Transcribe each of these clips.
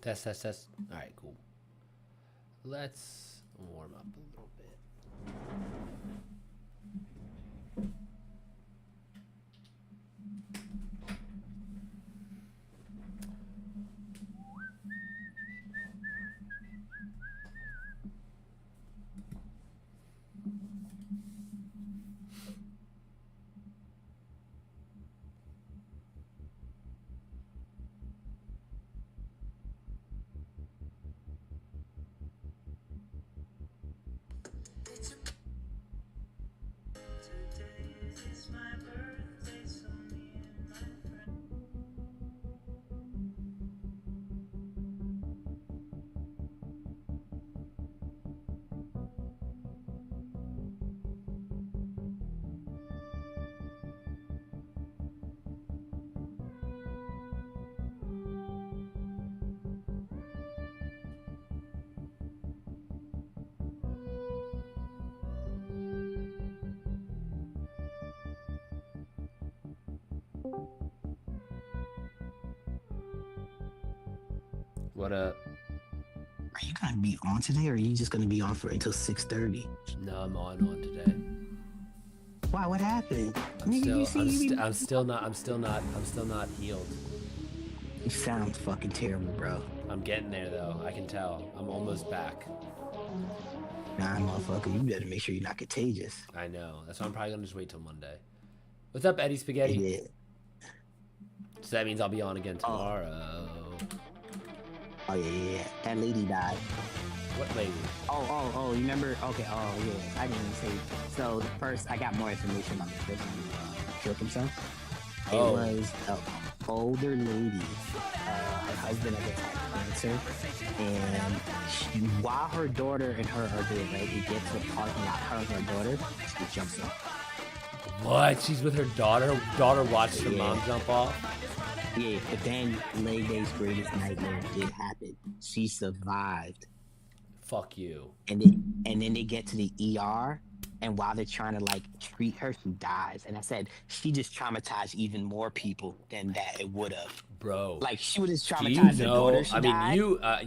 Test. All right, cool. Let's warm up a little bit. What up? Are you gonna be on today, or are you just gonna be on for until 6:30? No, I'm on today. Why? What happened? I'm still not healed. You sound fucking terrible, bro. I'm getting there though. I can tell. I'm almost back. Nah, motherfucker, you better make sure you're not contagious. I know. That's why I'm probably gonna just wait till Monday. What's up, Eddie Spaghetti? Yeah. So that means I'll be on again tomorrow. Oh yeah. That lady died. What lady? Oh, you remember? Okay, oh yeah. I didn't even say. So the first, I got more information about the person who killed himself. It was an older lady. Her husband, I guess, had cancer. And while her daughter and her are there, right, it gets to the parking lot, her and her daughter, she jumps in. What? She's with her daughter? Daughter watched her mom jump off? Yeah, but then Leg Day's greatest nightmare did happen. She survived. Fuck you. And then they get to the ER, and while they're trying to like treat her, she dies. And I said she just traumatized even more people than that it would have. Bro. Like she would have traumatized her daughter. I mean,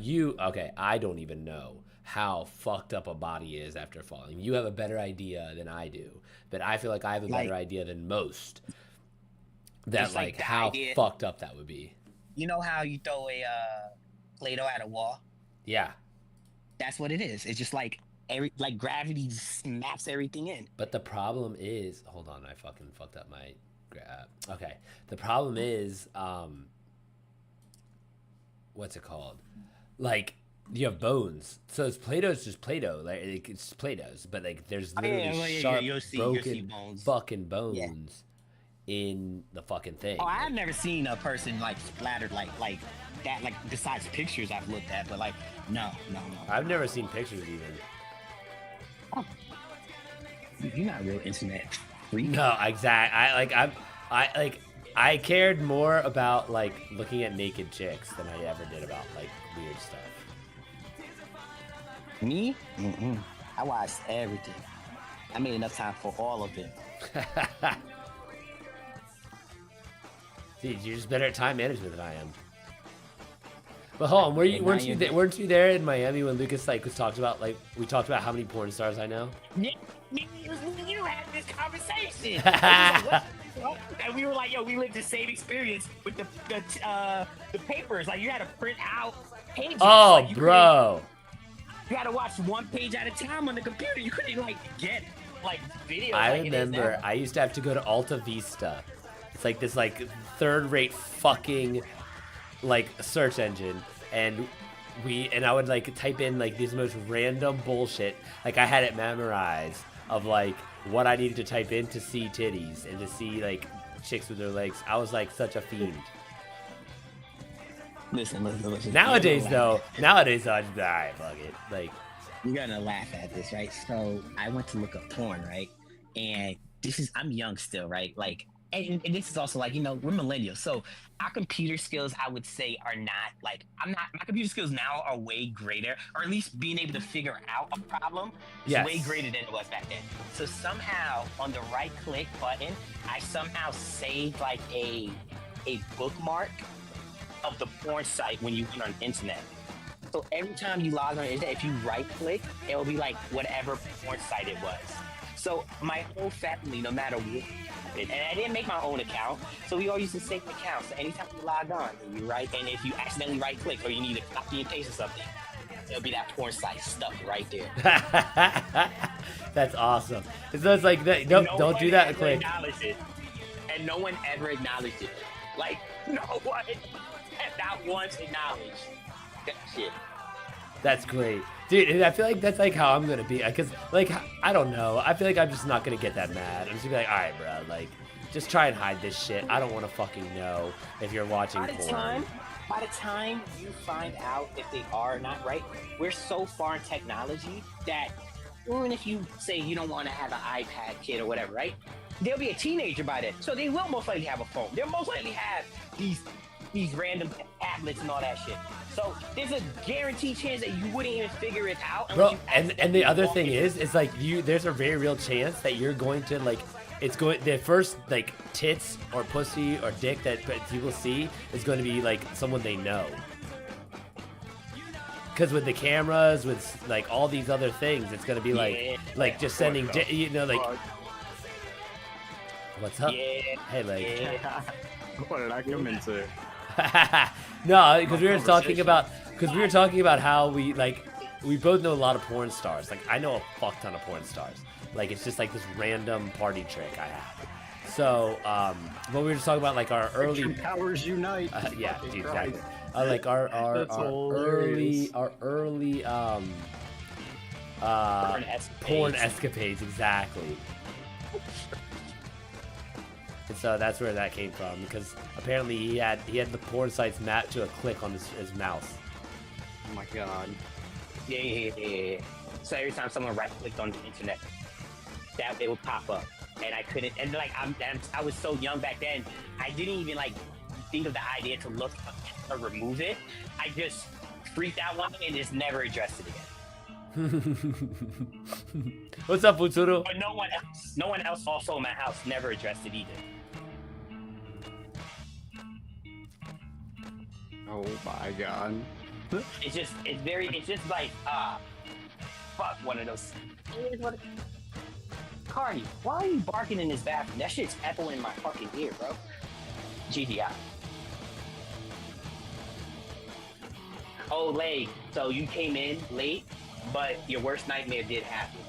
you okay, I don't even know how fucked up a body is after falling. You have a better idea than I do. But I feel like I have a better idea than most. That like how fucked up that would be. You know how you throw a Play-Doh at a wall? Yeah. That's what it is. It's just like gravity snaps everything in. But the problem is, hold on, I fucking fucked up my okay. The problem is, what's it called? Like you have bones, so it's Play-Doh's just Play-Doh. Like it's Play-Doh's, but like there's literally sharp, broken fucking bones. Yeah. In the fucking thing. Oh, I've never seen a person like splattered like that. Like besides pictures I've looked at, but like no. I've never seen pictures even. Oh. You're not a real internet freak. No, exactly. I cared more about like looking at naked chicks than I ever did about like weird stuff. Me? I watched everything. I made enough time for all of it. Dude, you're just better at time management than I am. But hold on, weren't you there in Miami when Lucas like we talked about how many porn stars I know? Yeah, you had this conversation. And we were like, yo, we lived the same experience with the papers. Like you had to print out pages. Oh, like, bro. You had to watch one page at a time on the computer. You couldn't like get like video. I remember I used to have to go to Alta Vista. It's like this like third-rate fucking like search engine, and I would like type in like these most random bullshit. Like I had it memorized of like what I needed to type in to see titties and to see like chicks with their legs. I was like such a fiend. Listen. Nowadays though, I just be like, alright, fuck it. Like you're gonna laugh at this, right? So I went to look up porn, right? And I'm young still, right? Like. And this is also like, you know, we're millennials. So our computer skills, I would say, are not like, my computer skills now are way greater, or at least being able to figure out a problem is way greater than it was back then. So somehow on the right click button, I somehow saved like a bookmark of the porn site when you get on the internet. So every time you log on the internet, if you right click, it will be like whatever porn site it was. So my whole family, no matter what, and I didn't make my own account, so we all used the same account. So anytime you log on, and you right, and if you accidentally right click or you need to copy and paste or something, it'll be that porn site stuff right there. That's awesome. So it's like, nope, don't do that. Click. And no one ever acknowledged it. Like, no one, not once acknowledged that shit. That's great. Dude, and I feel like that's like how I'm gonna be, because like, I don't know, I feel like I'm just not gonna get that mad. I'm just gonna be like, alright bro, like, just try and hide this shit. I don't want to fucking know if you're watching porn. By the time you find out if they are or not, right, we're so far in technology that even if you say you don't want to have an iPad kid or whatever, right, they'll be a teenager by then, so they will most likely have a phone. They'll most likely have these random tablets and all that shit. So there's a guaranteed chance that you wouldn't even figure it out. Bro, and the other thing is like, there's a very real chance that you're going to like, the first like tits or pussy or dick that people see is going to be like someone they know. Because with the cameras, with like all these other things, it's going to be like just sending, you know, like, what's up? Yeah. Hey, like. Yeah. What did I come into? No, because we were talking about how we both know a lot of porn stars. Like, I know a fuck ton of porn stars. Like, it's just like this random party trick I have. So, but we were just talking about like our early powers unite. Yeah, dude, exactly. Like our early porn escapades, exactly. And so that's where that came from, because apparently he had the porn sites mapped to a click on his mouse. Oh my god. Yeah. So every time someone right clicked on the internet, that it would pop up, and I couldn't. And like I was so young back then, I didn't even like think of the idea to look or remove it. I just freaked out one day and just never addressed it again. What's up, Futsuru? But no one else also in my house never addressed it either. Oh my god. It's just like fuck, one of those. Cardi, why are you barking in this bathroom? That shit's echoing in my fucking ear, bro. GDI. Oh, late. So you came in late, but your worst nightmare did happen.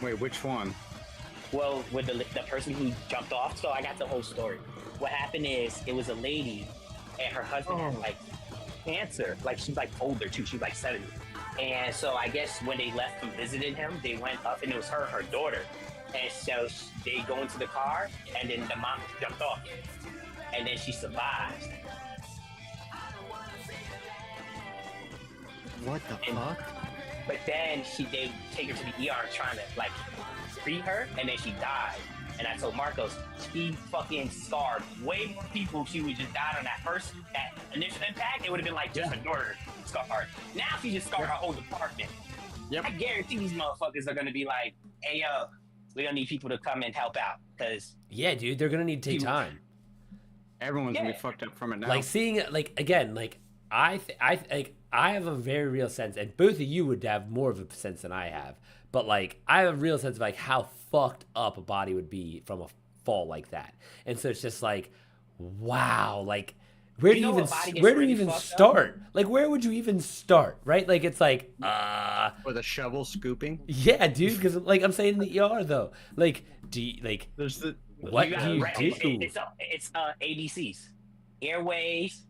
Wait, which one? Well, with the person who jumped off, so I got the whole story. What happened is, it was a lady, and her husband had like cancer. Like, she's like older too. She's like 70. And so I guess when they left from visiting him, they went up, and it was her daughter. And so they go into the car, and then the mom jumped off, and then she survived. What the fuck? But then they take her to the ER trying to like free her, and then she died. And I told Marcos, she fucking scarred way more people if she would just died on that initial impact. It would have been like just a daughter scarred. Now she just scarred her whole department. Yep. I guarantee these motherfuckers are gonna be like, hey yo, we're gonna need people to come and help out, because yeah, dude, they're gonna need to take time. Everyone's gonna be fucked up from it now. Like, seeing it, like, again, like I have a very real sense, and both of you would have more of a sense than I have. But like, I have a real sense of like how fucked up a body would be from a fall like that. And so it's just like, wow, like, where do you even start? Like, where would you even start, right? Like, it's like, with a shovel scooping? Yeah, dude, because like I'm saying in the ER though, like, do you, like, there's the what do you do? It's ABCs, airways,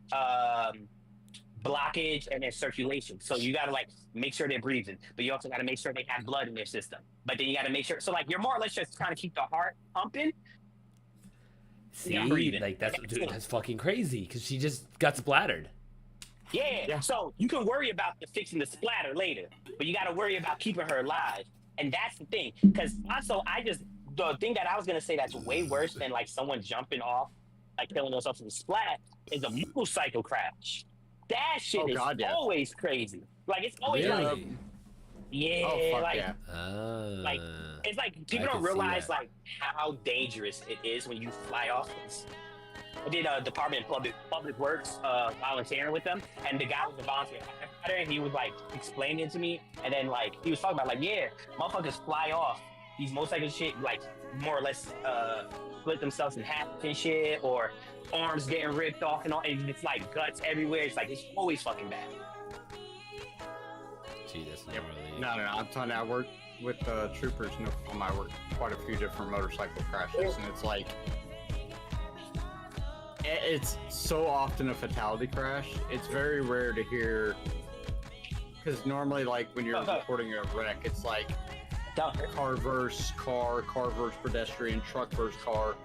blockage, and then circulation. So you gotta like make sure they're breathing, but you also gotta make sure they have blood in their system. But then you gotta make sure, so like you're more or less just trying to keep the heart pumping. See, like that's fucking crazy, because she just got splattered. Yeah, so you can worry about fixing the splatter later, but you gotta worry about keeping her alive. And that's the thing, because also the thing that I was gonna say that's way worse than like someone jumping off, like killing themselves in the splat, is a motorcycle crash. That shit is always crazy. Like, it's always like, like, it's like people don't realize like how dangerous it is when you fly off. I did a Department of Public Works volunteering with them, and the guy was a volunteer firefighter, and he was like explaining it to me, and then like he was talking about like, yeah, motherfuckers fly off these motorcycle shit, like more or less split themselves in half and shit, or arms getting ripped off and all, and it's like guts everywhere. It's like it's always fucking bad. Gee, that's not really. No. I'm telling you, I work with troopers. I work quite a few different motorcycle crashes, and it's like it's so often a fatality crash. It's very rare to hear, because normally, like when you're reporting a wreck, it's like car versus car, car versus pedestrian, truck versus car.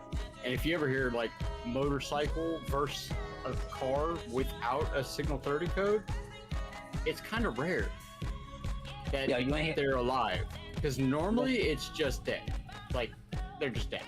And if you ever hear like motorcycle versus a car without a signal 30 code, it's kind of rare that they're alive, because normally it's just dead. Like they're just dead.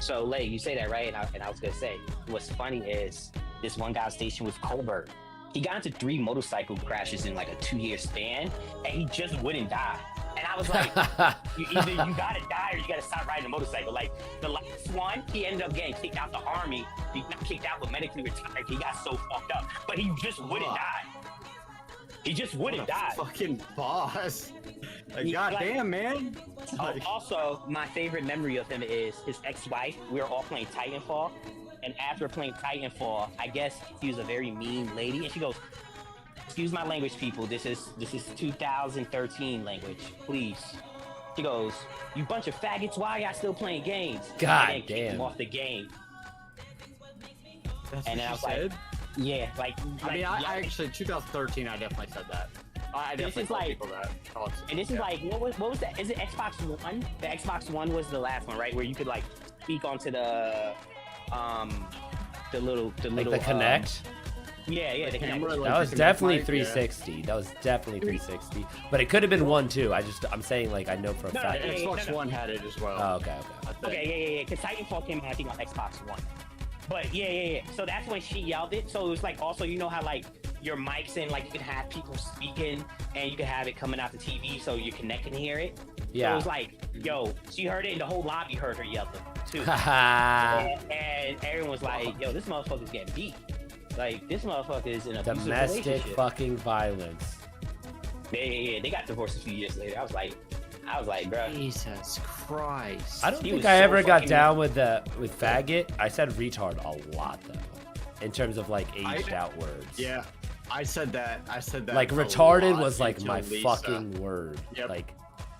So, Lay, you say that, right? And I was going to say, what's funny is this one guy stationed with Colbert. He got into 3 motorcycle crashes in like a 2-year span, and he just wouldn't die. And I was like, either you got to die or you got to stop riding a motorcycle. Like, the last one, he ended up getting kicked out the army. He not kicked out, but medically retired. He got so fucked up. But he just wouldn't die. He just wouldn't die. Fucking boss. Like, goddamn, man. Also, my favorite memory of him is his ex-wife. We were all playing Titanfall, and after playing Titanfall, I guess he was a very mean lady, and she goes, "Excuse my language, people. This is 2013 language, please." She goes, "You bunch of faggots. Why are y'all still playing games?" God and then kicked him damn. off the game. That's And what then I was she said? like, yeah, like. I mean, yeah. I actually 2013. I definitely said that. I definitely is told like- people that. And this is like, what was that? Is it Xbox One? The Xbox One was the last one, right? Where you could like speak onto the little Like the Connect. Yeah, the camera, Kinect. like, That was the definitely Kinect mic, 360. That was definitely 360. But it could have been 1 too. I'm saying like I know for a No, fact. The yeah, Xbox no. One had it as well. Oh, okay. I think. Okay, yeah. Because Titanfall came out, I think, on Xbox One. But yeah. So that's when she yelled it. So it was like, also, you know how like your mic's in, like you can have people speaking and you can have it coming out the TV so your Kinect can hear it. Yeah. So it was like, yo, she heard it and the whole lobby heard her yelling too. Haha. and everyone was like, yo, this motherfucker's getting beat. Like, this motherfucker is in a Domestic relationship. fucking violence. Yeah. They got divorced a few years later. I was like, bro. Jesus Christ. I don't He think was I so ever got fucking- down with faggot. I said retard a lot though, in terms of like aged out words. Yeah, I said that. Like a retarded lot was like until my Lisa. fucking word. Yep. Like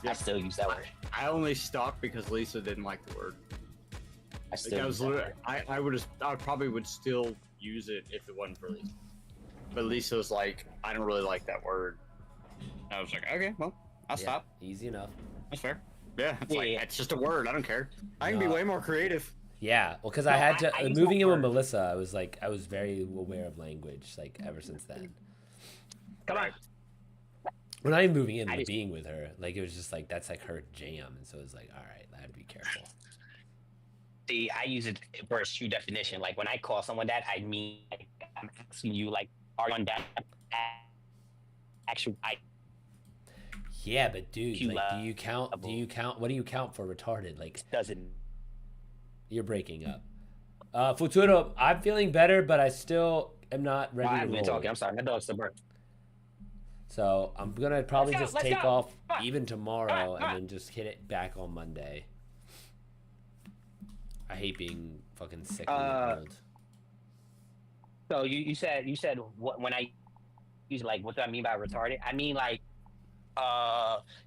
I still use that word. I only stopped because Lisa didn't like the word. I still Like, I use was that literally, word. I probably would still use it if it wasn't for Lisa. But Lisa was like, I don't really like that word. I was like, okay, well, I'll yeah, stop. easy enough. That's fair. Yeah, it's like, Yeah. it's just a word. I don't care. I can be No. way more creative. Yeah, well, because No, I had to I use moving in my with word. Melissa. I was very aware of language like ever since then. Come on. We're not even moving in, I but just- being with her, like it was just like that's like her jam, and so it was like, all right, I had to be careful. See, I use it for its true definition. Like when I call someone that, I mean, like, I'm asking you, like, are you on that actual? Yeah, but dude, You, like, do you count? What do you count for retarded? Like, Doesn't. you're breaking up. Futuro, I'm feeling better, but I still am not Oh, ready I to haven't been roll. talking. I'm sorry. My dog's still burnt. So I'm gonna probably Let's just go, let's take go. off Come on. even tomorrow Come on. and then just hit it back on Monday. I hate being fucking sick and old. So you said what when I use like what do I mean by retarded? I mean like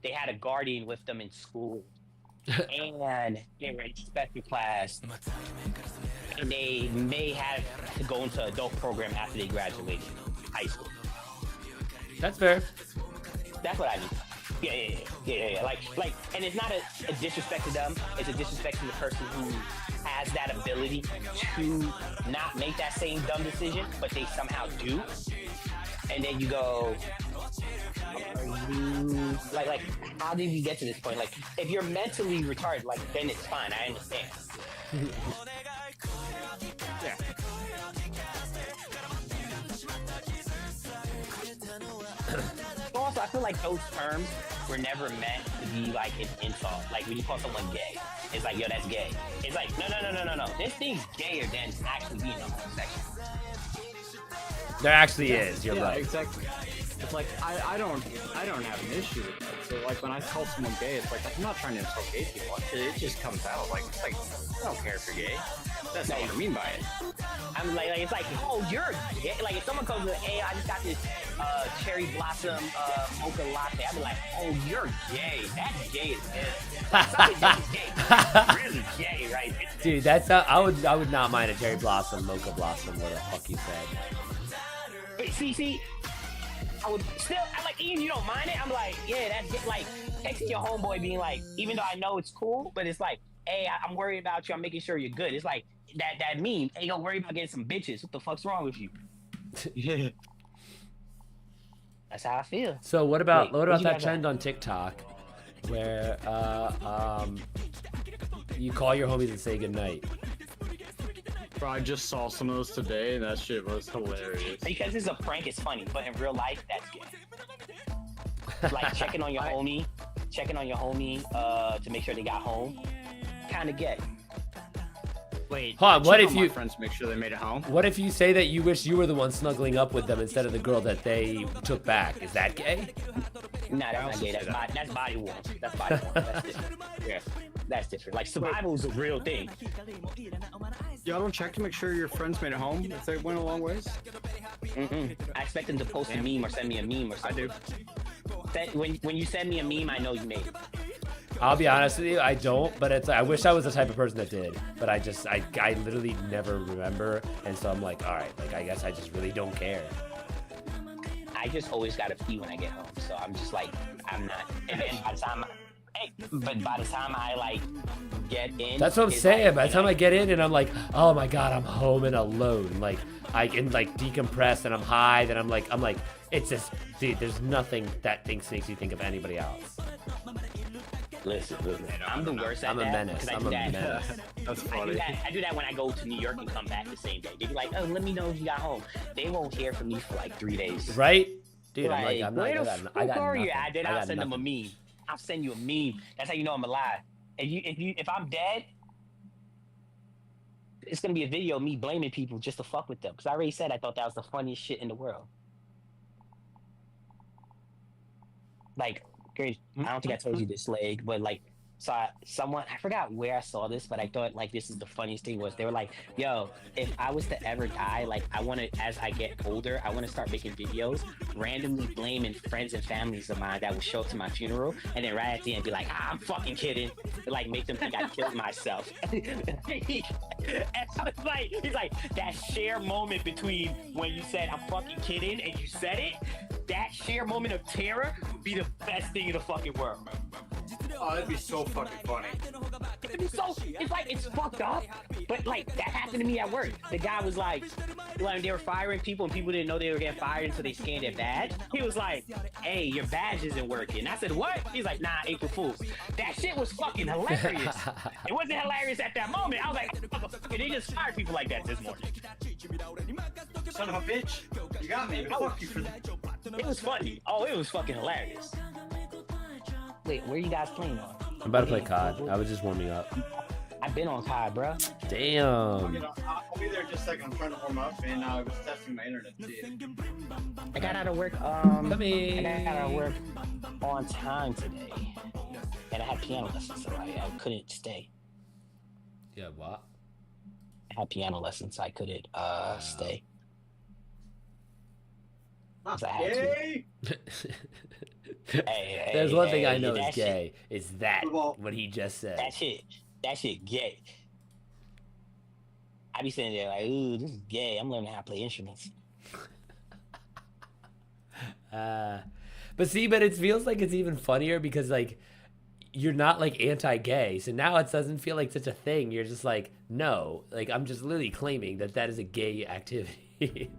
they had a guardian with them in school and they were in special class and they may have to go into adult program after they graduated high school. That's fair. That's what I mean. Yeah. Like, and it's not a disrespect to them. It's a disrespect to the person who has that ability to not make that same dumb decision, but they somehow do. And then you go, like, how did you get to this point? Like, if you're mentally retarded, like, then it's fine. I understand. Yeah. Also, I feel like those terms were never meant to be like an insult. Like when you call someone gay, it's like, yo, that's gay. It's like, no. This thing's gayer than actually being homosexual. There actually is. You're Yeah, right. exactly. It's like I don't have an issue with that. So like when I call someone gay, it's like I'm not trying to insult gay people. It just comes out like it's like I don't care if you're gay. That's not what I mean by it. I'm like it's like, oh, you're gay. Like if someone comes to, hey, I just got this cherry blossom mocha latte, I'd be like, oh, you're gay. That's gay as hell. Something that's gay. Really gay, right? Dude, that's how, I would not mind a cherry blossom, mocha blossom, what the fuck you said. Hey, see, I would still, I like, even if you don't mind it, I'm like, yeah, that's like texting your homeboy being like, even though I know it's cool, but it's like, hey, I'm worried about you, I'm making sure you're good. It's like that meme, hey, don't worry about getting some bitches. What the fuck's wrong with you? Yeah. That's how I feel. So what about you that guys trend on TikTok where you call your homies and say goodnight? Bro, I just saw some of those today, and that shit was hilarious. Because it's a prank, it's funny, but in real life, that's gay. Like checking on your homie to make sure they got home, kind of gay. Wait, Hold on, what check if on my you- friends to make sure they made it home? What if you say that you wish you were the one snuggling up with them instead of the girl that they took back? Is that gay? Nah, that's not gay. That's body warmth. That's body warmth. That's different. Yeah, that's different. Like survival is a real thing. Y'all don't check to make sure your friends made it home if they went a long ways? I expect them to post a meme or send me a meme or something. I do. When you send me a meme, I know you made it. I'll be honest with you, I don't, but I wish I was the type of person that did, but I literally never remember, and so I'm like, all right, like I guess I just really don't care. I just always gotta pee when I get home, so I'm just like, I'm not. And then by the time I like get in, That's what I'm it's saying. like, By the time I get in and I'm like, oh my god, I'm home and alone. Like I can like decompress and I'm high. Then I'm like, it's just, dude. There's nothing that makes you think of anybody else. Listen. I'm the worst at I'm a that. menace. 'Cause I I'm do a that. menace. That's funny. I do that when I go to New York and come back the same day. They be like, oh, let me know if you got home. They won't hear from me for like 3 days. Right, dude. Like, I'm like, I'm not. where the I got fuck are nothing. you? Then I'll got send them a nothing. meme. I'll send you a meme. That's how you know I'm alive. If I'm dead, it's gonna be a video of me blaming people just to fuck with them. Because I already said I thought that was the funniest shit in the world. Like, I don't think I told you this, Leg, but like, I forgot where I saw this, but I thought like this is the funniest thing was they were like, yo, if I was to ever die, like I want to, as I get older, I want to start making videos randomly blaming friends and families of mine that will show up to my funeral, and then right at the end be like, I'm fucking kidding, and, like make them think I killed myself. And I was like, he's like, that share moment between when you said I'm fucking kidding and you said it, that share moment of terror would be the best thing in the fucking world. Oh, that'd be so fucking funny. It's like, it's fucked up, but like that happened to me at work. The guy was like, when they were firing people and people didn't know they were getting fired until they scanned their badge, he was like, hey, your badge isn't working. I said, what? He's like, nah, April Fools. That shit was fucking hilarious. It wasn't hilarious at that moment. I was like, they just fired people like that this morning. Son of a bitch, you got me. Fuck you for that. It was funny. Oh, it was fucking hilarious. Wait, where you guys playing on? I'm about to play COD. I was just warming up. I've been on COD, bro. Damn. I'll be there just a second. I'm trying to warm up, and I was testing my internet speed. I got out of work. Come here. I got out of work on time today, and I had piano lessons, so I couldn't stay. Yeah, what? I had piano lessons, so I couldn't stay. 'Cause I had to. Yay! Hey, There's one thing I know that is gay. Is that what he just said? That shit gay. I be sitting there like, ooh, this is gay. I'm learning how to play instruments. But it feels like it's even funnier because like you're not like anti-gay, so now it doesn't feel like such a thing. You're just like, no, like I'm just literally claiming that is a gay activity.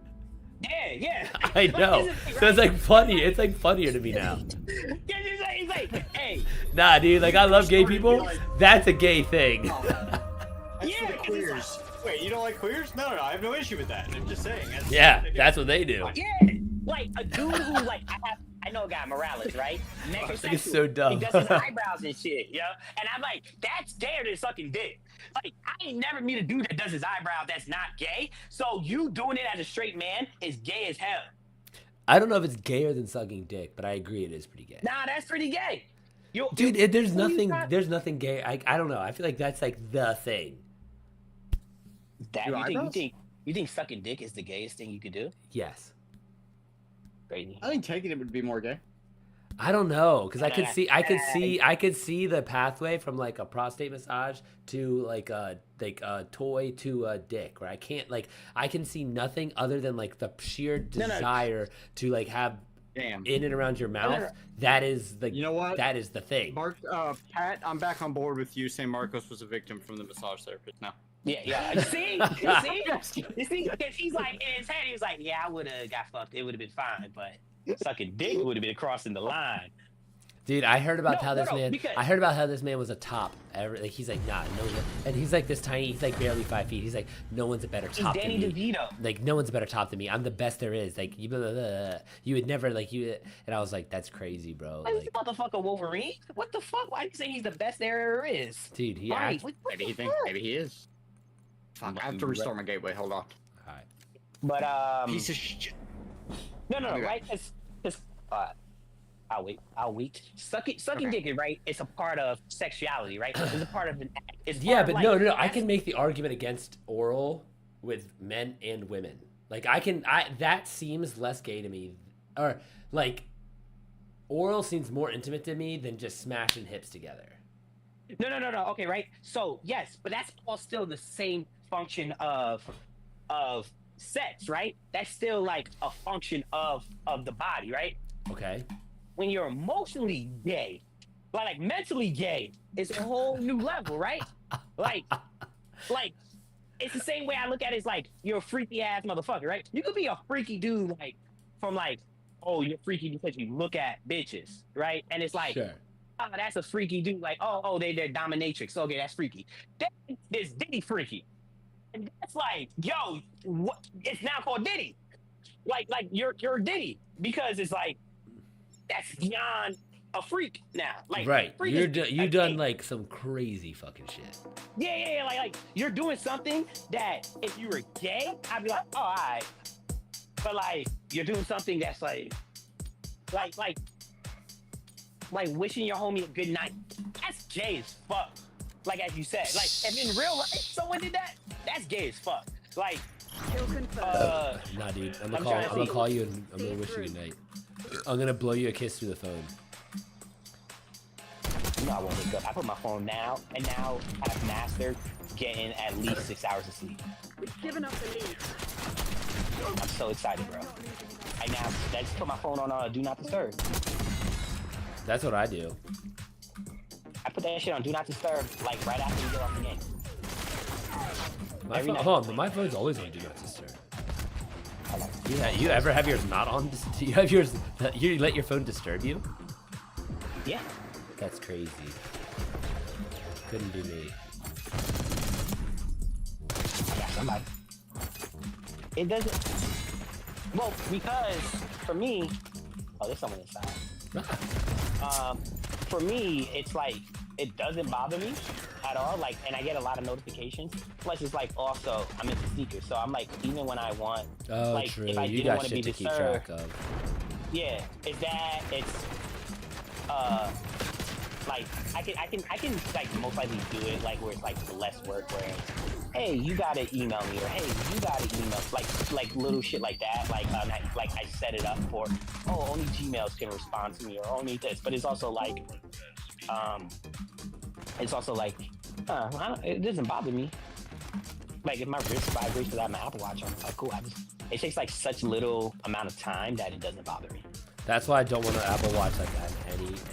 Yeah. I know. So it's like funny. It's like funnier to me now. It's like, hey. Nah, dude. Like I love gay people. That's a gay thing. That's for the queers. Wait, you don't like queers? No, I have no issue with that. I'm just saying. Yeah, that's what they do. Yeah, like a dude who like I I know a guy, Morales, right? Metrosexual. It's so dumb. He does his eyebrows and shit, yo. And I'm like, that's gayer than sucking dick. Like, I ain't never meet a dude that does his eyebrow that's not gay. So you doing it as a straight man is gay as hell. I don't know if it's gayer than sucking dick, but I agree it is pretty gay. Nah, that's pretty gay. Dude, there's nothing gay. I don't know. I feel like that's like the thing. That you think sucking dick is the gayest thing you could do? Yes. Crazy. I think taking it would be more gay. I don't know, because I could see the pathway from like a prostate massage to like a toy to a dick, where I can see nothing other than like the sheer desire to like have in and around your mouth. That is the, you know what? That is the thing. Pat, I'm back on board with you saying Marcos was a victim from the massage therapist now. Yeah. You see? Because he's like, in his head, he was like, yeah, I would have got fucked. It would have been fine, but sucking dick would have been crossing the line. Dude, I heard about how this man. I heard about how this man was a top. Like, he's like, nah, no, and he's like this tiny. He's like barely 5 feet. He's like, no one's a better top than me. Danny DeVito. Like, no one's a better top than me. I'm the best there is. Like, you would never like you. And I was like, that's crazy, bro. Like, this motherfucker Wolverine. What the fuck? Why are you saying he's the best there ever is? Dude, maybe he is. Fuck, I have to restore my gateway. Hold on. All right. But piece of shit. No, right? It's I'll wait. Sucking dick, right? It's a part of sexuality, right? It's a part of an act. It's but no. I can make the argument against oral with men and women. Like that seems less gay to me, or like oral seems more intimate to me than just smashing hips together. No. Okay, right. So yes, but that's all still the same function of sex, right? That's still like a function of the body, right? Okay. When you're emotionally gay, like mentally gay, it's a whole new level, right? Like it's the same way I look at it. It's like you're a freaky ass motherfucker, right? You could be a freaky dude, like from like, oh, you're freaky because you look at bitches, right? And it's like, oh, that's a freaky dude. Like, oh, they're dominatrix. Okay, that's freaky. Then there's Diddy freaky, and that's like, yo, what? It's now called Diddy. Like you're Diddy, because it's like that's beyond a freak now. Like, right, you done like some crazy fucking shit. Yeah. Like you're doing something that if you were gay, I'd be like, oh, all right. But like you're doing something that's like wishing your homie a good night. That's gay as fuck. Like, as you said, like if in real life someone did that, that's gay as fuck. Like, nah, dude. I'm gonna call you and I'm gonna wish you good night. I'm gonna blow you a kiss through the phone. You know I won't wake up. I put my phone now, and now I've mastered getting at least 6 hours of sleep. We've given up the lead. I'm so excited, bro. I just put my phone on Do Not Disturb. That's what I do. I put that shit on Do Not Disturb, like right after you get off the game. My phone's always on Do Not Disturb. Yeah, you ever have yours not on? Do you have yours? You let your phone disturb you? Yeah. That's crazy. Couldn't be me. I got somebody. It doesn't. Well, because for me, there's someone inside. For me, it's like it doesn't bother me at all. Like, and I get a lot of notifications. Plus, it's like also I'm into sneakers, so I'm like even when I want, like true. If I you didn't got want to be shit to disturbed, keep track of. yeah, it's like I can like most likely do it like where it's like less work, where it's, hey, you gotta email me, or hey, you gotta email, like little shit like that. Like I set it up for, oh, only Gmails can respond to me, or only this. But it's also like it doesn't bother me. Like if my wrist vibrates because I have my Apple Watch on, I'm like, cool. It takes like such little amount of time that it doesn't bother me. That's why I don't want an Apple Watch like that.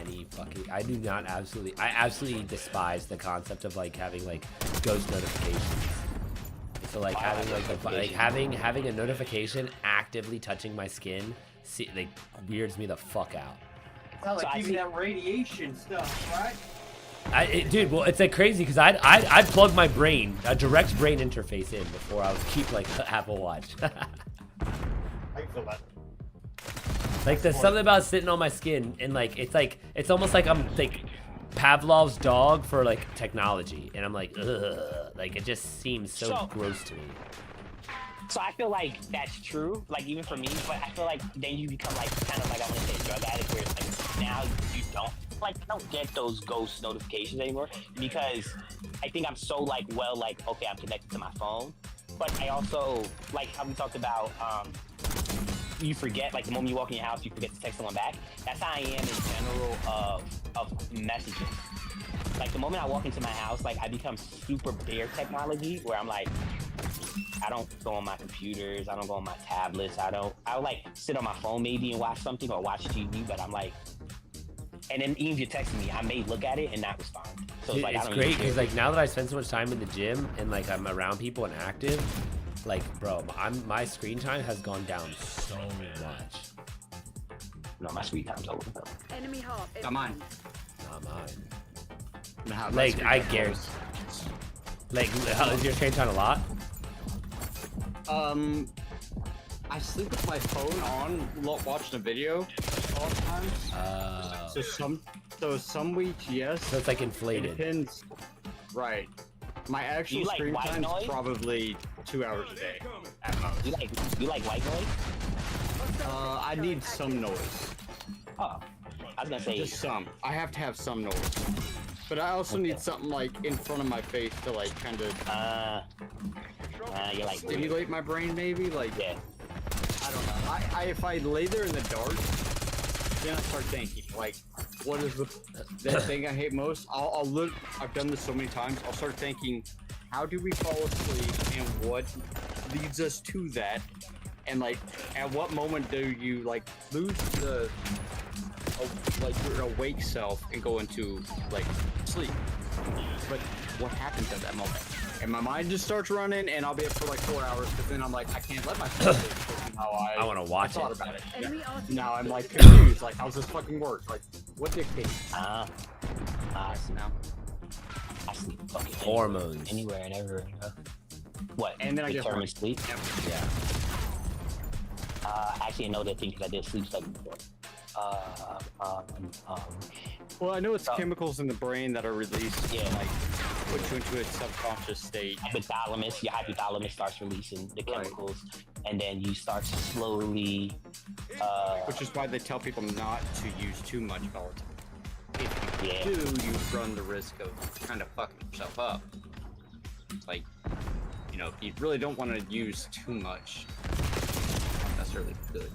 Any fucking. I absolutely despise the concept of like having like ghost notifications. So like having a notification actively touching my skin, like weirds me the fuck out. It's not like giving that radiation stuff, right? Dude, well, it's like crazy because I'd plug my brain, a direct brain interface in before I would keep like the Apple Watch. I feel that. Like there's something about sitting on my skin and like it's almost like I'm like Pavlov's dog for like technology, and I'm like, ugh, like it just seems so gross to me. So I feel like that's true, like even for me, but I feel like then you become like kind of like I want to say drug addict, where it's like now you don't get those ghost notifications anymore because I think I'm so like okay, I'm connected to my phone, but I also like how we talked about you forget, like the moment you walk in your house, you forget to text someone back. That's how I am in general of messages. Like the moment I walk into my house, like I become super bare technology, where I'm like, I don't go on my computers, I don't go on my tablets, I'll like sit on my phone maybe and watch something or watch TV, but I'm like, and then even if you're texting me, I may look at it and not respond. So it's like, it's great because like now that I spend so much time in the gym and like I'm around people and active, like bro, my screen time has gone down so much. No, my screen time's over. Enemy heart. Not mine. Not mine. Nah, Like I guarantee. Like how is your screen time a lot? I sleep with my phone on, watching a video a lot of times. So some weeks, yes. So it's like inflated. It depends. Right. My actual screen time is probably 2 hours a day at most. You like white noise? I need some noise. Oh, I was gonna say just some. I have to have some noise. But I also need something like in front of my face to like kind of you're like stimulate my brain, maybe. Like yeah. I don't know. If I lay there in the dark, then I start thinking like, what is that thing I hate most? I'll look. I've done this so many times. I'll start thinking, how do we fall asleep, and what leads us to that, and like, at what moment do you like lose the like your awake self and go into like sleep? But what happens at that moment? And my mind just starts running, and I'll be up for like 4 hours, because then I'm like, I can't let myself sleep. How I want to watch thought it. about it. Yeah. Now I'm like confused. Like, how's this fucking work? Like, what dictates? Now I sleep fucking hormones anywhere and everywhere. What? And then I get determine sleep. Yep. Yeah. Actually, I know that thing because I did sleep study before. Well, I know it's chemicals in the brain that are released. Yeah. Like, put you into a subconscious state. Your hypothalamus starts releasing the chemicals, and then you start to slowly. Which is why they tell people not to use too much melatonin. If you do, you run the risk of kind of fucking yourself up. Like, you know, you really don't want to use too much. Not necessarily good.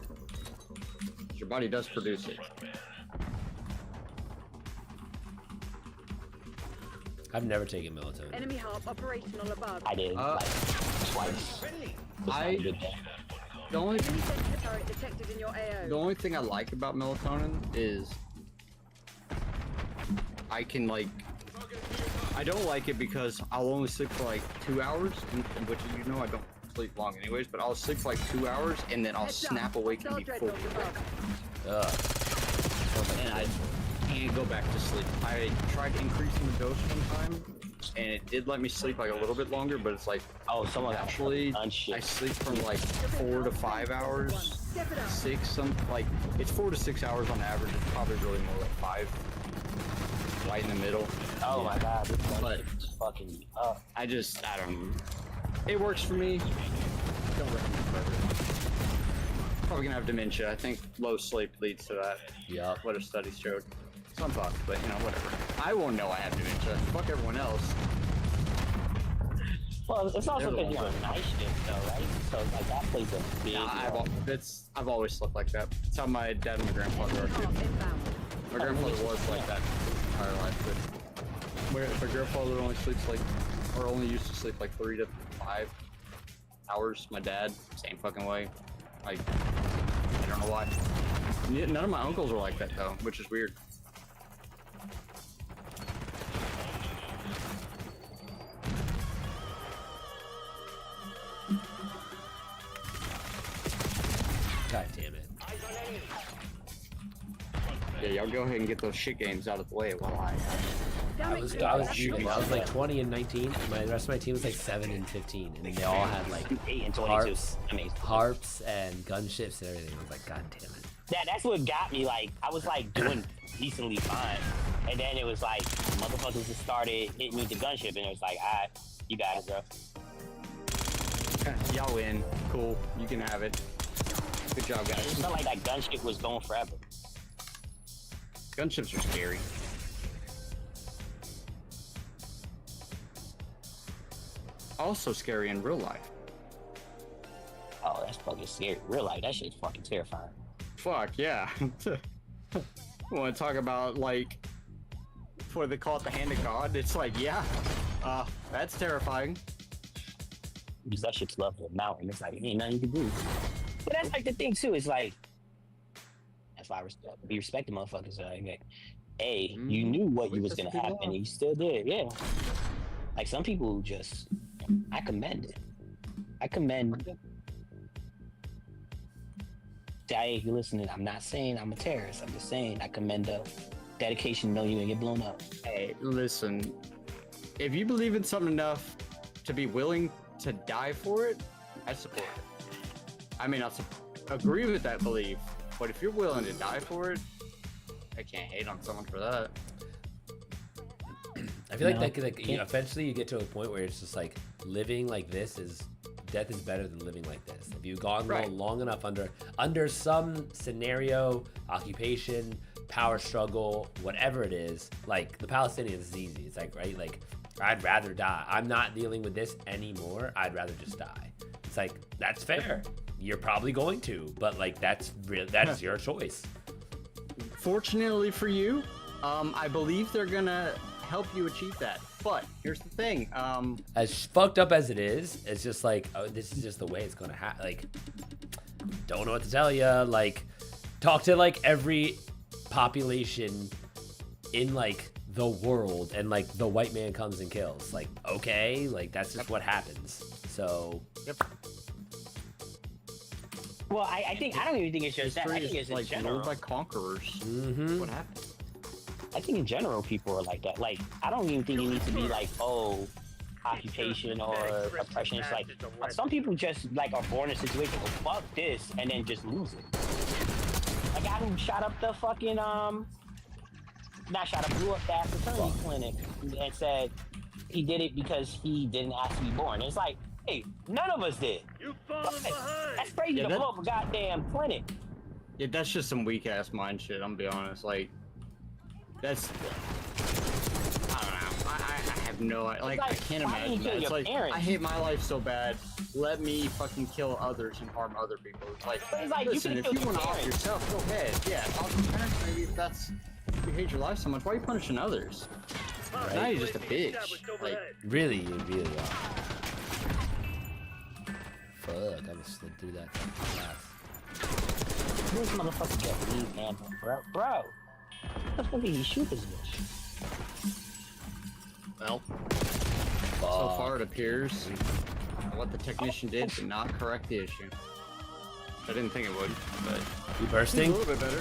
Your body does produce it. I've never taken melatonin. Enemy heart operational above. I did like twice. The only Enemy sensor turret detected in your AO. The only thing I like about melatonin is I can like, I don't like it because I'll only sleep for like 2 hours, which you know I don't sleep long anyways, but I'll sleep for like 2 hours and then I'll snap awake and be fully awake. And I can't go back to sleep. I tried increasing the dose one time, and it did let me sleep like a little bit longer, but it's like, actually, I sleep from like 4 to 5 hours, 6, like, it's 4 to 6 hours on average. It's probably really more like 5, right in the middle. Oh my god, this is fucking up. I don't know. It works for me. Don't recommend it for everyone. Probably gonna have dementia. I think low sleep leads to that. Yeah. What a study showed. Some fuck, but you know, whatever. I won't know I have dementia. Fuck everyone else. Well, it's also because you're on night shift, though, right? So like that plays a big. I've always slept like that. It's how my dad and my grandfather are too. My grandfather was like that his entire life, but my grandfather only sleeps like, or only used to sleep like 3 to 5 hours. My dad, same fucking way. Like, I don't know why. None of my uncles are like that though, which is weird. God damn it. Yeah, y'all go ahead and get those shit games out of the way while I was shooting. I was like 20 and 19. The rest of my team was like 7 and 15, and they all had like 8 and 22. harps and gunships and everything. I was like, God damn it. That's what got me. Like, I was like doing decently fine, and then it was like motherfuckers just started hitting me with the gunship, and it was like, alright, you got it, bro. Y'all win. Cool. You can have it. Good job, guys. It felt like that gunship was going forever. Gunships are scary. Also scary in real life. Oh, that's fucking scary. Real life, that shit's fucking terrifying. Fuck, yeah. Want to talk about, like, before they call it the hand of God? It's like, yeah, that's terrifying. Because that shit's level of mountain. It's like, ain't nothing you can do. But that's like the thing, too. It's like, that's why I be respecting motherfuckers. Like, hey, you knew what you was going to happen, and you still did, yeah. Like, some people just, I commend it. I commend Hey, if you're listening, I'm not saying I'm a terrorist. I'm just saying I commend the dedication to know you're gonna get blown up. Hey, listen, if you believe in something enough to be willing to die for it, I support it. I mean, agree with that belief, but if you're willing to die for it, I can't hate on someone for that. I feel like eventually you get to a point where it's just like living like this is death is better than living like this. If you've gone long enough under some scenario, occupation, power struggle, whatever it is, like the Palestinians is easy. It's like, right, like I'd rather die. I'm not dealing with this anymore. I'd rather just die. It's like, that's fair. You're probably going to, but like that's your choice. Fortunately for you, I believe they're gonna help you achieve that. But here's the thing, as fucked up as it is, it's just like, oh, this is just the way it's gonna happen. Like, don't know what to tell you. Like, talk to like every population in like the world, and like the white man comes and kills. Like, okay, like that's just what happens. So. Yep. Well, I don't even think it's just that. I think it's like in general. Ruled by conquerors. Mm-hmm. What happened? I think in general people are like that. Like, I don't even think you need to be like, oh, occupation or oppression. It's like, some people just like are born in a situation, well, fuck this, and then just lose it. Like, I who shot up the fucking, blew up that fraternity clinic and said he did it because he didn't ask to be born. It's like, hey, none of us did. That's crazy to blow up a goddamn clinic. Yeah, that's just some weak ass mind shit, I'm gonna be honest. Like, that's, I don't know. I have no idea. Like, I can't imagine that. It's like, I hate my life so bad. Let me fucking kill others and harm other people. It's like listen, if you want to off yourself, go ahead. Yeah, off your parents, maybe if that's, if you hate your life so much, why are you punishing others? Right? Now you're just a bitch. Like, really, you really are. Fuck, I just slid through that fast. This motherfucker get lead, man. Bro. What the fuck did he shoot this bitch? Well, so far it appears what the technician did not correct the issue. I didn't think it would, but... You bursting? A little bit better.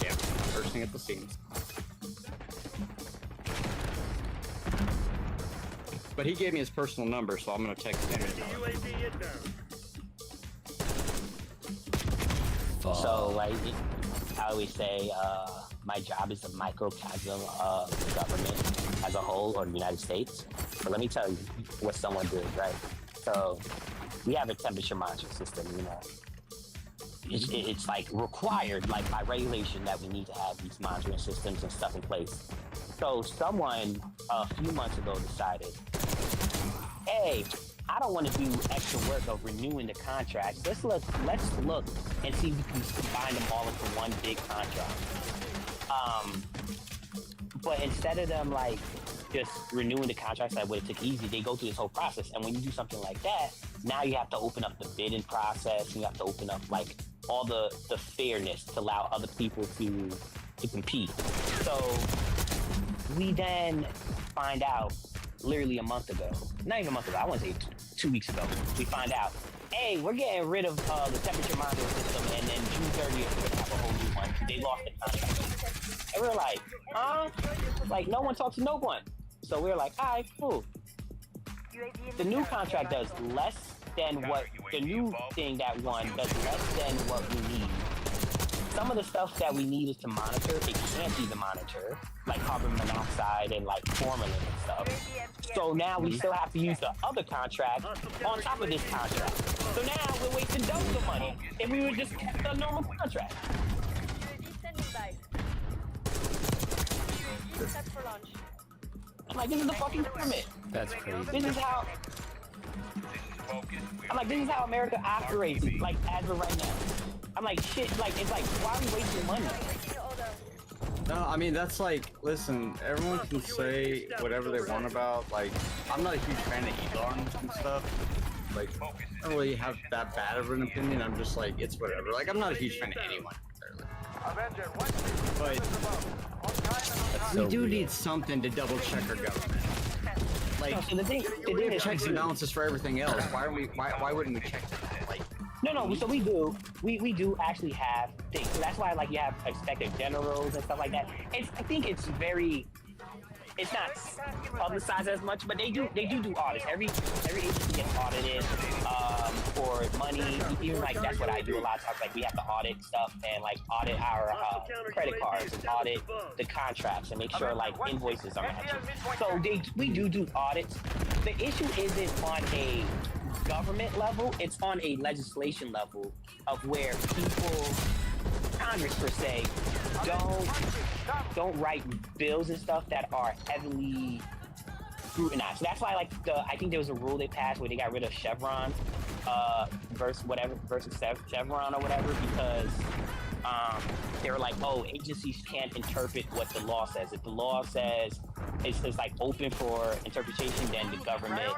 Yeah, bursting at the seams. But he gave me his personal number, so I'm gonna text him. So, like, I always say, my job is a microcosm of the government as a whole, or the United States. But let me tell you what someone did, right? So we have a temperature monitoring system, you know. It's like required, like by regulation, that we need to have these monitoring systems and stuff in place. So someone a few months ago decided, hey, I don't want to do extra work of renewing the contracts. Let's look and see if we can combine them all into one big contract. But instead of them like just renewing the contracts that would have took easy, they go through this whole process. And when you do something like that, now you have to open up the bidding process. You have to open up like all the fairness to allow other people to compete. So we then find out literally a month ago, not even a month ago, I want to say 2 weeks ago, we find out, hey, we're getting rid of the temperature monitoring system, and then June 30th, we're going to have a whole new one. They lost the contract. And we're like, like, no one talks to no one. So we're like, all right, cool. The new contract does less than what, the new thing that won does less than what we need. some of the stuff that we need is to monitor. It can't even monitor, like carbon monoxide and like formalin and stuff. So now we still have to use the other contract on top of this contract. So now we're wasting double the money if we would just kept the normal contract. I'm like, this is the fucking government. That's crazy. This is how. I'm like, this is how America operates, like, as of right now. I'm like, shit, like, it's like, why are we wasting money? No, I mean, that's like, listen, everyone can say whatever they want about, like, I'm not a huge fan of Elon and stuff. Like, I don't really have that bad of an opinion. I'm just like, it's whatever. Like, I'm not a huge fan of anyone, clearly. But we do need something to double check our government. Like, so the thing is, checks and balances for everything else. Why wouldn't we check that? Like, no, so we do. We do actually have things. So that's why, like, you have expected generals and stuff like that. I think it's not publicized as much, but they do audits. Every agency gets audited for money. Even like that's what I do a lot of times. Like we have to audit stuff and like audit our credit cards, and audit the contracts, and make sure like invoices are matching. So we do audits. The issue isn't on a government level; it's on a legislation level of where people, Congress per se, don't write bills and stuff that are heavily scrutinized. So that's why, like, I think there was a rule they passed where they got rid of Chevron versus Chevron or whatever, because they were like, oh, agencies can't interpret what the law says. If the law says it's like open for interpretation, then the government,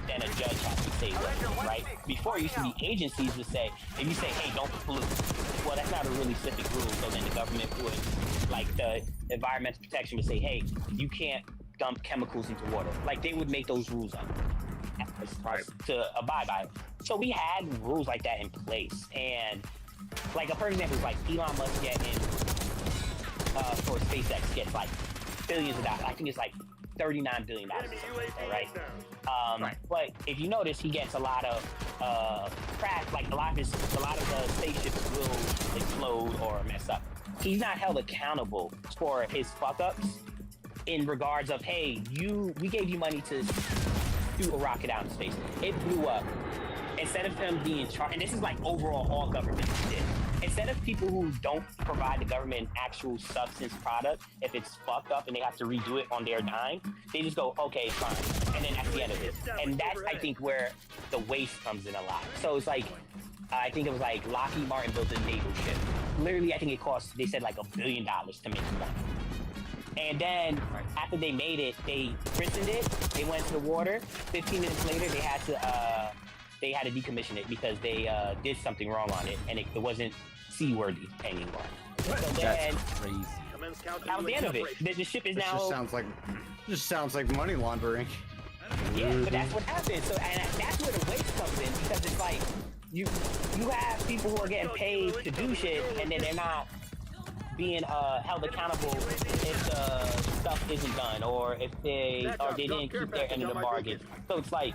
then a judge has to say what, right? Before it used to be agencies would say, if you say, hey, don't pollute, well, that's not a really specific rule. So then the government would, like the environmental protection would say, hey, you can't dump chemicals into water. Like they would make those rules up to abide by it. So we had rules like that in place. And like a perfect example is like Elon Musk for SpaceX gets like billions of dollars. I think it's like $39 billion, right? But if you notice, he gets a lot of crash. Like a lot of the spaceships will explode or mess up. He's not held accountable for his fuck ups in regards of, hey, we gave you money to do a rocket out in space. It blew up. Instead of him being charged, and this is like overall all government shit. Instead of people who don't provide the government actual substance product, if it's fucked up and they have to redo it on their dime, they just go, okay, fine. And then that's the end of it. And that's, I think, where the waste comes in a lot. So it's like, I think it was like Lockheed Martin built a naval ship. Literally, I think it cost, they said like $1 billion to make one. And then after they made it, they christened it, they went to the water. 15 minutes later, they had to decommission it because they did something wrong on it, and it wasn't seaworthy anymore. So then, that's crazy. That was the end of it. The ship is now. Just sounds like money laundering. Yeah, but that's what happened. So, and that's where the waste comes in, because it's like you have people who are getting paid to do shit, and then they're not being held accountable if the stuff isn't done, or if they didn't keep their end of the bargain. So it's like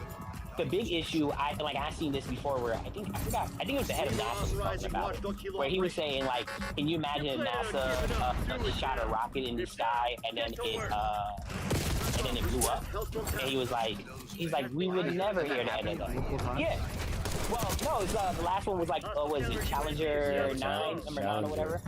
the big issue. I seen this before where I think it was the head of NASA was talking about it, where he was saying like, can you imagine if NASA shot a rocket in the sky and then it blew up? And he's like, we would never hear the end of that. Yeah. Well, no, it's, the last one was like, was it Challenger 9, number 9 or whatever?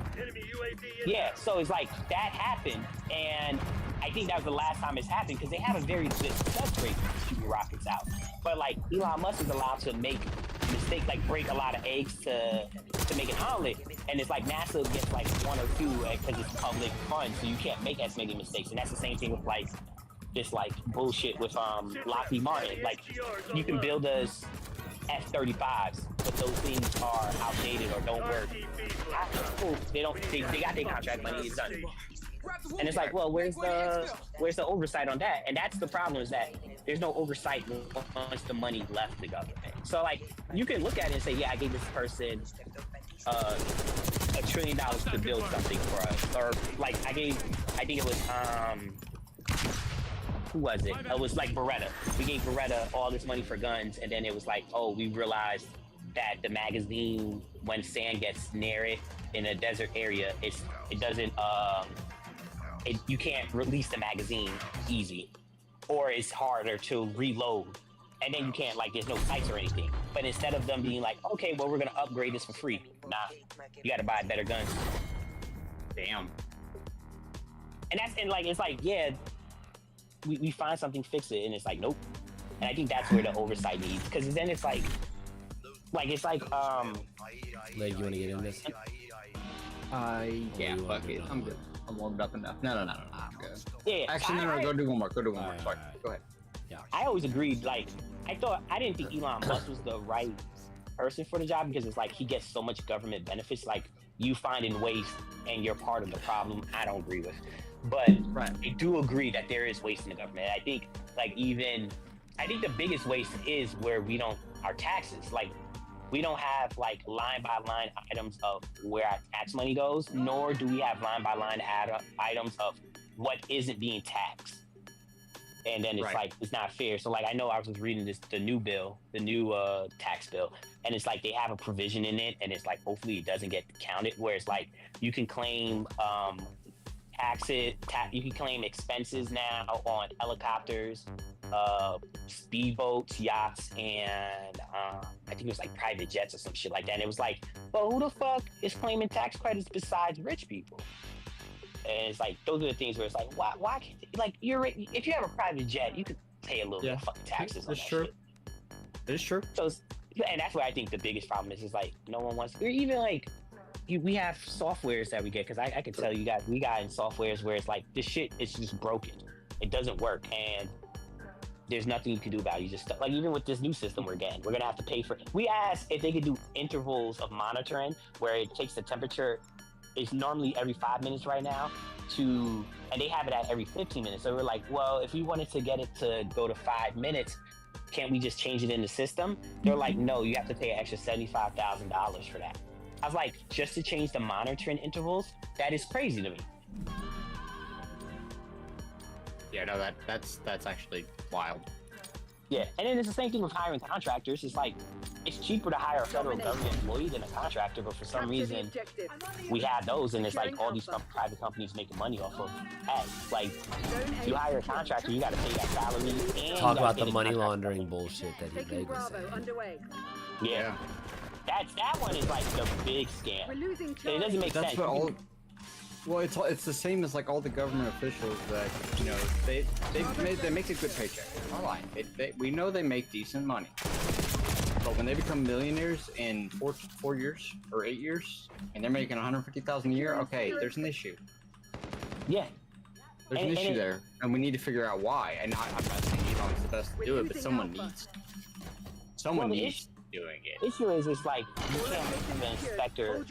Yeah, so it's like, that happened, and I think that was the last time it's happened, because they have a very good success rate for shooting rockets out. But like, Elon Musk is allowed to make mistakes, like break a lot of eggs to make an omelet, and it's like NASA gets like 1 or 2 because it's public funds, so you can't make as many mistakes, and that's the same thing with like, this like bullshit with Lockheed Martin. Like, you can build us F-35s, but those things are outdated or don't work. They got their contract money, it's done. And it's like, well, where's the oversight on that? And that's the problem, is that there's no oversight once the money left the government. So like, you can look at it and say, yeah, I gave this person $1 trillion to build something for us, or like I think it was who was it? It was like Beretta. We gave Beretta all this money for guns, and then it was like, oh, we realized that the magazine, when sand gets near it in a desert area, it doesn't you can't release the magazine easy, or it's harder to reload, and then you can't, like, there's no sights or anything. But instead of them being like, okay, well, we're gonna upgrade this for free, nah, you gotta buy better guns. Damn. And it's like, yeah, we find something, fix it, and it's like, nope. And I think that's where the oversight needs, because then it's like Leg, you want to get in this? Yeah, fuck it. I'm good. I'm warmed up enough. No, I'm good. Yeah. Actually, no, go do one more. Sorry. Go ahead. Yeah. I always agreed, like, I didn't think Elon Musk was the right person for the job, because it's like he gets so much government benefits, like you finding waste and you're part of the problem, I don't agree with. But I do agree that there is waste in the government. I think the biggest waste is where our taxes, like, we don't have like line by line items of where our tax money goes, nor do we have line by line items of what isn't being taxed. And then it's like, it's not fair. So like, I know I was reading the new tax bill, and it's like they have a provision in it, and it's like, hopefully it doesn't get counted, where it's like you can claim you can claim expenses now on helicopters, speedboats, yachts, and I think it was like private jets or some shit like that. And it was like, well, who the fuck is claiming tax credits besides rich people? And it's like, those are the things where it's like, why can't, like, if you have a private jet, you could pay a little bit of fucking taxes on that shit. It's true. So, and that's where I think the biggest problem is like, no one wants, or even like, we have softwares that we get, because I can tell you guys, we got in softwares where it's like, this shit is just broken. It doesn't work, and there's nothing you can do about it. You just, like, even with this new system we're getting, we're gonna have to pay for it. We asked if they could do intervals of monitoring, where it takes the temperature, it's normally every 5 minutes right now, and they have it at every 15 minutes. So we're like, well, if we wanted to get it to go to 5 minutes, can't we just change it in the system? They're like, no, you have to pay an extra $75,000 for that. I was like, just to change the monitoring intervals? That is crazy to me. Yeah, no, that's actually wild. Yeah, and then it's the same thing with hiring contractors. It's like, it's cheaper to hire a federal government employee than a contractor, but for some reason, we have those, and it's like all these private companies making money off of ads. Like, you hire a contractor, you got to pay that salary. And talk about the money laundering bullshit that he was saying. Yeah. That one is like the big scam. It doesn't make sense. Well, it's the same as like all the government officials that, you know, they make a good paycheck. I'm not lying. We know they make decent money. But when they become millionaires in 4 years or 8 years, and they're making $150,000 a year, okay, there's an issue. Yeah. There's an issue there, and we need to figure out why. And I'm not saying Elon's the best to do it, but someone needs doing it. The issue is, it's like, you can't have an inspector.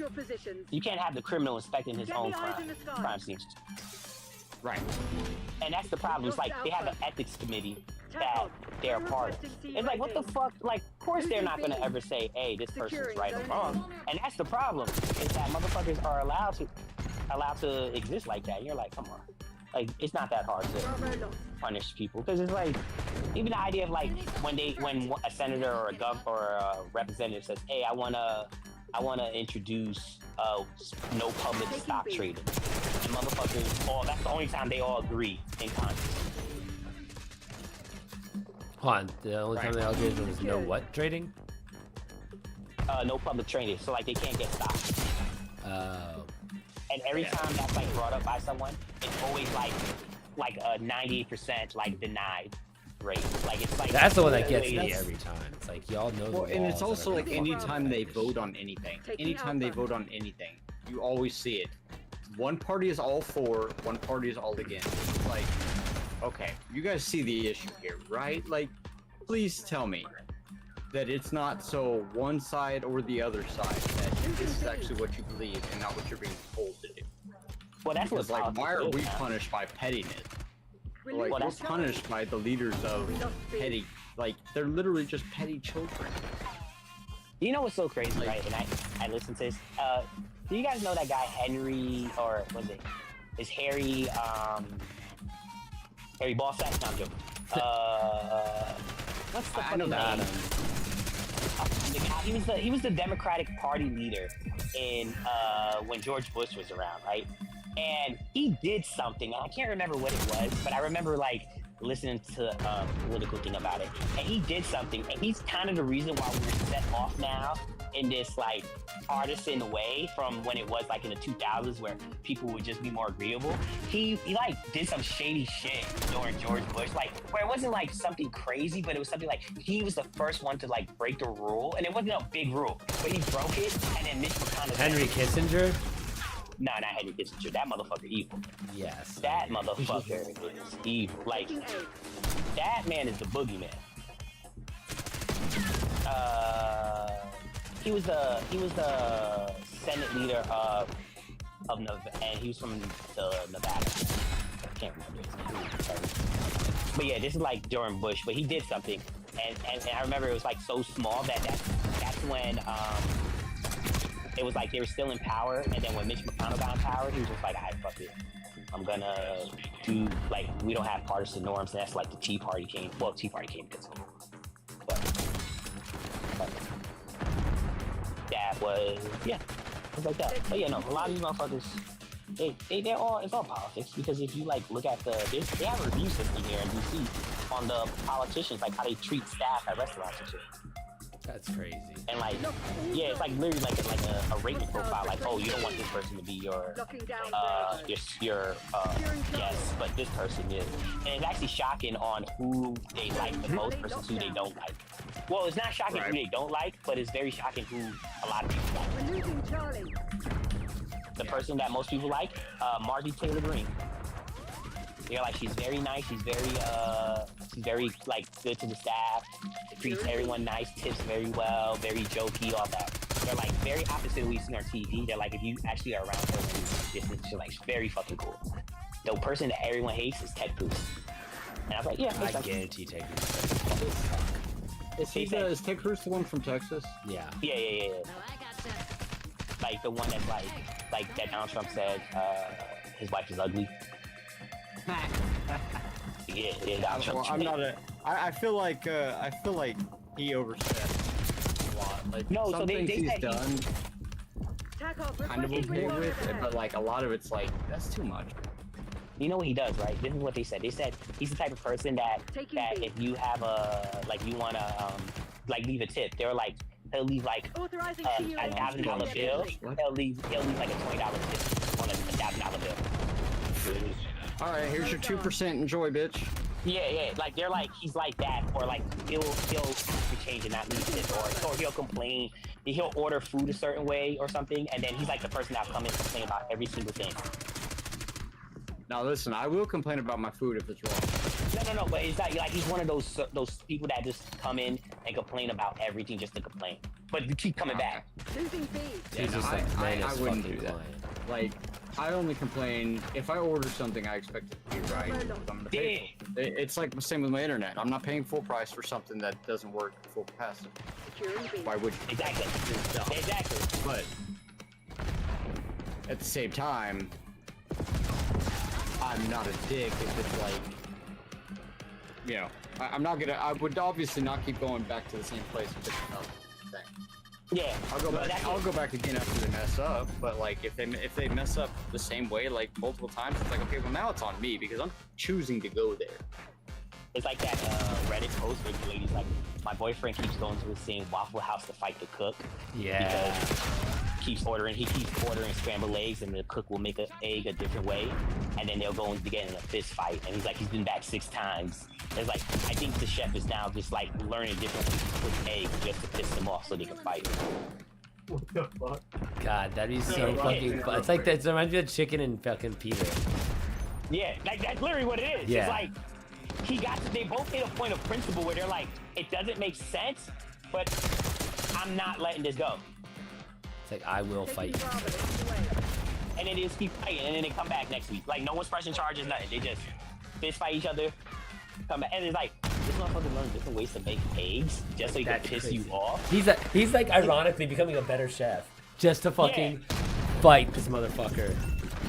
You can't have the criminal inspecting his own crime scene. Right. And that's the problem. It's like they have an ethics committee that they're a part of. It's like, what the fuck? Like, of course they're not gonna ever say, hey, this person's right or wrong. And that's the problem, is that motherfuckers are allowed to exist like that. And you're like, come on. Like, it's not that hard to punish people, because it's like, even the idea of like when a senator or a representative says, hey, I wanna introduce no public stock trading, and motherfuckers, that's the only time they all agree in Congress. Hold on, the only time they all agree was no what trading? No public trading, so like they can't get stock. And every time that's like brought up by someone, it's always like a 98% like denied rate. Like, it's like, that's the one that gets me every time. It's like, y'all know. Well, and it's also like anytime they vote on anything, you always see it. One party is all for, one party is all against. It's like, okay, you guys see the issue here, right? Like, please tell me that it's not so one side or the other side, that this is actually what you believe and not what you're being told to do. Well, that's because, like, why are we punished by pettiness? Like, we're punished by the leaders of petty, like, they're literally just petty children. You know what's so crazy, like, right? And I listened to this. Do you guys know that guy Henry, or was it? Is Harry Ballsack? No, I'm joking. What's the fucking name? He was the Democratic Party leader in when George Bush was around, right? And he did something. I can't remember what it was, but I remember like listening to a political thing about it. And he did something, and he's kind of the reason why we're set off now in this like partisan way from when it was like in the 2000s where people would just be more agreeable. He like did some shady shit during George Bush, like where it wasn't like something crazy, but it was something like he was the first one to like break the rule, and it wasn't a big rule, but he broke it, and then Mitch McConnell. Henry Kissinger? No, not Henry Kissinger. That motherfucker evil. Yes. That motherfucker is evil. Like, that man is the boogeyman. He was the Senate leader of Nevada, and he was from Nevada. I can't remember his name. But yeah, this is like during Bush, but he did something, and I remember it was like so small that's when it was like they were still in power, and then when Mitch McConnell got in power, he was just like, alright, fuck it. I'm gonna do, like, we don't have partisan norms, and that's like the Tea Party came. Well, Tea Party came because of it. But that was, yeah, it was like that. But yeah, no, a lot of these motherfuckers, they're all, it's all politics, because if you, like, look at they have a review system here in DC on the politicians, like how they treat staff at restaurants and shit. That's crazy. And like, yeah, it's like literally like a rating profile. Like, oh, you don't want this person to be your yes, but this person is. And it's actually shocking on who they like the most versus who they don't like. Well, it's not shocking who they don't like, but it's very shocking who a lot of people like. We're losing Charlie. The person that most people like, Margie Taylor Greene. They're like, she's very nice. She's very like good to the staff. Treats everyone nice. Tips very well. Very jokey. All that. They're like very opposite of what you see on TV. They're like, if you actually are around her when you distance, she's like very fucking cool. The person that everyone hates is Ted Cruz. And I was like, yeah, I guarantee Ted Cruz. Is Ted Cruz the one from Texas? Yeah. Yeah. Like the one that's like that Donald Trump said his wife is ugly. Yeah, Donald Trump. Well, I'm not a. I feel like he overstepped a lot. Like no, some so they things he's said done, kind of okay with it, but like a lot of it's like that's too much. You know what he does, right? This is what they said. They said he's the type of person that if you have you want to like leave a tip, they're like he'll leave like a $1,000 bill. He'll leave like a $20 tip on a $1,000 bill. All right, here's your 2%. Enjoy, bitch. Yeah. Like they're like he's like that, or like he'll change and not leave tip, or he'll complain. He'll order food a certain way or something, and then he's like the person that'll come in and complain about every single thing. Now listen, I will complain about my food if it's wrong. No, but it's not like he's one of those people that just come in and complain about everything just to complain, but you keep coming back. Yeah, no, I wouldn't do that. Like, I only complain if I order something I expect it to be right. I'm gonna pay for it. It's like the same with my internet. I'm not paying full price for something that doesn't work at full capacity. Why would you? Exactly. But at the same time, I'm not a dick if it's like, you know, I would obviously not keep going back to the same place and picking up the thing. Yeah, I'll go back again after they mess up. But like, if they mess up the same way like multiple times, it's like, okay, well now it's on me because I'm choosing to go there. It's like that Reddit post where the lady's like, my boyfriend keeps going to the same Waffle House to fight the cook. Yeah. Because he keeps ordering scrambled eggs, and the cook will make an egg a different way, and then they'll go and get in a fist fight. And he's like, he's been back 6 times. It's like, I think the chef is now just like learning different ways to cook eggs just to piss them off so they can fight. What the fuck? God, that'd be so fucking fun. It's like that. It reminds me of Chicken and fucking Peter. Yeah, like that's literally what it is. Yeah. It's like they both hit a point of principle where they're like, it doesn't make sense, but I'm not letting this go. It's like, I will fight you. And then they just keep fighting, and then they come back next week. Like, no one's pressing charges, nothing. They just fist fight each other, come back, and it's like, this motherfucker learns different ways to make eggs just so he can piss you off. He's like ironically becoming a better chef just to fucking fight this motherfucker.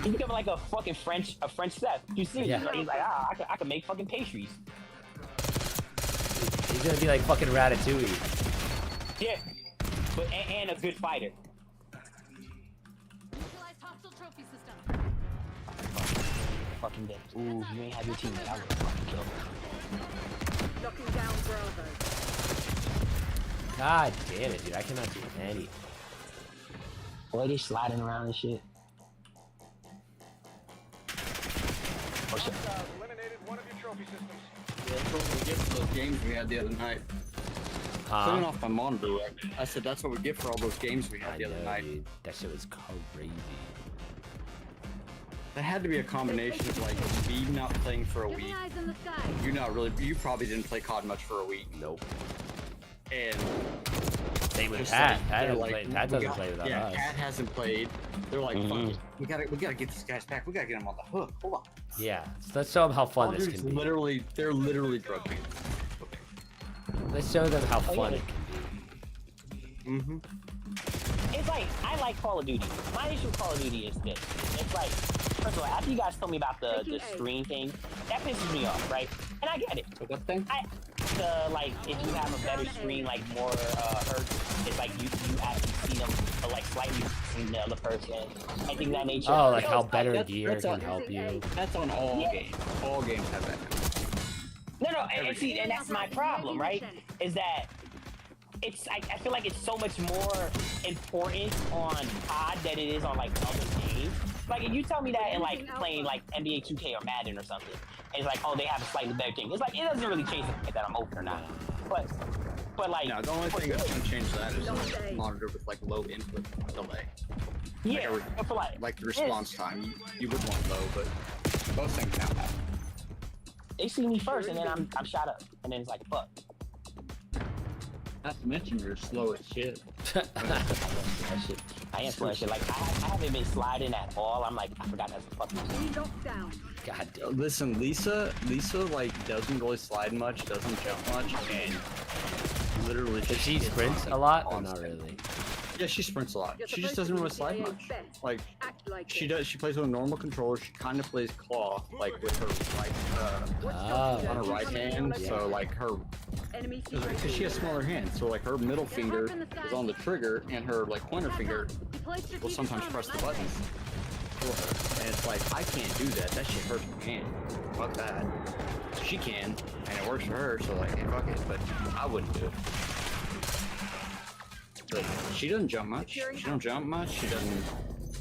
He's becoming like a fucking French chef. You see? Yeah. He's like, I can make fucking pastries. He's gonna be like fucking Ratatouille. Yeah, but and a good fighter. Neutralized hostile trophy system. Fucking dead. Ooh, you ain't have your teammate. I would fucking kill him. Locking down Bravo. God damn it, dude. I cannot do anything. Boy, they sliding around and shit. Oh shit. Eliminated one of your trophy systems. Yeah, that's what we get for those games we had the other night. Turning off my monitor. I said that's what we get for all those games we had I the other know, night. dude. That shit was crazy. That had to be a combination of like me not playing for a week. Eyes in the sky. You probably didn't play COD much for a week. Nope. And Same with just Pat. like, Pat they're doesn't like, play. Pat doesn't play without yeah, us. Pat hasn't played. They're like, fuck it. We gotta get these guys back. We gotta get them on the hook. Hold on. Yeah. So let's show them how fun All this dudes can be. they're literally drug fans. Let's show them how fun yeah. it can be. It's like, I like Call of Duty. My issue with Call of Duty is this. It's like, first of all, after you guys told me about the screen thing, that pisses me off, right? And I get it. What thing? Like, if you have a better screen, like more hertz, it's like you actually see them like slightly between the other person. I think that nature. Oh, like how It's better that's- gear that's can on- help you. That's on all Yeah. games. All games have that. No, and see, and that's my problem, right? Is that it's I feel like it's so much more important on COD than it is on like other games. Like if you tell me that in like playing like NBA 2K or Madden or something, and it's like, oh, they have a slightly better thing. It's like it doesn't really change the fact that I'm open or not. But like No, the only thing that's gonna change that is a monitor with like low input delay. yeah, Like, but for Like the response time, you would want low, but both things now have. they see me first, and then I'm shot up, and then it's like fuck. Not to mention you're slow as shit. That shit. I am slow as shit. Like I haven't been sliding at all. I'm like I forgot that's the fucking. Enemy lockdown. God damn. Listen, Lisa like doesn't really slide much, doesn't jump much, and literally Does just she gets sprint on a lot or on not stage. really? Yeah, she sprints a lot. You're She just supposed doesn't to really be slide CIA's much. best. Like Act like she it. does. She plays with a normal controller. She kind of plays claw, like with her right Oh. on her right hand. So like her, Enemy because she has smaller hands. So like her middle finger is on the trigger, and her like pointer finger will sometimes press the buttons for her. And it's like I can't do that. That shit hurts my hand. Fuck that. She can, and it works for her. So like, hey, fuck it. But I wouldn't do it. But she doesn't jump much. She don't jump much. She doesn't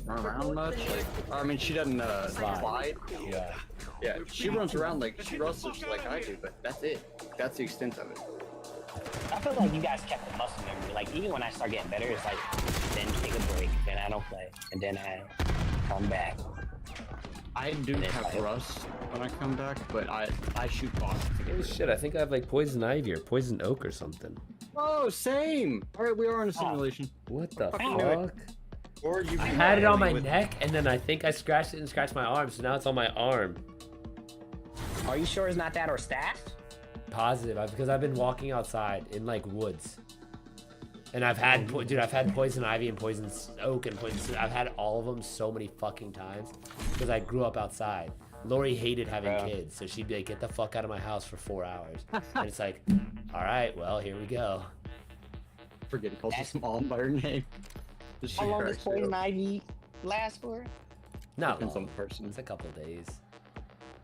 run around much. Like, I mean, she doesn't slide. Yeah. Yeah, she runs around like she wrestles like I do, but that's it. That's the extent of it. I feel like you guys kept the muscle memory. Like even when I start getting better, it's like then take a break, then I don't play, and then I come back. I do have rust when I come back, but I shoot bosses to get Oh rid of shit, I think I have like poison ivy or poison oak or something. Oh, same. All right, we are in a simulation. What the Fucking knew it. fuck? Or you. I had it on my neck and then I think I scratched it and scratched my arm, so now it's on my arm. Are you sure it's not that or staff? Positive, because I've been walking outside in like woods. And I've had, dude, I've had poison ivy and poison oak and poison. I've had all of them so many fucking times because I grew up outside. Lori hated having kids, so she'd be like, "Get the fuck out of my house for 4 hours." And it's like, all right, well, here we go. Forget it calls his mom by her name. How long does poison ivy last for? No, Depends on the person. it's a couple days.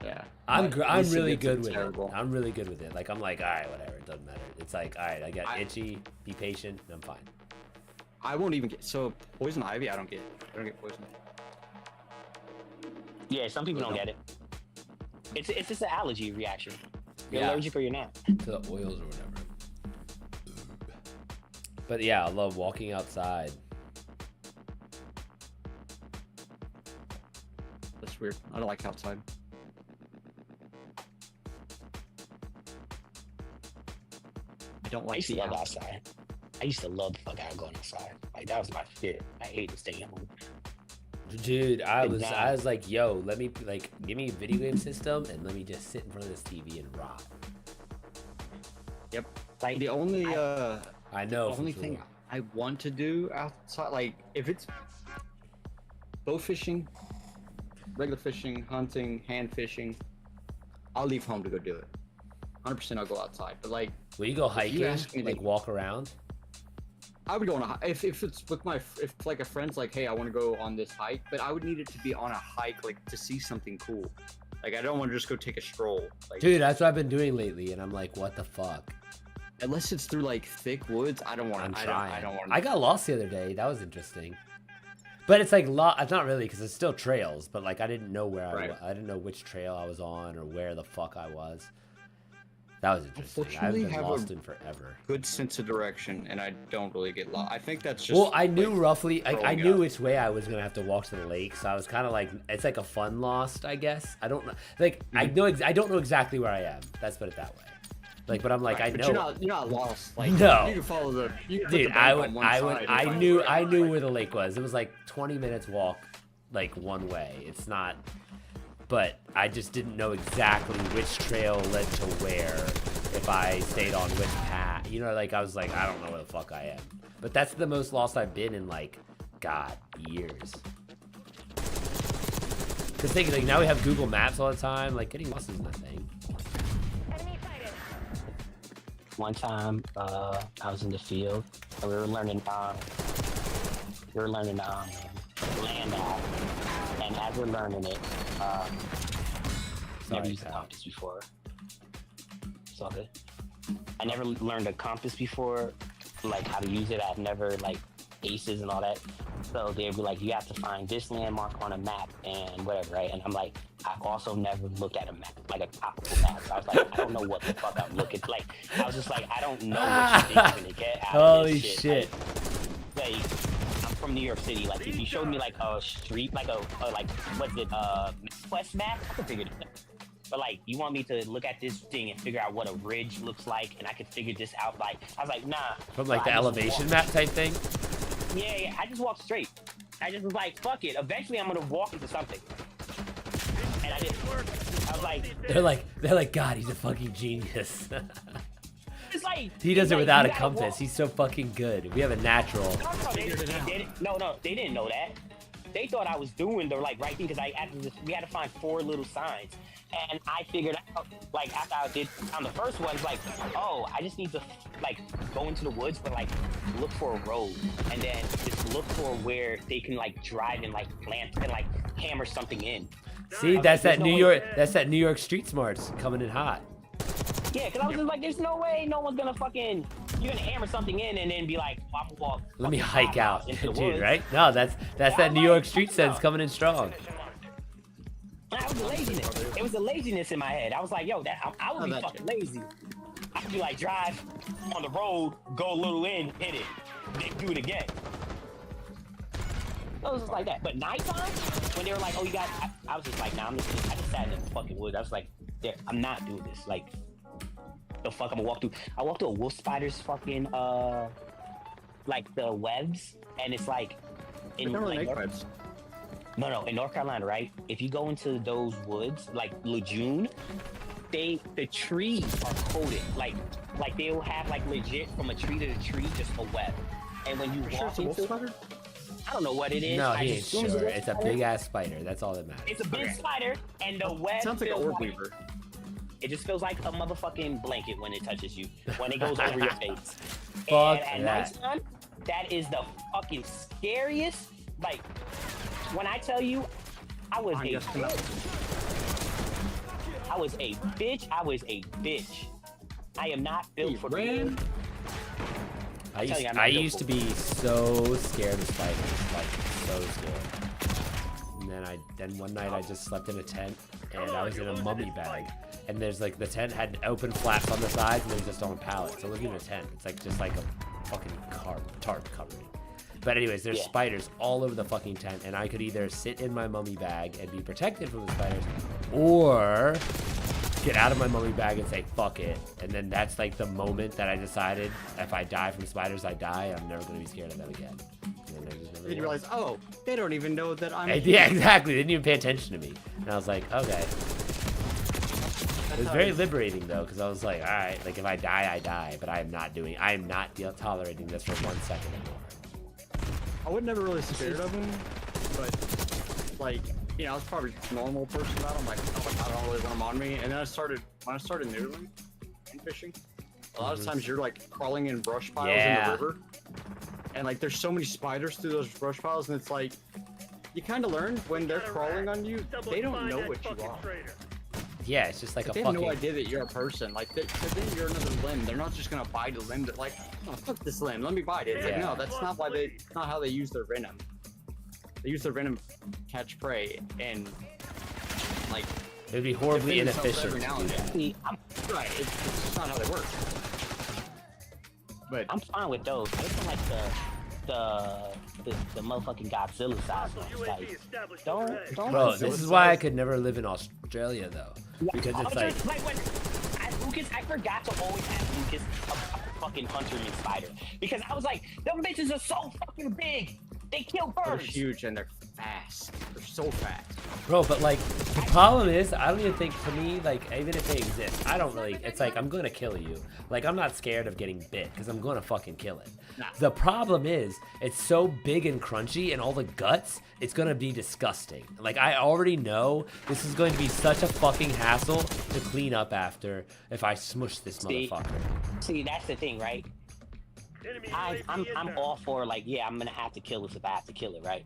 Yeah. I'm Lisa really gets good it with terrible. it. I'm really good with it. Like I'm like, all right, whatever, it doesn't matter. It's like, all right, I got itchy. Be patient, and I'm fine. I won't even get poison ivy. I don't get poison. Yeah, some people don't get it. It's just an allergy reaction. You're Yeah. allergic or you're not. To the oils or whatever. But yeah, I love walking outside. That's weird. I don't like outside. I don't I like used to the love outside. outside. I used to love the fuck out of going outside. Like that was my shit. I hated staying home. Dude, I was like, yo, let me give me a video game system and let me just sit in front of this TV and rock. Yep. Like The only I know. the only for thing sure. I want to do outside, like if it's bow fishing, regular fishing, hunting, hand fishing, I'll leave home to go do it. 100% I'll go outside. But like, Will you go if you hiking? ask me to- Like walk around? I would go on a if it's with if like a friend's like, hey, I want to go on this hike, but I would need it to be on a hike like to see something cool. Like I don't want to just go take a stroll. Like, Dude, that's what I've been doing lately, and I'm like, what the fuck? unless it's through like thick woods, I don't want to. I don't want. I got lost the other day. That was interesting. But it's like it's not really because it's still trails. But like I didn't know where I didn't know which trail I was on or where the fuck I was. That was interesting. I've been lost in forever. Good sense of direction, and I don't really get lost. I think that's just. Well, I knew roughly. I knew which way I was gonna have to walk to the lake, so I was kind of like, it's like a fun lost, I guess. I don't know. Like I don't know exactly where I am. Let's put it that way. Like, but I'm like, I know. But you're not lost. Like, no. You can follow the. Dude, I knew where the lake was. It was like 20 minutes walk, like one way. It's not. But I just didn't know exactly which trail led to where, if I stayed on which path. You know, like I was like, I don't know where the fuck I am. But that's the most lost I've been in like, God, years. Cause think like now we have Google Maps all the time. Like getting lost is nothing. One time, I was in the field and we were learning land out. And as we're learning it, never used a compass before. It's all good. I never learned a compass before, like how to use it. I've never like aces and all that. So they'd be like, you have to find this landmark on a map and whatever, right? And I'm like, I've also never looked at a map, like a topical map. So I was like, I don't know what the fuck I'm looking like. I was just like, I don't know what you think you're gonna get out of Holy this shit. Like, I'm from New York City. Like, if you showed me like a street, like like what's it, Quest map, I could figure it out. But like, you want me to look at this thing and figure out what a ridge looks like, and I could figure this out. Like, I was like, nah. From like the elevation map type thing. Yeah, I just walked straight. I just was like, fuck it. Eventually, I'm gonna walk into something. And I didn't work. I was like, they're like, God, he's a fucking genius. It's like he does it like, without a compass. He's so fucking good. We have a natural. No, they didn't know that. They thought I was doing the like right thing because we had to find 4 little signs, and I figured out like after I did on the first one, it's like, oh, I just need to like go into the woods, but like look for a road, and then just look for where they can like drive and like plant and like hammer something in. See, that's that New York. That's that New York street smarts coming in hot. Yeah, because I was just like, there's no way no one's gonna fucking, you're gonna hammer something in and then be like, walk. Let me hike out, dude, right? No, that's that New York street sense coming in strong. That was the laziness. It was the laziness in my head. I was like, yo, I would be fucking lazy. I would be like, drive on the road, go a little in, hit it, then do it again. It was just like that. But nighttime, when they were like, oh, you got, I was just like, nah, I just sat in the fucking woods. I was like, I'm not doing this. Like, the fuck I'm gonna walk through. I walked through a wolf spider's fucking like the webs, and it's like in like in North Carolina, right? If you go into those woods like Lejeune, the trees are coated like they will have like legit from a tree to the tree just a web, and when you walk into spider? I don't know what it is. No, he ain't sure. It's a big ass spider. That's all that matters. It's a big spider, and the web sounds like an orb weaver. It just feels like a motherfucking blanket when it touches you, when it goes over your face. Fuck and at nighttime, that is the fucking scariest. Like, when I tell you, I was a bitch. I am not built for the I used to be so scared of spiders, like so scared. And then one night I just slept in a tent and I was in a mummy bag. And there's like the tent had open flaps on the sides and it was just on a pallet. So living in a tent, it's like just like a fucking tarp covering. But anyways, there's spiders all over the fucking tent, and I could either sit in my mummy bag and be protected from the spiders, or get out of my mummy bag and say fuck it. And then that's like the moment that I decided if I die from spiders, I die. I'm never gonna be scared of them again. And then I just never you realize, oh, they don't even know that I'm. Yeah, exactly. They didn't even pay attention to me, and I was like, okay. It was very liberating though, because I was like, all right, like if I die, I die, but I am not tolerating this for 1 second anymore. I was never really scared of him, but like, you know, I was probably a normal person about him. Like, I don't really want him on me. And then when I started noodling and fishing, a lot of times you're like crawling in brush piles in the river. and like there's so many spiders through those brush piles, and it's like you kind of learn when they're crawling on you, they don't know what you are. Yeah, it's just like a They fucking. have no idea that you're a person. Like, to them, you're another limb. They're not just gonna bite a limb. That like, oh, fuck this limb. Let me bite it. It's like, no, that's not why they. Not how they use their venom. They use their venom to catch prey, and like. It'd be horribly defend themselves inefficient. every now and then. Right. It's just not how they work. But I'm fine with those. I feel like the motherfucking Godzilla size ones. Like, don't. Bro, this is why I could never live in Australia though, because it's like. When Lucas, I forgot to always ask Lucas about the fucking hunterman spider because I was like, them bitches are so fucking big. They kill they're birds. huge and they're fast. They're so fast. Bro, but like, the problem is, I don't even think, for me, like, even if they exist, I don't really, it's like, I'm gonna kill you. Like, I'm not scared of getting bit, because I'm gonna fucking kill it. Nah. The problem is, it's so big and crunchy, and all the guts, it's gonna be disgusting. Like, I already know this is going to be such a fucking hassle to clean up after if I smush this motherfucker. See, that's the thing, right? I'm all for, like, yeah, I'm gonna have to kill this if I have to kill it, right?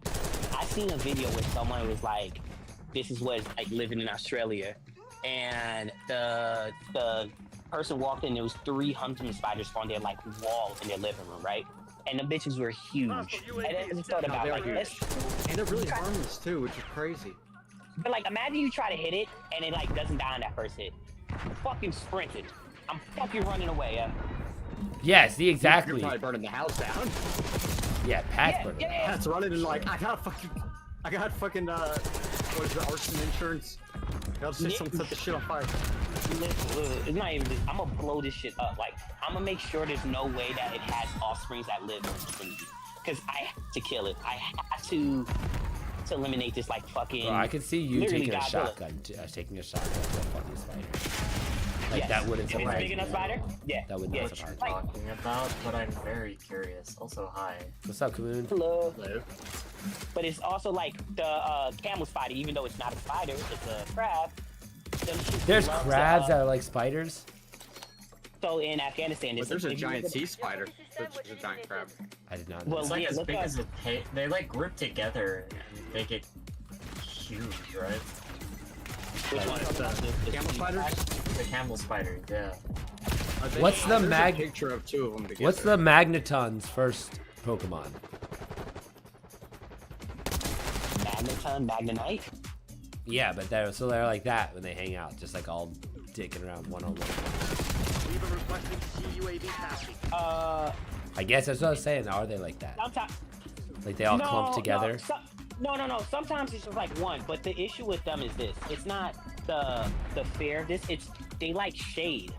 I seen a video where someone was like, this is what it's like living in Australia, and the person walked in, there was 3 hunting spiders on their like wall in their living room, right? And the bitches were huge. And I just thought about like this. And they're really harmless too, which is crazy. But like, imagine you try to hit it and it like doesn't die on that first hit. I'm fucking sprinted. I'm fucking running away. Yeah, see, exactly. You're probably burning the house down. Yeah, Pat's burning. Yeah. Pat's running and like, I got fucking, what is it, arson insurance? I'll say someone set the shit on fire. It's not even. I'm gonna blow this shit up. Like, I'm gonna make sure there's no way that it has offsprings that live in the vicinity. Because I have to kill it. I have to eliminate this like fucking. Bro, I could see you taking a Godzilla. shotgun, taking a shotgun to a fucking spider. Like, Yes. that wouldn't If it's surprise big me. enough spider, yeah. That would yeah. not What you're surprise me. talking about, but I'm very curious. Also, hi. What's up, Kamoon? Hello. Hello. But it's also like the camel spider, even though it's not a spider, it's a crab. Them shits There's love to, crabs that are like spiders. So in Afghanistan, But there's a giant sea spider. There's a giant crab. I did not know. Well, It's like yeah, as look big up. as a they like grip together and they get huge, right? Which one? The Camel sea spiders? The camel spider, yeah. What's the There's a mag- picture of 2 of them together. What's the Magneton's first Pokemon? Magneton, Magnanite. Yeah, but they're like that when they hang out, just like all dicking around one-on-one. I guess that's what I was saying. Are they like that? Sometimes. Like they all clump together? No. Sometimes it's just like one. But the issue with them is this: it's not the fear of this. It's they like shade.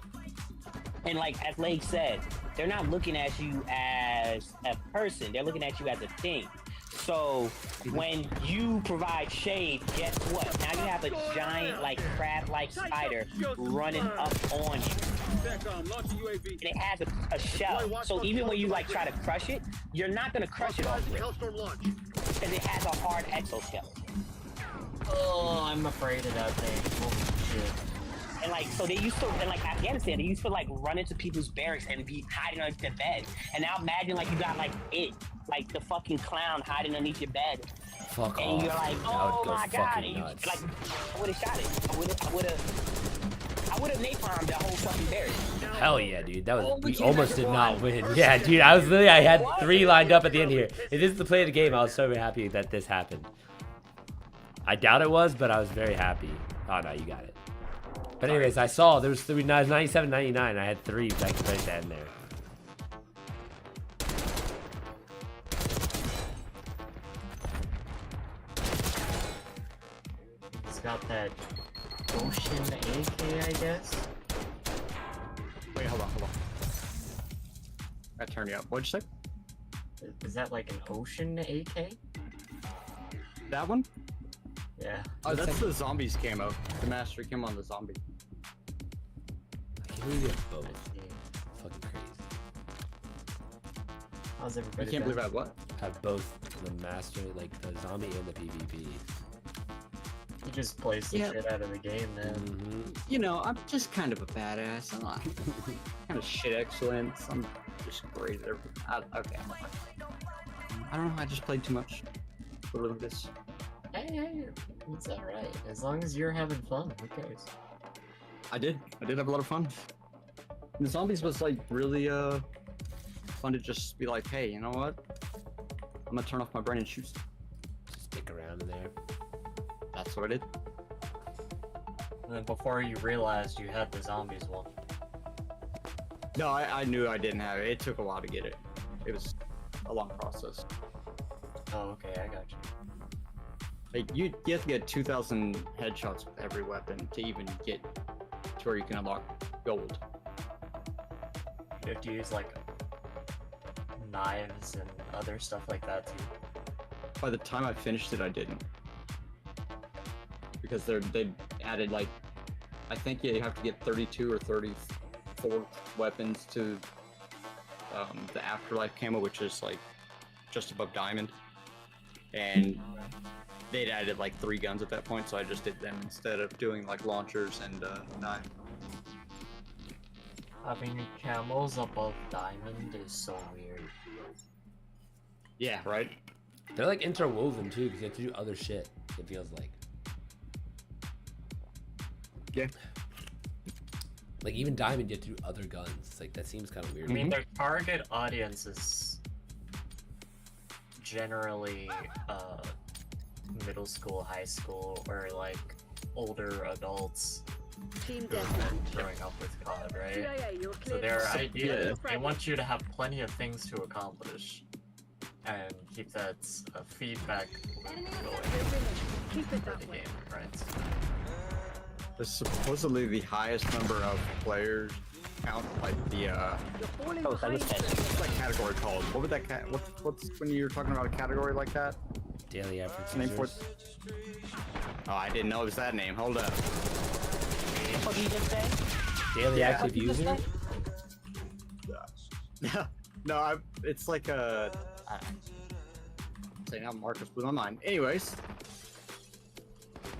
And like as Lake said, they're not looking at you as a person. They're looking at you as a thing. So when you provide shade, guess what? Now you have a giant, like crab-like spider running up on you. And it has a shell. So even when you like try to crush it, you're not gonna crush it off because it has a hard exoskeleton. Oh, I'm afraid of that thing. Holy shit. And like, so they used to, in like Afghanistan, they used to like run into people's barracks and be hiding under their bed. And now imagine like you got like the fucking clown hiding underneath your bed. Fuck And off. you're like, That oh would go my god. fucking And nuts. like, I would have shot it. I would have napalmed the whole fucking barrack. Hell yeah, dude. That was, we almost did not win. Yeah, dude, I had 3 lined up at the end here. If this is the play of the game, I was so happy that this happened. I doubt it was, but I was very happy. Oh no, you got it. But anyways, I saw there was 3, 97, 99. I had 3 back to the end there. It's got that ocean AK, I guess. Wait, hold on. I turned you up. What'd you say? Is that like an ocean AK? That one? Yeah. Oh, that's the zombies camo. The mastery camo on the zombie. Can we get both? Fucking crazy. How's I everybody? can't believe been? I had what? Have both the master, like the zombie and the PvP. He just plays the shit out of the game, man. Mm-hmm. You know, I'm just kind of a badass. I'm not kind of shit excellence. I'm just great at everything. Okay, I'm not. I don't know. I just played too much. For this. Hey, it's alright. As long as you're having fun, who cares? I did have a lot of fun. And the zombies was like really fun to just be like, hey, you know what? I'm gonna turn off my brain and shoot. Just stick around in there. That's what I did. And then before you realized you had the zombies one. No, I knew I didn't have it. It took a while to get it. It was a long process. Oh, okay, I got you. Like you have to get 2,000 headshots with every weapon to even get to where you can unlock gold. You have to use like knives and other stuff like that too. By the time I finished it, I didn't. Because they added like, I think you have to get 32 or 34 weapons to the Afterlife camo, which is like just above diamond. And they'd added like 3 guns at that point, so I just did them instead of doing like launchers and knives. Having camos above diamond is so weird. Yeah, right? They're like interwoven too, because you have to do other shit, it feels like. Yeah. Like even diamond, you have to do other guns. It's like that seems kind of weird. I mean, their target audience is generally middle school, high school, or like older adults Team who are deathmatch. growing up with COD, right? CIA, you're So clear. their idea yeah. is they want you to have plenty of things to accomplish and keep that feedback loop going Keep it for that the way. game, right? There's supposedly the highest number of players count, like the You're falling Oh, so I behind. just said- what's that category called? What would that what's when you're talking about a category like that? Daily average What's the name for users. it? Oh, I didn't know it was that name. Hold up. What did you just say? Daily Yeah. active user? No, it's like a. Say now, Marcus blew my mind. Anyways,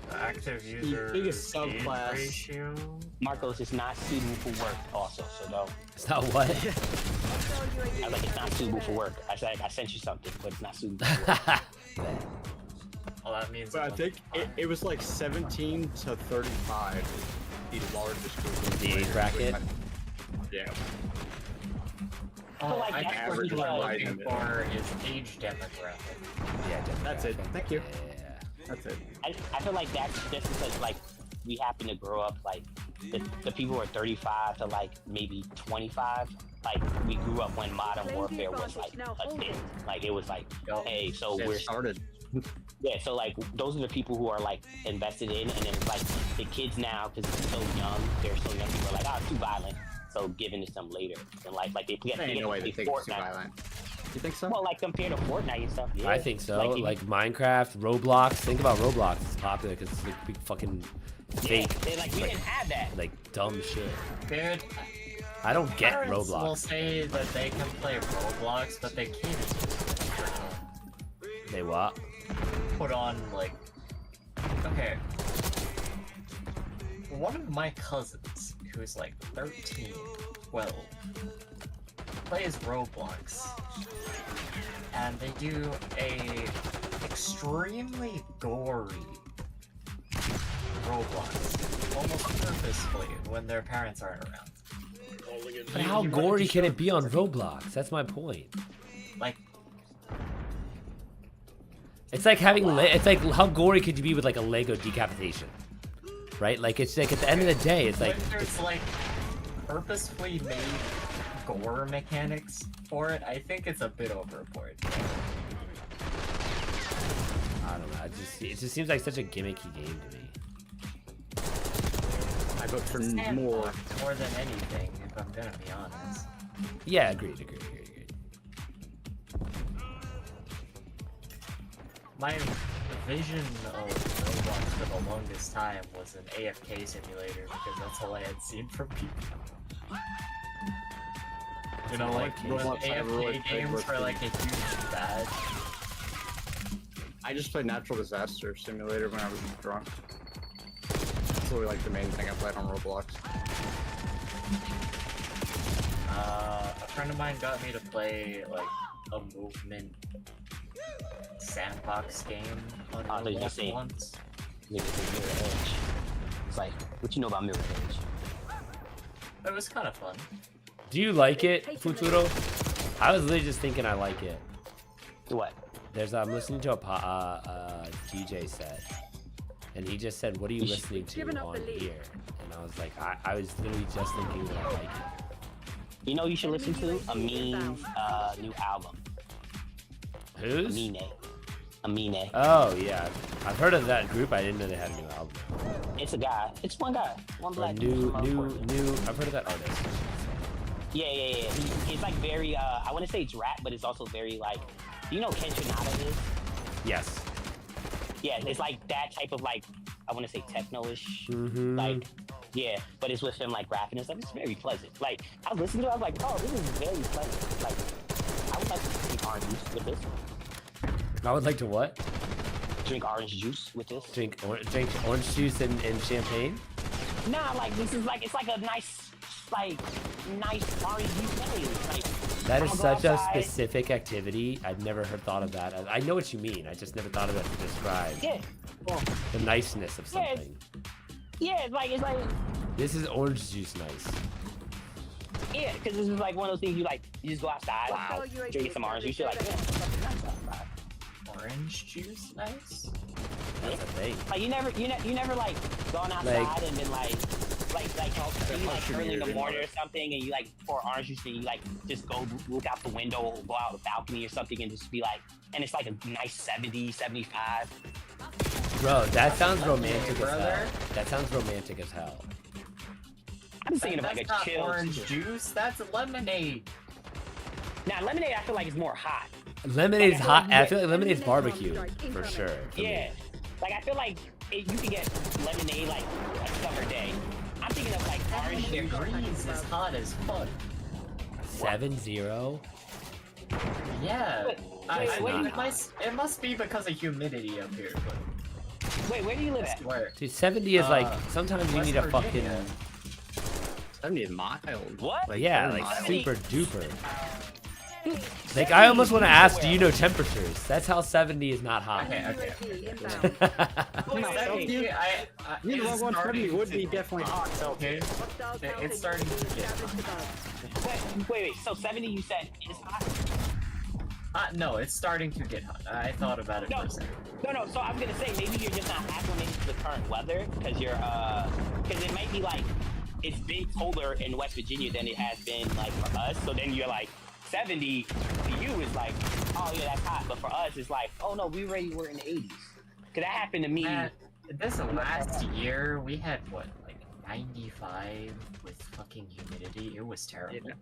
The active user biggest age subclass. ratio. Marcos is not suitable for work also, so don't. It's not what? I was like, it's not suitable for work. I said, I sent you something, but it's not suitable for work. Well, that means. but I think it was like 17 to 35 is the largest group. Of The age players. bracket? Yeah. So, like, I that's think what what people you're are looking looking for is age demographic. Yeah, That's it. Thank you. Yeah. That's it. I feel like that's just because, like, we happen to grow up, like, the people who are 35 to, like, maybe 25. Like, we grew up when Modern Warfare was, like, a thing. Like, it was like, hey, so It we're started. Yeah, so like those are the people who are like invested in, and then like the kids now, because they're so young, people are like, oh, it's too violent, so giving it to them later in life. Like they There ain't no way they think it's too Fortnite. violent. You think so? Well, like compared to Fortnite and stuff. Yeah. I think so. even- Like Minecraft, Roblox. Think about Roblox. It's popular because it's like big fucking yeah, fake, they're like we didn't have that. like dumb shit. Dude, I don't get parents will Roblox. say that they can play Roblox, but they can't They what? put on like. Okay. One of my cousins, who's like 13, 12, plays Roblox, and they do a extremely gory Roblox, almost purposefully when their parents aren't around. But how You gory wanted to can show it be on Roblox? That's my point. Like, It's like having. It's like how gory could you be with like a Lego decapitation, right? Like it's like at the end of the day, it's like when there's like purposefully made gore mechanics for it, I think it's a bit overboard. I don't know. It just seems like such a gimmicky game to me. I vote for more. Sandbox more than anything, if I'm gonna be honest. Yeah, agreed. My vision of Roblox for the longest time was an AFK simulator because that's all I had seen from people. You know, like when Roblox I AFK really played games with were like a huge badge. I just played Natural Disaster Simulator when I was drunk. That's really like the main thing I played on Roblox. A friend of mine got me to play like a movement sandbox game on Oh, they just Roblox say- once. Nigga say Mirror Edge. It's like, what you know about Mirror Edge? It was kind of fun. Do you like it, Futuro? I was literally just thinking I like it. What? I'm listening to a DJ set, and he just said, "What are you listening to Giving up on the lead. here?" And I was like, I was literally just thinking that I like it. You know, you should listen to Amin's new album. Who's? Amine. Oh yeah, I've heard of that group. I didn't know they had a new album. It's a guy. It's one guy. One Or black. new. dude. I've heard of that artist. Yeah. He's like very. I want to say it's rap, but it's also very like. You know, Ken Trinata is. Yes. Yeah, it's like that type of like. I want to say techno-ish. Mm-hmm. Like. Yeah, but it's with him like rapping and stuff. It's very pleasant. Like I was listening to it, I was like, oh, this is very pleasant. Like I would like to drink orange juice with this. I would like to what? Drink orange juice with this. Drink orange juice and champagne. Nah, like this is like it's like a nice orange juice day. Like That is I'll go such a outside. specific activity. I've never thought of that. I know what you mean. I just never thought of it to describe Yeah. Well, the niceness of Yeah, something. yeah, it's like This is orange juice nice. yeah, because this is like one of those things you just go outside, Wow. drink some orange juice. You're like, yeah, it's fucking nice outside. Orange juice, nice. That's a thing. Like you never like gone outside and been like you like early in the morning or something and you like pour orange juice and you like just go look out the window or go out the balcony or something and just be like, and it's like a nice 70, 75. Bro, that sounds romantic as brother. hell. That sounds romantic as hell. I'm just thinking of That's like a not chill. orange juice. That's lemonade. Now lemonade, I feel like is more hot. Lemonade's hot. I feel like lemonade's barbecue for sure. for me. Yeah, like I feel like you can get lemonade like a summer day. I'm thinking of like orange juice. Degrees is hot as fuck. 7-0. Yeah. That's not It must be because of humidity up here, but Wait, where do you live I at? swear. Dude, 70 is like sometimes you West need a Virginia. fucking 70 is mild. What? yeah, very like mild. super duper. Like I almost want to ask, do you know temperatures? That's how 70 is not hot. Okay, okay. UAV inbound. You know, 170 would be definitely hot. Okay. Hostiles It's mounted starting to UAV get established above. Wait. So 70 you said is hot? No, it's starting to get hot. I thought about it for a second. No. So I was gonna say maybe you're just not acclimated to the current weather because because it might be like it's been colder in West Virginia than it has been like for us. So then you're like 70 to you is like, oh yeah, that's hot. But for us, it's like, oh no, we already were in the 80s. Cause that happened to me. This last year, we had what, like 95 with fucking humidity. It was terrible. Yeah.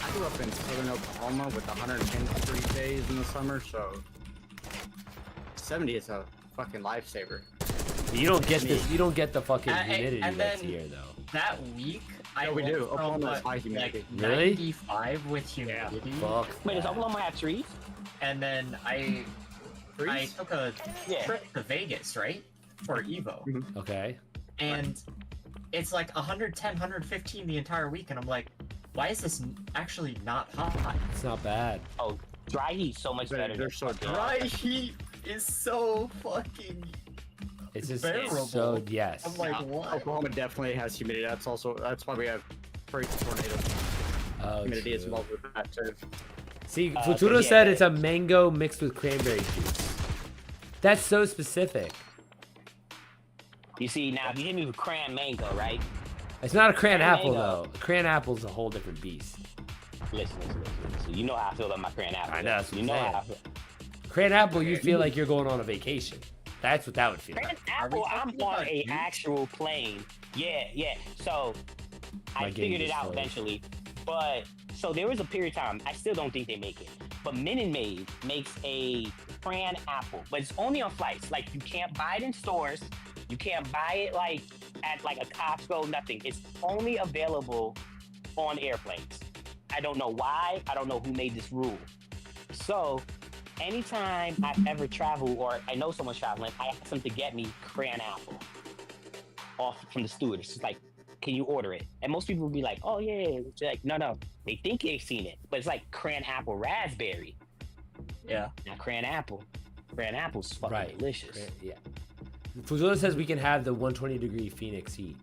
I grew up in southern Oklahoma with 110 degree days in the summer, so 70 is a fucking lifesaver. You don't get this. You don't get the fucking And- humidity and that's then- here though. That week, I we went do. from, Oklahoma has what, high humidity. like Really? 95 with humidity, Fuck. Wait, does that. Oklahoma have trees? and then I Freeze? took a Yeah. trip to Vegas, right, for Evo, Okay. and it's like 110, 115 the entire week, and I'm like, why is this actually not hot? It's not bad. Oh, dry heat's so much better. They're than so fucking- Dry heat is so fucking. It's just Bearable. so yes. I'm like, what? Oklahoma definitely has humidity. That's why we have crazy tornadoes. Oh, Humidity is true. involved with that too. See, so Futuro yeah, said but- it's a mango mixed with cranberry juice. That's so specific. You see, now if you hit me with cran mango, right? It's not a cran Cran apple mango. though. A cran apple's a whole different beast. Listen. You know how I feel about my cran apple. I know, that's what You I'm know saying. how I feel. Cran apple, you feel like you're going on a vacation. That's what that would feel Cran like. apple, I'm talking on about a juice? actual plane. Yeah. So My I game figured it just out froze. eventually. But so there was a period of time. I still don't think they make it. But Minute Maid makes a cran apple, but it's only on flights. Like you can't buy it in stores. You can't buy it like at like a Costco. Nothing. It's only available on airplanes. I don't know why. I don't know who made this rule. So anytime I ever travel or I know someone's traveling, I ask them to get me cran apple off from the stewardess. It's like, can you order it? And most people will be like, oh yeah. They're like, no. They think they've seen it, but it's like cran apple raspberry, Yeah. not cran apple. Grand apple's fucking Right. delicious. Yeah. Fuzula says we can have the 120-degree Phoenix heat.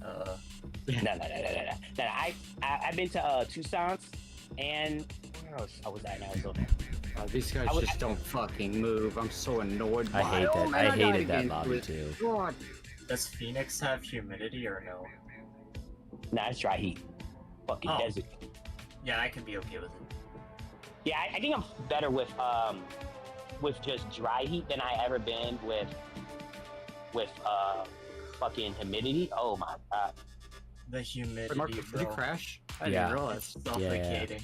No. I've been to Tucson, and where else I was at in Arizona. These guys just don't fucking move. I'm so annoyed by I hate it. that. Oh, man, I hated gotta that get lobby into it. too. God. Does Phoenix have humidity or no? Nah, it's dry heat. Fucking Oh. desert. Yeah, I can be okay with it. Yeah, I think I'm better with just dry heat than I ever been with fucking humidity. Oh my god. The humidity, Wait, Mark, did you bro. crash? I Yeah. didn't realize. It's suffocating.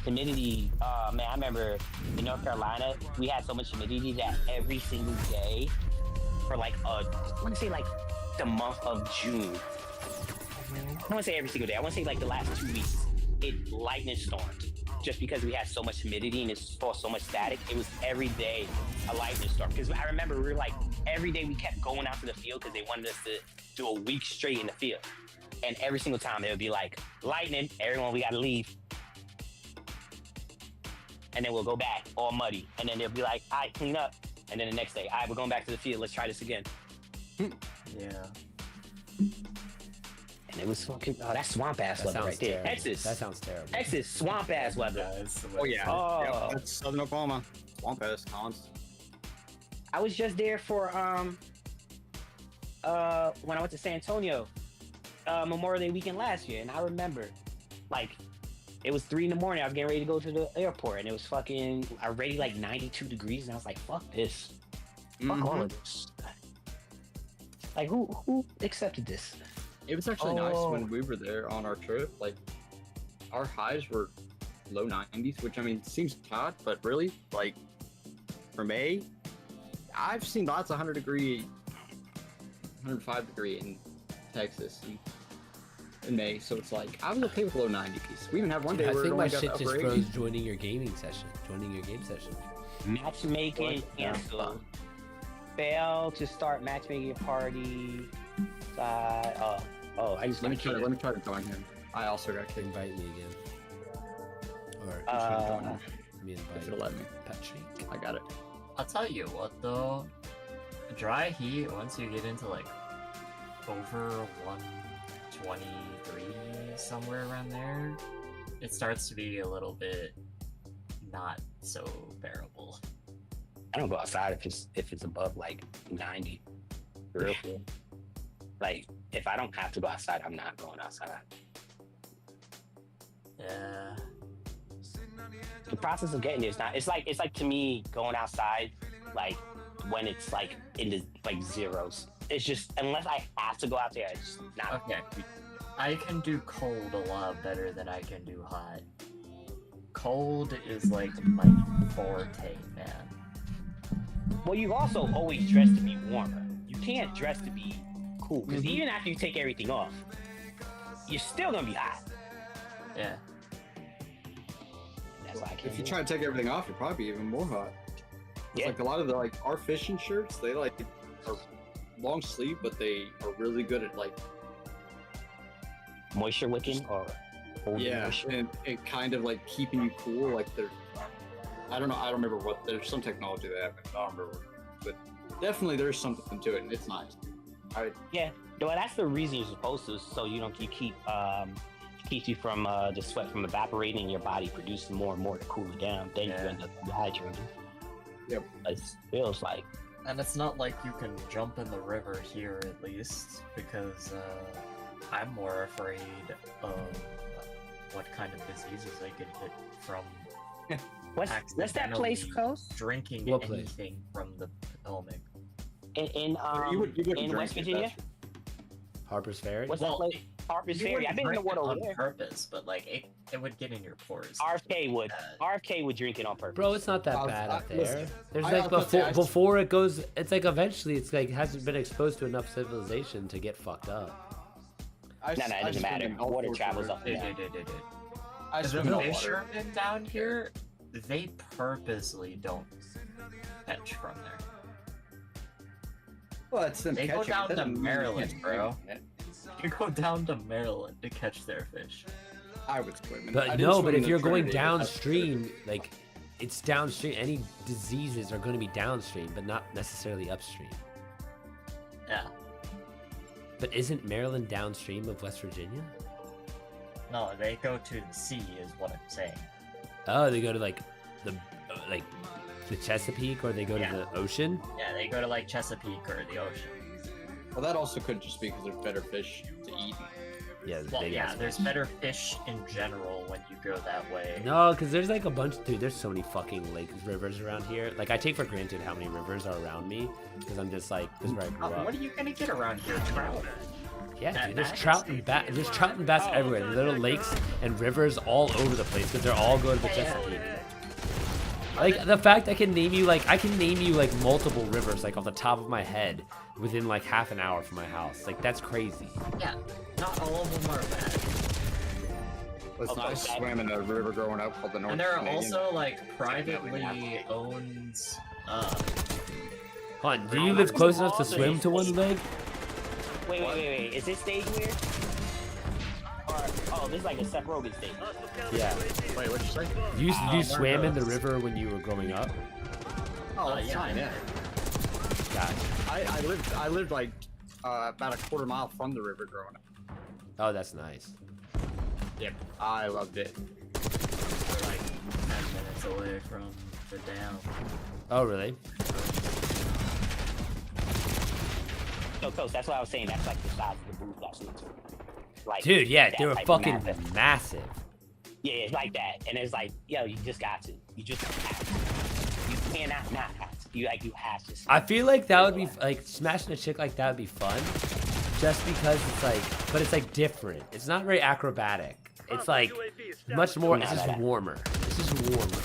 Humidity, man, I remember in North Carolina, we had so much humidity that every single day for like I want to say like the month of June. I don't want to say every single day. I want to say like the last 2 weeks, it lightning stormed. Just because we had so much humidity and it's so much static, it was every day a lightning storm. Because I remember we were like, every day we kept going out to the field because they wanted us to do a week straight in the field. And every single time it would be like, lightning, everyone, we got to leave. And then we'll go back all muddy. And then they'll be like, all right, clean up. And then the next day, all right, we're going back to the field. Let's try this again. Yeah. And it was fucking, oh, that's swamp ass That weather sounds right there. terrible. Texas. That sounds terrible. Texas, swamp ass weather. Guys, Oh yeah. Oh. Yep, that's Southern Oklahoma. Swamp ass constant. I was just there for when I went to San Antonio Memorial Day weekend last year, and I remember like it was 3 a.m. I was getting ready to go to the airport, and it was fucking already like 92 degrees, and I was like, fuck this. Fuck all of this. Like who accepted this? It was actually nice when we were there on our trip. Like, our highs were low 90s, which I mean seems hot, but really, like, for May, I've seen lots of 105 degree in Texas in May. So it's like I was okay with low 90s. We even had one day I where it think my only got shit to just upper froze 80s. joining your game session. Matchmaking What? canceled. Fail to start matchmaking party. I just Let me try to join him. I also got kicked. Invite me again. Or me If invite it'll let me. Patrick. I got it. I'll tell you what though, dry heat, once you get into like over 123, somewhere around there, it starts to be a little bit not so bearable. I don't go outside if it's above like 90. For real. Like if I don't have to go outside, I'm not going outside. Yeah. The process of getting there is not. It's like to me going outside, like when it's like in the like zeros. It's just unless I have to go out there, it's just not. Okay. I can do cold a lot better than I can do hot. Cold is like my forte, man. Well, you also always dress to be warmer. You can't dress to be cool because even after you take everything off, you're still gonna be hot. Yeah. That's why I can't. If you do try to take everything off, you'll probably be even more hot. It's Yeah. like a lot of the our fishing shirts, they like are long sleeve, but they are really good at like it. Moisture wicking or holding moisture. and kind of like keeping you cool. Like they're, I don't remember what. There's some technology they have. I don't remember, but definitely there's something to it, and it's nice. Yeah, well, that's the reason you're supposed to, so you don't keeps you from the sweat from evaporating and your body producing more and more to cool it down. Then you end up dehydrating. Yep. It feels like. And it's not like you can jump in the river here, at least, because I'm more afraid of what kind of diseases I could get from What's that place accidentally called? drinking What place? anything from the Potomac. In You wouldn't in drink West it, Virginia? that's- Harper's Ferry. What's Well, that place? Harper's You Ferry. wouldn't I've been in the drink water it over on there. purpose, but like it would get in your pores. RFK would. RFK would drink it on purpose. Bro, it's not that I was- bad I- up there. listen, There's I like was gonna say, before it goes. It's like eventually, it's like hasn't been exposed to enough civilization to get fucked up. I No, it doesn't swim matter. in all Water sorts of travels rivers. up and down. I The swim in all water. fishermen down here, they purposely don't catch from there. Well, it's them They go catching. down It doesn't to mean you Maryland, can't bro. swim in it. You go down to Maryland to catch their fish. I would swim in it. I But didn't no, swim but in if the you're going Trinity, but that's downstream, like it's downstream. Any diseases are going to be downstream, but not necessarily upstream. Yeah. But isn't Maryland downstream of West Virginia? No, they go to the sea, is what I'm saying. Oh, they go to like the Chesapeake, or they go Yeah. to the ocean. Yeah, they go to like Chesapeake or the ocean. Well, that also could just be because there's better fish to eat. Yeah, Well, big yeah, ass there's fish. better fish in general when you go that way. No, because there's like a bunch, dude. There's so many fucking like rivers around here. Like I take for granted how many rivers are around me, because I'm just like, this is where I grew up. What are you gonna get around here? Trout? Yeah, dude. There's That trout and bass. There's trout and bass everywhere. Little lakes and rivers all over the place, because they're all go to the Chesapeake. Like the fact I can name you like multiple rivers like off the top of my head within like half an hour from my house. Like that's crazy. Yeah, not all of them are bad. Listen, I swam in a river growing up called the North And there are Canadian. also like privately owned. Hold on, do you live close enough to swim to one leg? Wait. Is this stage weird? Or, this is like a Seth Rogen stage. Yeah. Wait, what'd you say? You swam in the river when you were growing up? Oh, that's yeah, fine, yeah. Gotcha. I lived like about a quarter mile from the river growing up. Oh, that's nice. Yep, I loved it. We're like 10 minutes away from the dam. Oh, really? No, Coach, that's what I was saying. That's like the size of the booth that's into. Like, Dude, yeah, that they were type of fucking massive. Yeah, it's like that. And it's like, yo, you just got to. You just have to. You cannot not have to. You have to. I feel like that would be like smashing a chick like that would be fun, just because it's like, but it's like different. It's not very acrobatic. It's like much more. It's just warmer. It's just warmer.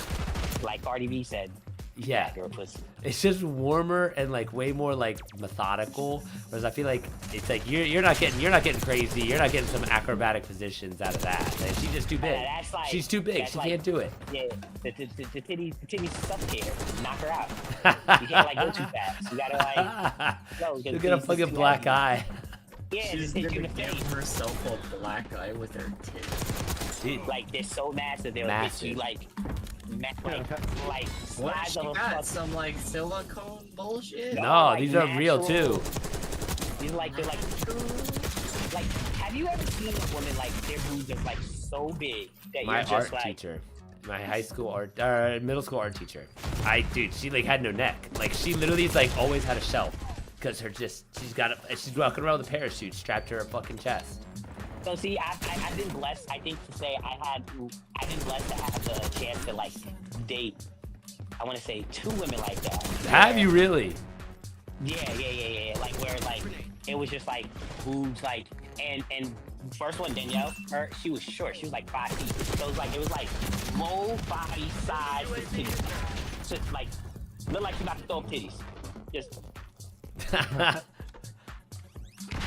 Like Cardi B said. Yeah. Girl pussy. It's just warmer and like way more like methodical. Whereas I feel like it's like you're not getting crazy. You're not getting some acrobatic positions out of that. Like, she's just too big. That's like, She's too big. She can't do it. Yeah, the titties suffocate her. Knock her out. You can't like go too fast. You gotta like go. She'll get a fucking black eye. Yeah, She's just hit you in gonna the give face. herself a black eye with her tits. Dude, Like they're so massive they'll hit you like What? size She of a got fuck. some like silicone bullshit? no, like these are real natural. too. They're like true. Like, have you ever seen a woman like their boobs are like so big that My you're art just like, teacher, my high school art, middle school art teacher. Dude, she like had no neck. Like she literally like always had a shelf, because she's walking around with a parachute strapped to her fucking chest. So see, I've been blessed. I think to say I've been blessed to have the chance to like date. I want to say 2 women like that. Have you really? Yeah. Like where like it was just like boobs, like and first one Danielle, she was short. She was like 5 feet. So it was like low body size with titties. Just like look like she about to throw up titties. Just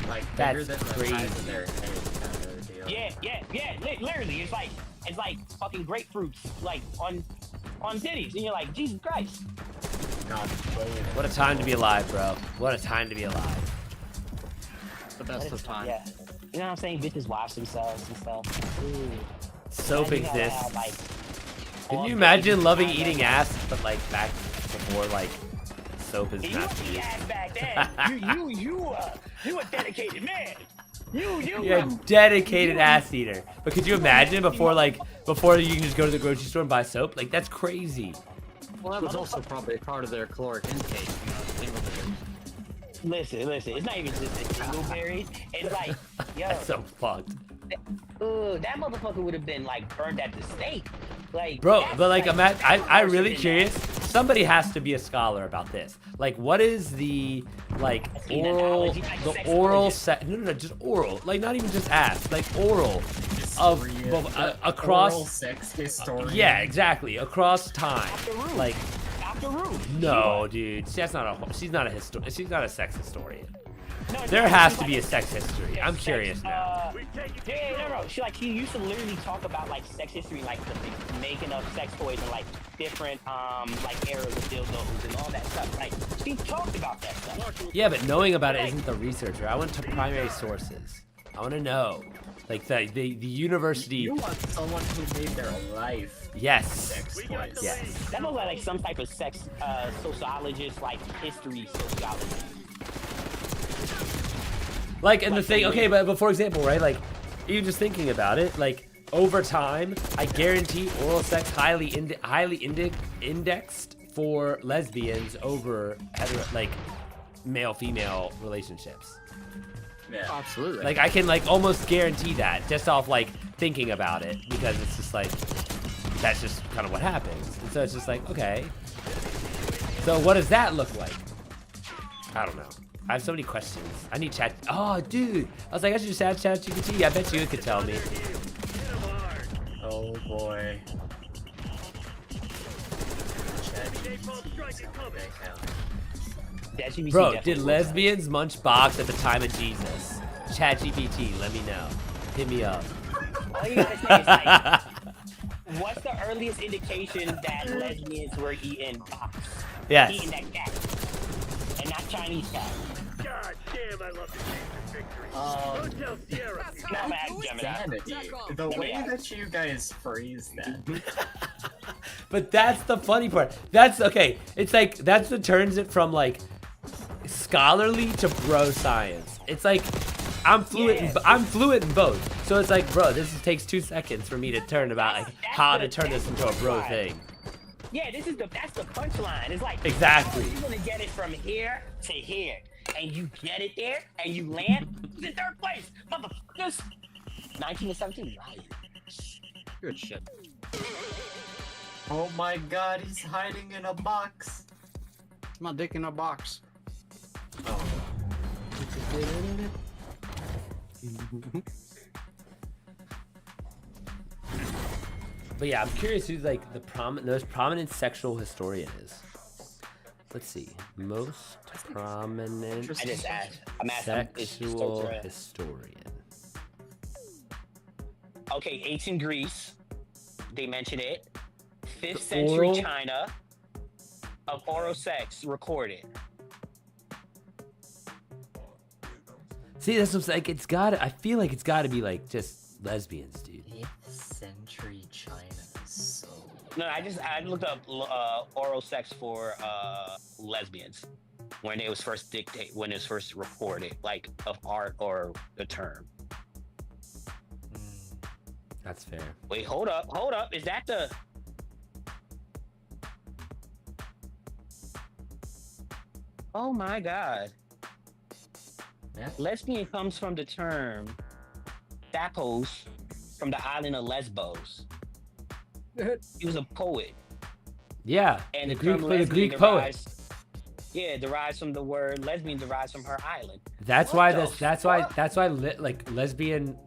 Like That's bigger than the crazy. size of their head kind of deal. yeah. Literally, it's like fucking grapefruits like on titties, and you're like, Jesus Christ. God, What a time to be alive, bro. What a time to be alive. The best of time. Yeah. You know what I'm saying? Bitches wash themselves and stuff. Ooh. Soap Now you gotta exists. have, like, Can all you day imagine loving time. eating ass, but like back before like soap is You not wasn't used? the ass back then. you a dedicated man. You're a dedicated ass eater. But could you imagine before you can just go to the grocery store and buy soap? Like that's crazy. Well, that was also probably a part of their caloric intake. Listen. It's not even just a dingleberry. It's like, yo, That's so fucked. that motherfucker would have been like burned at the stake. Like, Bro, that's but like, that's I'm worse really than curious. Somebody has to be a scholar about this. Like, what is the like See, the oral, analogy, like the sex oral origin. set? No, just oral. Like, not even just ass. Like oral of History both, oral across. sex historian. Yeah, exactly. Across time. Dr. Ruth. Like, Dr. Ruth. no, dude. She's not a sex historian. No, it's There not. has She's to be a like sex history. I'm sex, curious now. No. She used to literally talk about like sex history, like the making of sex toys and like different like eras of dildos and all that stuff. Like she talked about that stuff. Yeah, but knowing about it isn't the researcher. I want to primary sources. I want to know. Like the university. You want someone who made their life Yes. sex toys. Yes. That looks like some type of sex sociologist, like history sociologist. Like, and the thing, okay, but for example, right, like, even just thinking about it, like, over time, I guarantee oral sex highly indexed for lesbians over like male-female relationships. Yeah, absolutely. Like, I can like almost guarantee that just off like thinking about it, because it's just like that's just kind of what happens. And so it's just like, okay, so what does that look like? I don't know. I have so many questions. I need chat. Oh, dude, I was like, I should just add chat GPT. I bet you it could tell me. Oh boy. Bro, did lesbians munch box at the time of Jesus? ChatGPT, let me know. Hit me up. All you gotta say is like, what's the earliest indication that lesbians were eating box? Yes. Eating that cat, and not Chinese cat. God damn, I love to see this victory. Don't tell Sierra. No, I'm asking Gemini. Insanity. The way that you guys phrase that. But that's the funny part. That's okay. It's like that's what turns it from like scholarly to bro science. It's like I'm fluent. I'm fluent in both. So it's like, bro, this takes 2 seconds for me to turn about like how to turn this into a bro thing. Yeah, that's the punchline. It's like Exactly. You're gonna get it from here to here, and you get it there, and you land in 3rd place, motherfuckers. 19 to 17, right? Good shit. Oh my god, he's hiding in a box. My dick in a box. Oh. But yeah, I'm curious who like the most prominent sexual historian is. Let's see, most prominent I just asked. I'm asking. sexual historian. Okay, ancient Greece. They mention it. 5th century oral? China. Of oral sex recorded. See, that's what I'm like. It's got. I feel like it's got to be like just lesbians, dude. 8th century China is so... No, I looked up oral sex for lesbians when it was first reported, like of art or the term. That's fair. Wait, hold up. Is that the? Oh my God. Yeah. Lesbian comes from the term Thapos from the island of Lesbos. He was a poet. Yeah, And the term Greek lesbian poet. derives from the word lesbian, derives from her island. That's why lesbian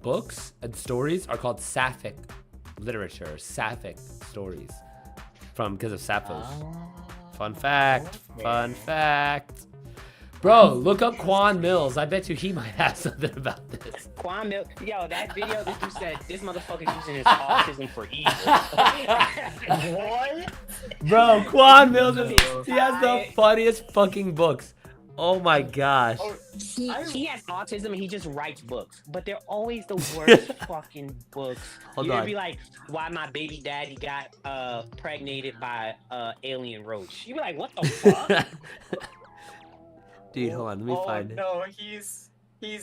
books and stories are called sapphic literature, sapphic stories, because of Sappho's. Fun fact. Bro, look up Quan Mills. I bet you he might have something about this. Quan Mills, yo, that video that you said, this motherfucker's using his autism for evil. What? Bro, Quan Mills, he has the funniest fucking books. Oh my gosh. He has autism and he just writes books, but they're always the worst fucking books. You're gonna be like, why my baby daddy got pregnated by alien roach. You'd be like, what the fuck? Dude, hold on, let me find it. Oh no, he's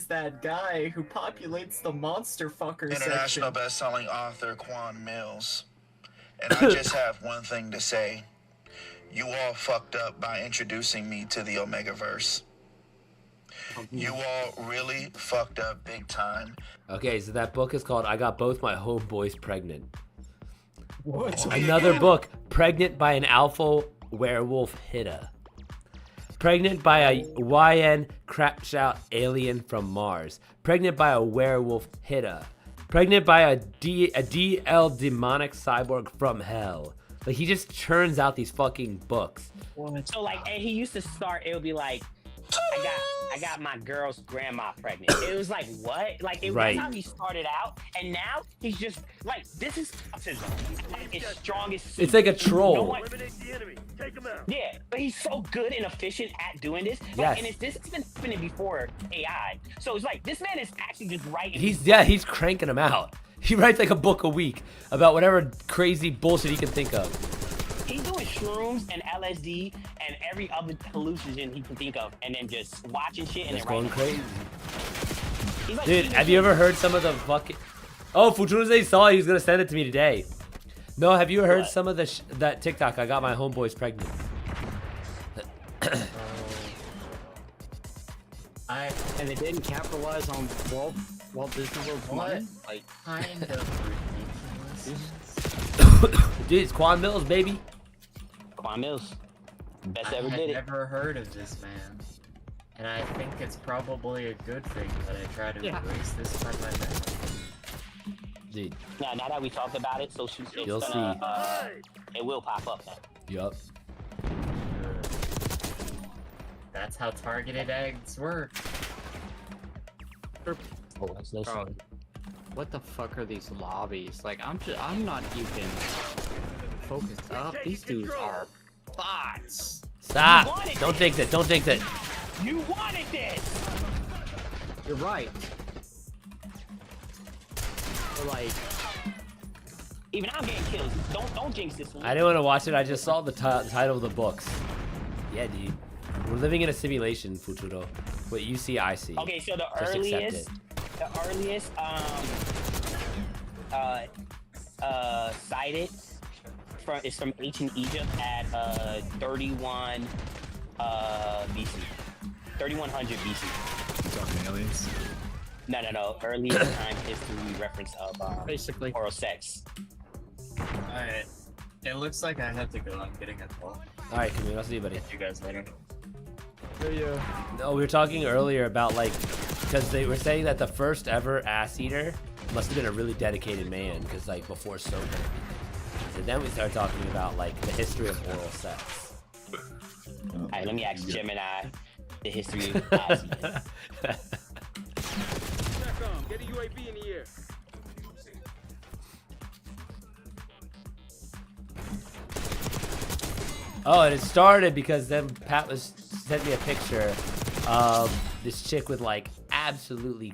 that guy who populates the monster fucker International section. best-selling author Quan Mills. And I just have one thing to say. You all fucked up by introducing me to the Omegaverse. You all really fucked up big time. Okay, so that book is called I Got Both My Homeboys Pregnant. What? Another book, Pregnant by an Alpha Werewolf Hitta. Pregnant by a YN crash out alien from Mars. Pregnant by a werewolf Hitta. Pregnant by a DL demonic cyborg from hell. Like, he just churns out these fucking books. So like, and he used to start, it would be like, I got my girl's grandma pregnant. It was like, what? Like, that's how he started out. And now he's just like, this is autism. It's strongest. It's like a troll. Eliminate the enemy. Take him out. Yeah, but he's so good and efficient at doing this. Like, Yes. and this has been happening before AI. So it's like this man is actually just writing. He's cranking them out. He writes like a book a week about whatever crazy bullshit he can think of. He's doing shrooms and LSD and every other hallucinogen he can think of, and then just watching shit and Just then going writing. crazy. He's like, Dude, have you ever heard some of the fucking... Oh, Futuruze saw it. He was going to send it to me today. No, have you heard some of the that TikTok? I got my homeboys pregnant. And it didn't capitalize on Walt Disney World's money? Like, Kind of ridiculous. Dude, it's Quan Mills, baby. Quan Mills. Best I ever had did it. never heard of this man. And I think it's probably a good thing that I try to erase this from my memory. Dude. Now that we talked about it, so You'll it will pop up now. Yup. That's how targeted ads work. Oh, that's no bro, what the fuck are these lobbies? Like, I'm not even focused up. These dudes are bots. Stop! Don't think that. Don't think that. You wanted this. You're right. They're like, even I'm getting kills. Don't jinx this one. I didn't want to watch it. I just saw the title of the books. Yeah, dude. We're living in a simulation, Futuro. What you see, I see. Okay, so the Just earliest cited is from ancient Egypt at 31 BC, 3100 BC. Talking aliens. No. Earliest time history reference of basically oral sex. Alright. It looks like I have to go. I'm getting a call. Alright, Camille. I'll see you, buddy. You guys later. No, we were talking earlier about like, because they were saying that the first ever ass eater must have been a really dedicated man, because like before soda. And then we started talking about like the history of oral sex. Alright, let me ask Gemini the history of ass eating. Get a UAV in the air. Oh, and it started because then Pat sent me a picture of this chick with like absolutely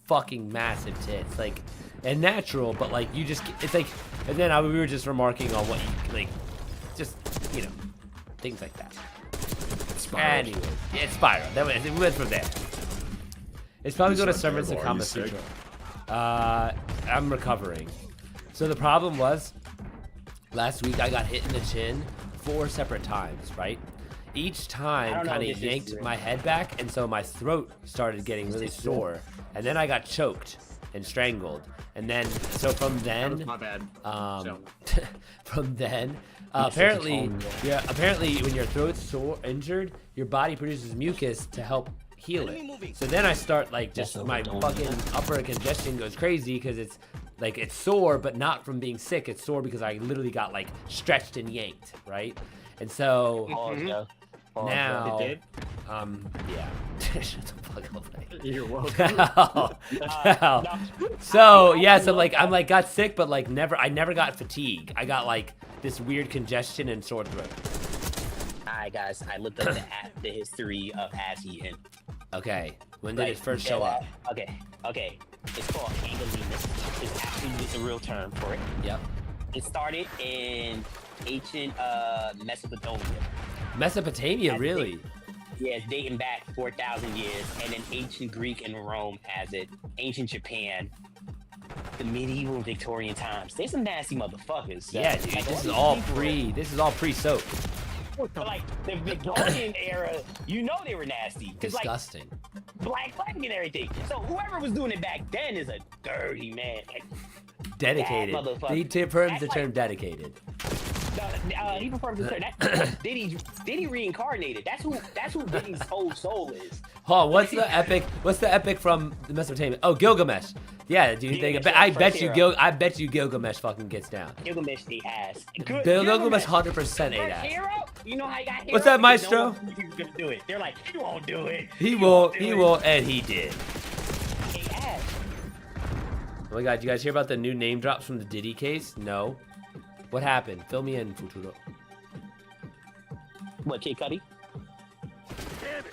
fucking massive tits, like, and natural, but like you just, it's like, and then we were just remarking on what you like, just, you know, things like that. Anyway, yeah, it's Spiral. We went from there. It's probably go to sermons and Kama Sutra. I'm recovering. So the problem was, last week I got hit in the chin 4 separate times, right? Each time kind of yanked my head back, and so my throat started getting really sore, and then I got choked and strangled, and then so from then, my bad. from then, apparently when your throat's sore injured, your body produces mucus to help heal it. So then I start like just my fucking upper congestion goes crazy because it's like it's sore, but not from being sick. It's sore because I literally got like stretched and yanked, right? And so now, It did? yeah. Shut the fuck up. You're welcome. No. So yeah, so like I'm like got sick, but like I never got fatigue. I got like this weird congestion and sore throat. Alright guys, I looked up the history of ass eating. Okay, when did it first show up? Okay. It's called angelinus. It's actually just a real term for it. Yep. It started in ancient Mesopotamia. Mesopotamia, really? Yeah, it's dating back 4,000 years, and then ancient Greek and Rome has it. Ancient Japan, the medieval and Victorian times. They some nasty motherfuckers. Yeah, dude. Like, This is all pre-soap. But like the Victorian era, you know they were nasty. Disgusting. Like, black flag and everything. So whoever was doing it back then is a dirty man. Like, Dedicated. He prefers the term dedicated. He prefers the term. That's Diddy reincarnated. That's who Diddy's whole soul is. Oh, what's the epic from the Mesopotamia? Oh, Gilgamesh. Yeah, dude. I bet you Gilgamesh fucking gets down. Gilgamesh ate ass. Gilgamesh 100% ate ass. Hero? You know how he got hero? What's that, Maestro? No one was gonna do it. They're like, he won't do it. He won't, and he did. He ate ass. Oh my god, you guys hear about the new name drops from the Diddy case? No. What happened? Fill me in, Futuro. What, Kid Cudi?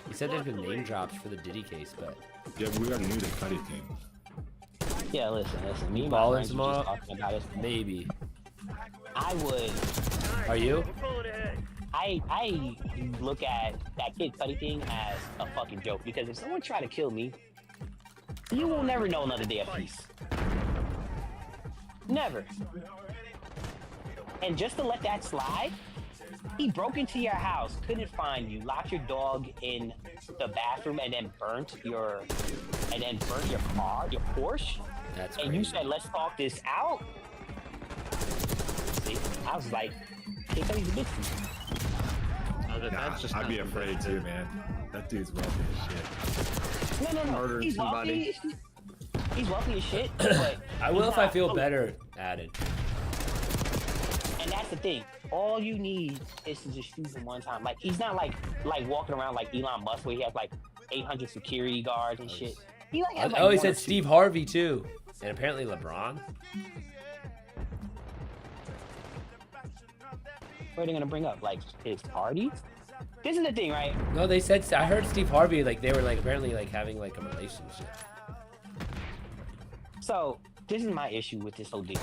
He said there's been name drops for the Diddy case, but Yeah, we already knew the Cuddy thing. Yeah, listen. Me and my Ballin' friends were just tomorrow? talking about it. maybe. I would. Are you? I look at that Kid Cudi thing as a fucking joke because if someone try to kill me, you will never know another day of peace. Never. And just to let that slide, he broke into your house, couldn't find you, locked your dog in the bathroom, and then burnt your car, your Porsche. That's And crazy. you said, "Let's talk this out." See, I was like, "Kid Cudi's a bitch." Nah, I'd be afraid too, man. That dude's wealthy as shit. No. Murdering He's somebody. wealthy. He's wealthy as shit. But I will he's if I not feel fully. better at it. And that's the thing. All you need is to just shoot him one time. Like he's not like walking around like Elon Musk where he has like 800 security guards and shit. He like has like Oh, he one or said two. Steve Harvey too, and apparently LeBron. What are they gonna bring up? Like his parties? This is the thing, right? No, they said I heard Steve Harvey like they were like apparently like having like a relationship. So this is my issue with this whole deal.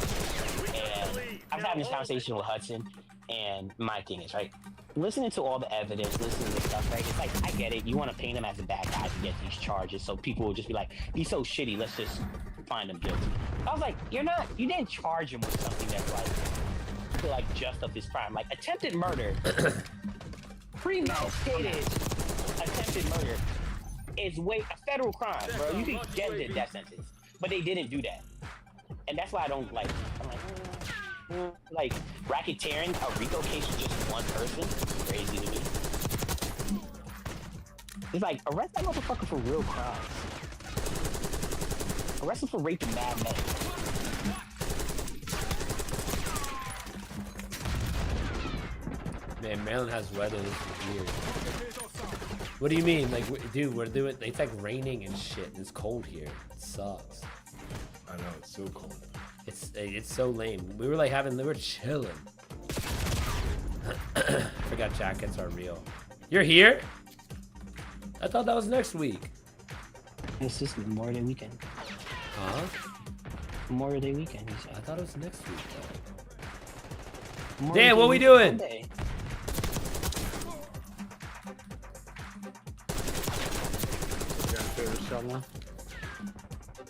And I was having this conversation with Hudson, and my thing is, right, listening to all the evidence, listening to stuff, right, it's like, I get it, you want to paint him as a bad guy to get these charges, so people will just be like, he's so shitty, let's just find him guilty. I was like, you didn't charge him with something that's like just of his crime, like attempted murder, premeditated attempted murder is a federal crime, bro. You can get the death sentence, but they didn't do that. And that's why I don't like. I'm like racketeering a RICO case with just one person. Crazy to me. It's like arrest that motherfucker for real crimes. Arrest him for raping mad men. Man, Maryland has weather. This is weird. What do you mean? Like, dude, we're doing. It's like raining and shit, and it's cold here. It sucks. I know, it's so cold. It's so lame. We were chilling. Forgot jackets are real. You're here? I thought that was next week. It's just Memorial Day weekend. Huh? Memorial Day weekend, he I said. thought it was next week though. Memorial Dan, Day what we weekend doing? Sunday.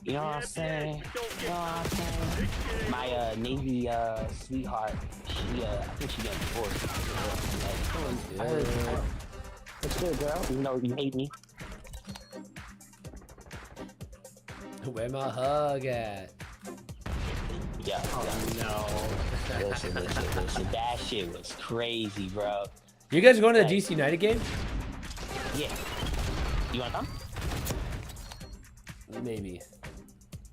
You know what I'm saying? You know what I'm saying? My Navy sweetheart, she I think she getting divorced. I heard, it's good, girl. Even though you hate me. Where my hug at? Yeah. No. Listen. That shit was crazy, bro. You guys going to the Hey. DC United game? Yeah. You wanna come? Maybe.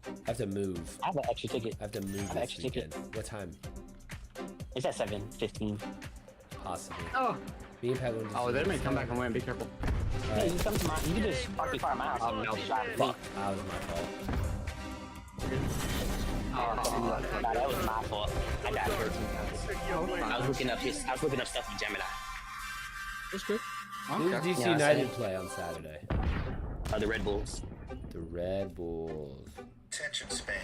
I have to move. I have an extra ticket. I have to move have an this extra ticket. weekend. What time? It's at 7:15. Possibly. Oh, Me and Pat going to oh, they may come back and win. Be careful. Yeah, you come to my. You can just park your car at my house. Oh, no. Just drive with Fuck. me. That was my fault. Nah, that was my fault. I got 13 times. I was looking up stuff in Gemini. That's good. Who does DC Yeah, I United see. play on Saturday? The Red Bulls. The Red Bulls. Attention span.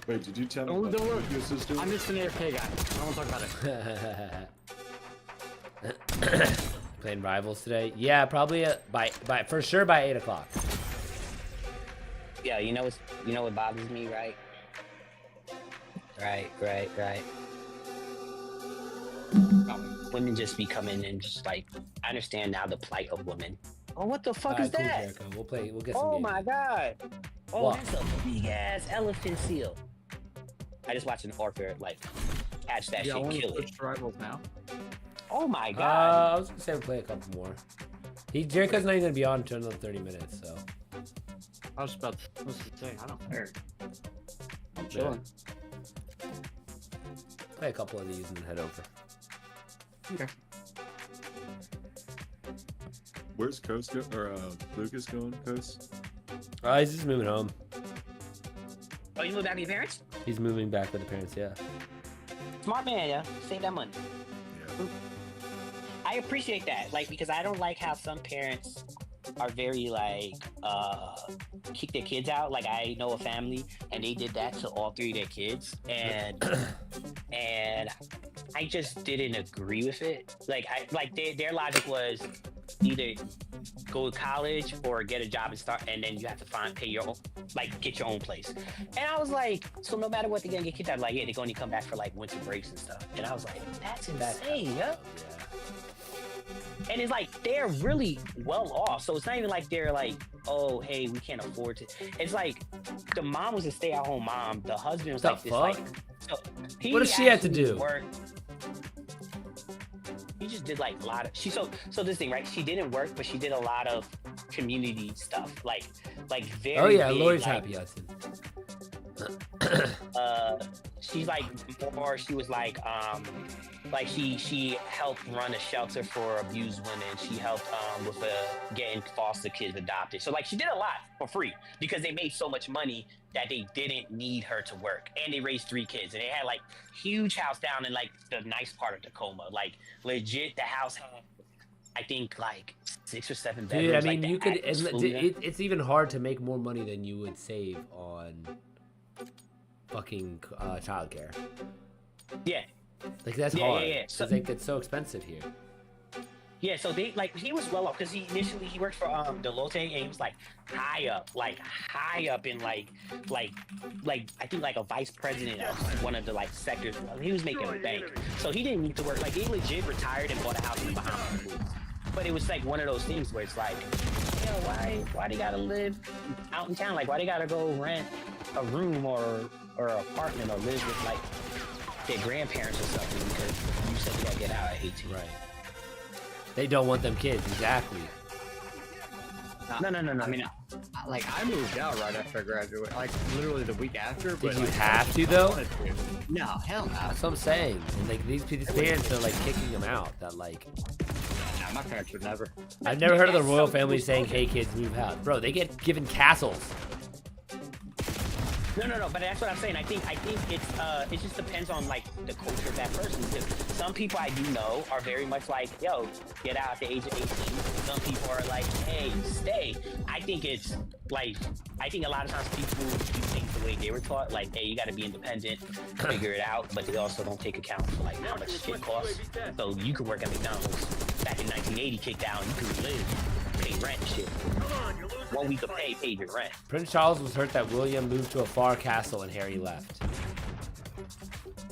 Wait, did you tell me Oh, what don't worry. this is doing? I'm just an AFK guy. I don't want to talk about it. Playing rivals today? Yeah, probably by for sure by 8 o'clock. Yeah, you know what bothers me, right? Right. Women just be coming and just like, I understand now the plight of women. Oh, what the fuck is Alright, cool, that? Jericho. We'll get some Oh games. my god. Oh, What? that's a big ass elephant seal. I just watched an orphan like catch that Yeah, I shit, want to kill it. switch rivals now. Oh my god. I was gonna say we'll play a couple more. Jericho's not even gonna be on until another 30 minutes, so. I was about to say, I don't care. I'm Yeah. chilling. Play a couple of these and then head over. Okay. Where's Coast or Lucas going, Coast? He's just moving home. Oh, you moved back to your parents? He's moving back with the parents, yeah. Smart man, yeah. Save that money. Yeah. I appreciate that, like, because I don't like how some parents are very like kick their kids out. Like I know a family and they did that to all 3 of their kids, and I just didn't agree with it. Like their logic was either go to college or get a job and start, and then you have to pay your own, like get your own place. And I was like, so no matter what, they're gonna get kicked out. Like, yeah, they're gonna come back for like winter breaks and stuff. And I was like, that's insane, yeah. And it's like they're really well off, so it's not even like they're like, oh, hey, we can't afford to. It's like the mom was a stay-at-home mom. The husband was like this, like, so what does she have to do? He just did like a lot of so this thing, right? She didn't work, but she did a lot of community stuff, like very. Oh yeah, big, Lori's like, happy. I think. She's like more. She was like she helped run a shelter for abused women. She helped with getting foster kids adopted. So like she did a lot for free because they made so much money that they didn't need her to work, and they raised 3 kids, and they had like huge house down in like the nice part of Tacoma. Like legit, the house had I think like 6 or 7 bedrooms. Dude, I mean, like, you could. It's even hard to make more money than you would save on fucking childcare. Yeah. Like that's hard. Yeah. So, like it's so expensive here. Yeah, so they like he was well off because he worked for Deloitte, and he was like high up in like I think like a vice president of one of the like sectors. He was making a bank, so he didn't need to work. Like he legit retired and bought a house in the Bahamas. But it was like one of those things where it's like, you know, why they gotta live out in town? Like why they gotta go rent a room or an apartment or live with like their grandparents or something because you said you gotta get out at 18. Right. They don't want them kids, exactly. No. I mean, like I moved out right after I graduated, like literally the week after. Did but you like, have to though? No, hell no. That's what I'm saying. And like these parents are like kicking them out. That like. Nah, my parents would never. I've never heard of the royal family saying, "Hey kids, move out." Bro, they get given castles. No, but that's what I'm saying. I think it's it just depends on like the culture of that person. Because some people I do know are very much like, yo, get out at the age of 18. Some people are like, hey, stay. I think it's like, I think a lot of times people do things the way they were taught, like, hey, you got to be independent, figure it out, but they also don't take account for like how much shit costs. So you could work at McDonald's back in 1980, kicked out, and you could live, pay rent and shit. 1 week of pay, paid your rent. Prince Charles was hurt that William moved to a far castle and Harry left.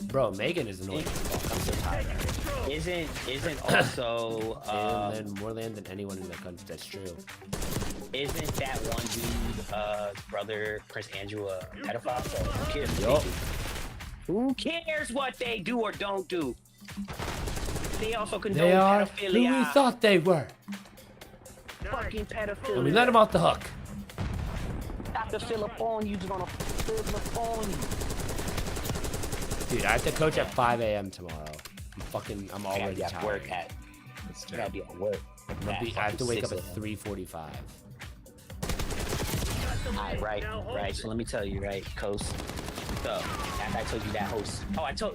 Bro, Meghan is annoying as fuck. I'm so tired of her. Isn't also and more land than anyone in the country. That's true. Isn't that one dude brother Prince Andrew a pedophile? So who cares? Who cares what they do or don't do? They also condone They are pedophilia. who we thought they were. Fucking pedophilia. And we let them off the hook. Dr. Philip on you's gonna Philip on you. Dude, I have to coach at 5 a.m. tomorrow. I'm already tired. Work at. I gotta be at work. I have to wake up at 3:45. Right. So let me tell you, right, Coast. So after I told you that host,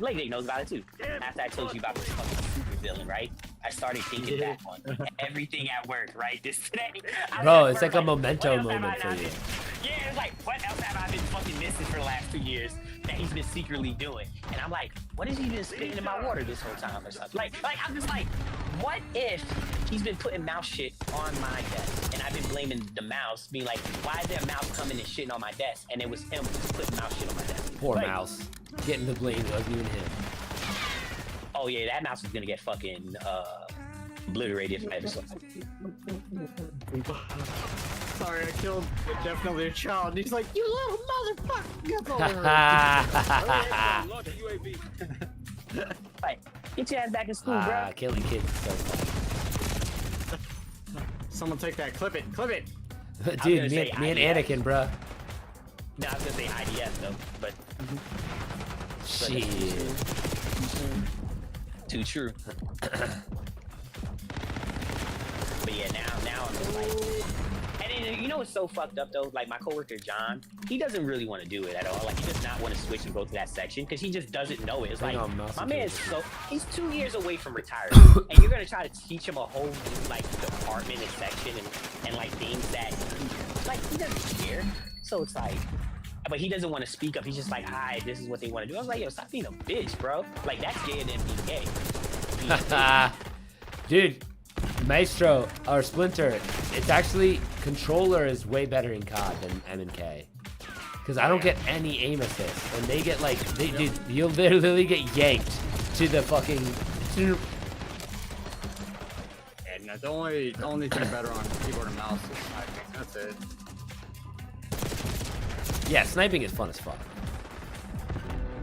Lady knows about it too. After I told you about this fucking super villain, right? I started thinking back on everything at work, right? This today. Bro, it's like a memento moment for you. Yeah, it's like, what else have I been fucking missing for the last 2 years that he's been secretly doing? And I'm like, what has he been spitting in my water this whole time or something? Like I'm just like, what if he's been putting mouse shit on my desk and I've been blaming the mouse, being like, why is there a mouse coming and shitting on my desk? And it was him putting mouse shit on my desk. Poor mouse. Getting the blame, it wasn't even him. Oh yeah, that mouse is gonna get fucking obliterated from episode. Sorry, I killed definitely a child. And he's like, you little motherfucker. Get over Like, get your ass back in school, bro. Killing kids is so fun. Someone take that. Clip it. Dude, me and Anakin, bro. No, I was gonna say IDS though, but shit. Too true. But yeah, now I'm just like, and then And you know what's so fucked up though? Like my coworker John, he doesn't really want to do it at all. Like he does not want to switch and go to that section because he just doesn't know it. It's like my man's he's 2 years away from retirement, and you're gonna try to teach him a whole new like department and section and like things that he doesn't care. So it's like, but he doesn't want to speak up. He's just like, hi, this is what they want to do. I was like, yo, stop being a bitch, bro. Like that's gayer than being gay. Dude. Maestro or Splinter, it's actually controller is way better in COD than M&K. Because I don't get any aim assist, and they get like, dude, you'll literally get yanked to the fucking. And the only thing better on keyboard and mouse is sniping. That's it. Yeah, sniping is fun as fuck.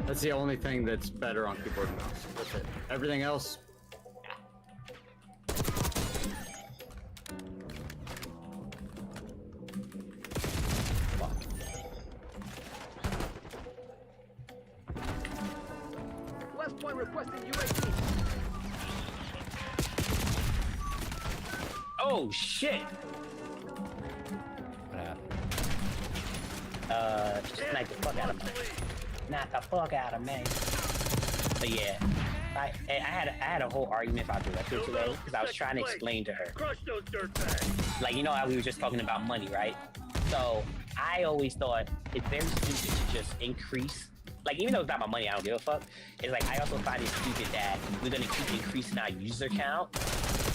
That's the only thing that's better on keyboard and mouse. That's it. Everything else. Point requesting UAV. Oh shit! What happened? Snipe the fuck out of me. Knock the fuck out of me. But yeah, I had a whole argument about the record today because I was trying to explain to her. Crush those dirtbags. Like, you know how we were just talking about money, right? So I always thought it's very stupid to just increase. Like, even though it's not my money, I don't give a fuck. It's like, I also find it stupid that we're gonna keep increasing our user count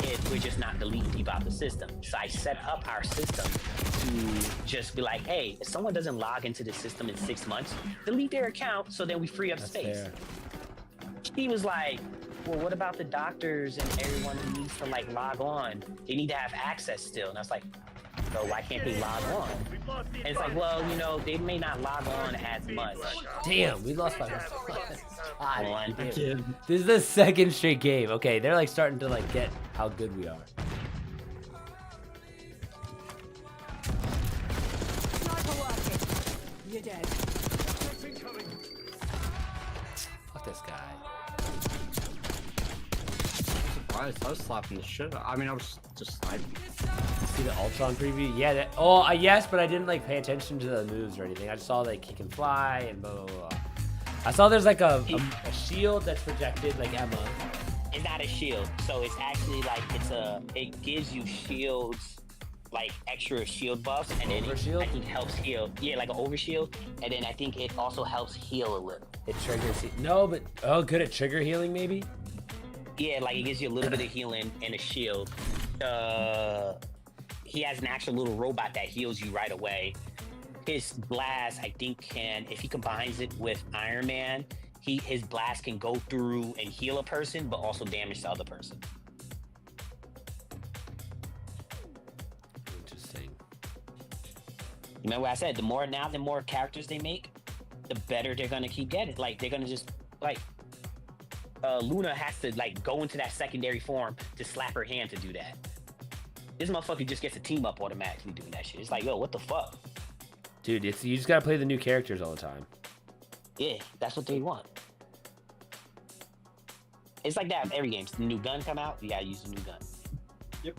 if we're just not deleting people out the system. So I set up our system to just be like, hey, if someone doesn't log into the system in 6 months, delete their account so then we free up space. Fair. He was like, well, what about the doctors and everyone who needs to like log on? They need to have access still. And I was like, so why can't they log on? And it's like, well, you know, they may not log on as much. Damn, we lost by One. This is the second straight game. Okay, they're like starting to like get how good we are. You're dead. Fuck this guy. I was slapping the shit out. I mean, I was just sniping. See the Ultron preview? Yeah. That, yes, but I didn't like pay attention to the moves or anything. I just saw like he can fly and blah blah blah. I saw there's like a shield that's projected like Emma. It's not a shield, so it's actually like it gives you shields, like extra shield buffs, and then I think helps heal. Yeah, like an overshield, and then I think it also helps heal a little. It triggers. Good at trigger healing maybe. Yeah, like it gives you a little bit of healing and a shield. He has an actual little robot that heals you right away. His blast, I think, can, if he combines it with Iron Man, his blast can go through and heal a person, but also damage the other person. Interesting. Remember what I said? The more characters they make, the better they're gonna keep getting. Like they're gonna just like. Luna has to like go into that secondary form to slap her hand to do that. This motherfucker just gets a team up automatically doing that shit. It's like, yo, what the fuck? Dude, you just gotta play the new characters all the time. Yeah, that's what they want. It's like that in every game. The new gun come out, you gotta use the new gun. Yep.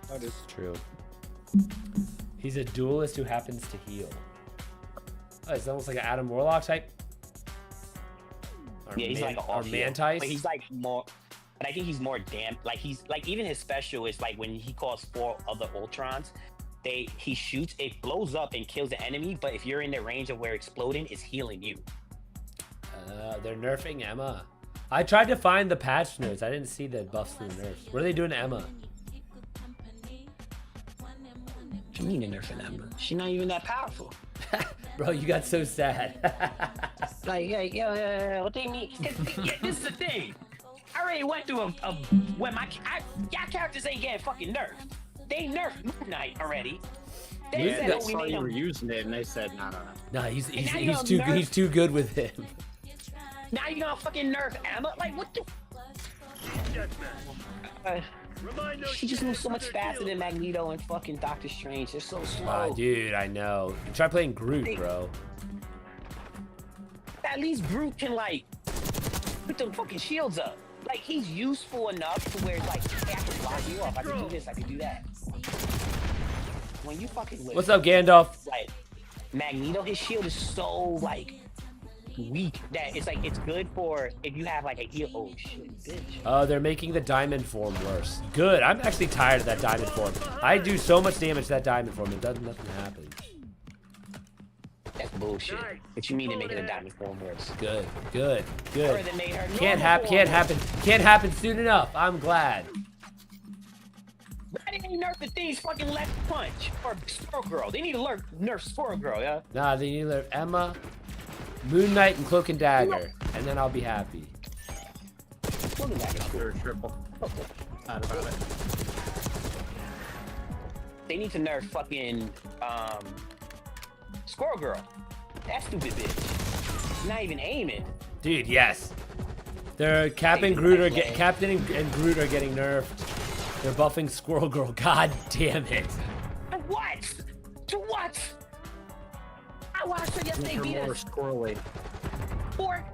That is true. He's a duelist who happens to heal. Oh, it's almost like an Adam Warlock type. Yeah, he's like a Mantis. But he's like more, but I think he's more damn. Like he's like even his special is like when he calls 4 other Ultrons, he shoots, it blows up and kills the enemy. But if you're in the range of where exploding, it's healing you. They're nerfing Emma. I tried to find the patch notes. I didn't see the buffs and the nerfs. What are they doing to Emma? What do you mean they're nerfing Emma? She's not even that powerful. Bro, you got so sad. Like, yeah, what do you mean? Yeah, this is the thing. I already went through when y'all characters ain't getting fucking nerfed. They nerfed Moon Knight already. They said that's why you were using it, and they said no. Nah, he's too good with him. Now you gonna fucking nerf Emma? Like what the? She just moves so much faster than Magneto and fucking Doctor Strange. They're so slow. Dude, I know. Try playing Groot, bro. At least Groot can like put them fucking shields up. Like he's useful enough to where it's like, hey, I can block you off. I can do this. I can do that. when you fucking with What's up, Gandalf? like Magneto, his shield is so like weak that it's like it's good for if you have like a heal. Oh shit, bitch. Oh, they're making the diamond form worse. Good. I'm actually tired of that diamond form. I do so much damage to that diamond form. It doesn't nothing happen. That's bullshit. What you mean they're making the diamond form worse? Good. Good. Good. Or they made her Can't normal happen. form Can't happen soon enough. I'm glad. Why didn't they nerf the thing's fucking left punch or Squirrel Girl? They need to nerf Squirrel Girl, yeah. Nah, they need to learn Emma, Moon Knight, and Cloak and Dagger, and then I'll be happy. Look at that. They're triple. Not about it. They need to nerf fucking Squirrel Girl. That stupid bitch. Not even aiming. Dude, yes. They're Captain and Groot are getting nerfed. They're buffing Squirrel Girl. God damn it. What? To what? I watched her yesterday beat More us. squirrely.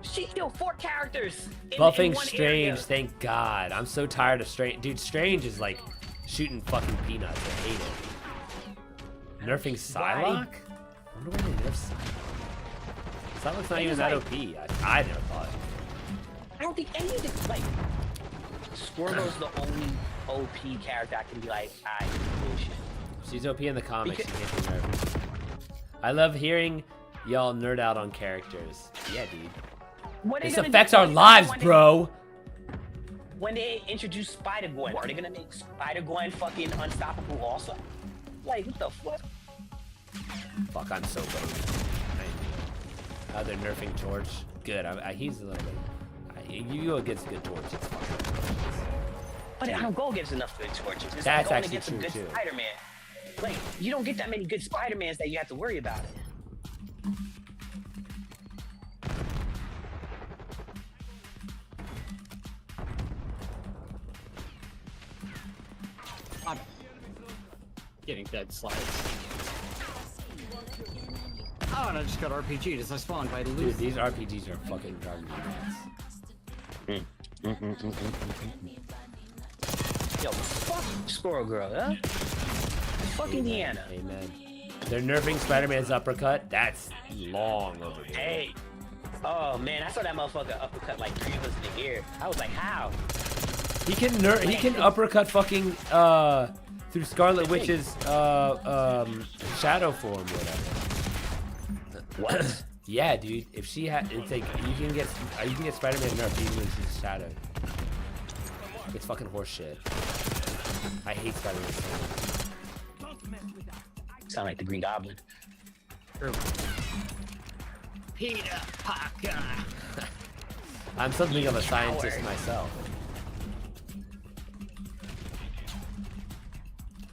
She killed 4 characters. In Buffing one Strange, area. thank God. I'm so tired of Strange. Dude, Strange is like shooting fucking peanuts. I hate it. Nerfing Psylocke? I wonder why they nerf Psylocke. Psylocke's not even that OP. I never thought. I don't think any of the like Squirrel's the only OP character I can be like, bullshit. She's OP in the comics. She can't be nerfed. I love hearing y'all nerd out on characters. Yeah, dude. This affects our lives, bro. When they introduce Spider-Gwen, are they gonna make Spider-Gwen fucking unstoppable also? Like, what the fuck? Fuck, I'm so boned. They're nerfing Torch. Good. He's a little bit. You go against good Torch. It's fucking. But I don't go against enough good Torches. It's That's like going actually against a true, good too. Spider-Man. Like, you don't get that many good Spider-Mans that you have to worry about it. I'm getting dead slides. Oh, and I just got RPG'd as I spawned by Dude, losing. these RPGs are fucking driving me nuts. Yo, fuck Squirrel Girl, huh? Fuck Indiana. Amen. They're nerfing Spider-Man's uppercut. That's long overdue. Hey. Oh man, I saw that motherfucker uppercut like 3 of us in the ear. I was like, how? He can uppercut fucking through Scarlet Witch's shadow form, whatever. What? Yeah, dude. If she had, it's like you can get Spider-Man nerfed even when she's shadowed. It's fucking horseshit. I hate Spider-Man. Sound like the Green Goblin. True. Peter Parker. I'm something of a scientist myself.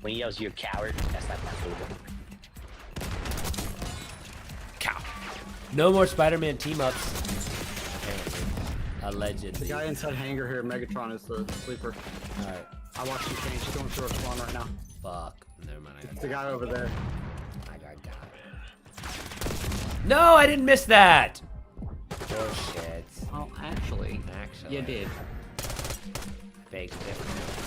When he yells, "You're a coward," that's like my favorite. Cow. No more Spider-Man team-ups. Apparently. Allegedly. The guy inside hangar here, Megatron, is the sleeper. Alright. I watched him change. He's going through a spawn right now. Fuck. Never mind. It's the guy over there. I got it. No, I didn't miss that! Oh shit. Oh, actually, you did. Big difference.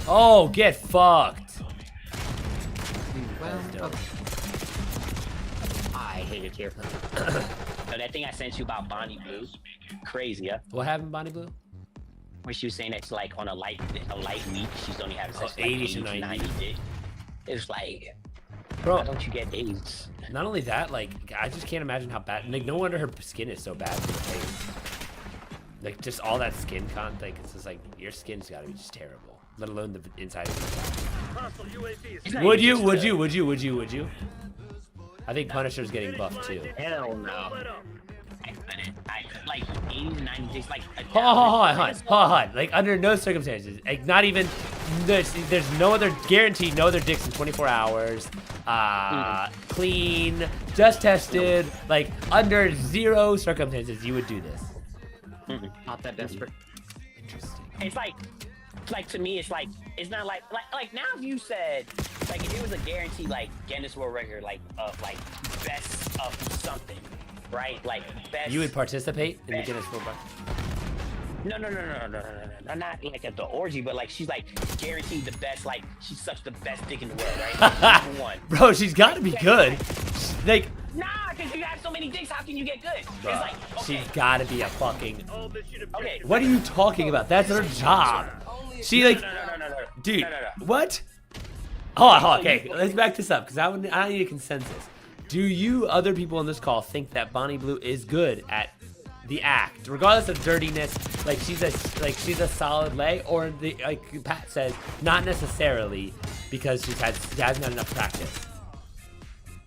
Oh, get fucked. Well, okay. I hate it here. So that thing I sent you about Bonnie Blue, crazy, yeah? What happened, Bonnie Blue? Where she was saying that's like on a light week, she's only having sex for 80 like to 90 days. It's like, Bro, why don't you get AIDS? Not only that, like, I just can't imagine how bad. Like, no wonder her skin is so bad. Like, just all that skin content. Like, it's just like your skin's gotta be just terrible. Let alone the inside of your body. Would you? I think Punisher's getting buffed too. Hell no. I like 80 to 90 days, like Hold on. Like, under no circumstances, like, not even, there's no other, guaranteed no other dicks in 24 hours, clean, just tested, like, under 0 circumstances, you would do this. Not that desperate. Interesting. It's like to me, it's like, it's not like now if you said, like, if it was a guaranteed, like, Guinness World Record, like, of, like, best of something, right? Like, best. You would participate in the Guinness World Record? No, not like at the orgy, but like she's like guaranteed the best. Like she sucks the best dick in the world, right? Number one. Bro, she's got to be good. Like, Nah, because you have so many dicks. How can you get good? bro, It's like, okay. she's got to be a fucking. Okay. What are you talking about? That's her job. She like, No. dude, No. what? Hold on. Okay, let's back this up because I need a consensus. Do you other people on this call think that Bonnie Blue is good at the act, regardless of dirtiness? Like she's a solid lay, or the like Pat says, not necessarily because she hasn't had enough practice.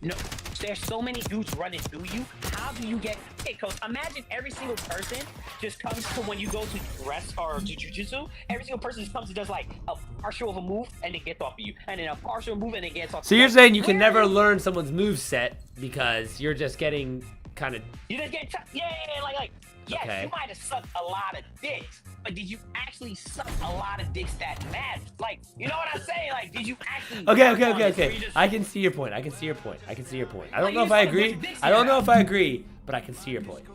No, there's so many dudes running through you. How do you get? Hey, coach, imagine every single person just comes to when you go to wrest or to jujitsu. Every single person just comes and does like a partial of a move and then gets off of you, and then a partial move and then gets off. So you're saying you can never learn someone's move set because you're just getting kind of. You just get like yes, Okay. you might have sucked a lot of dicks, but did you actually suck a lot of dicks that mattered? Like, you know what I'm saying? Like, did you actually? Okay. I can see your point. I don't know if I agree. But I can see your point.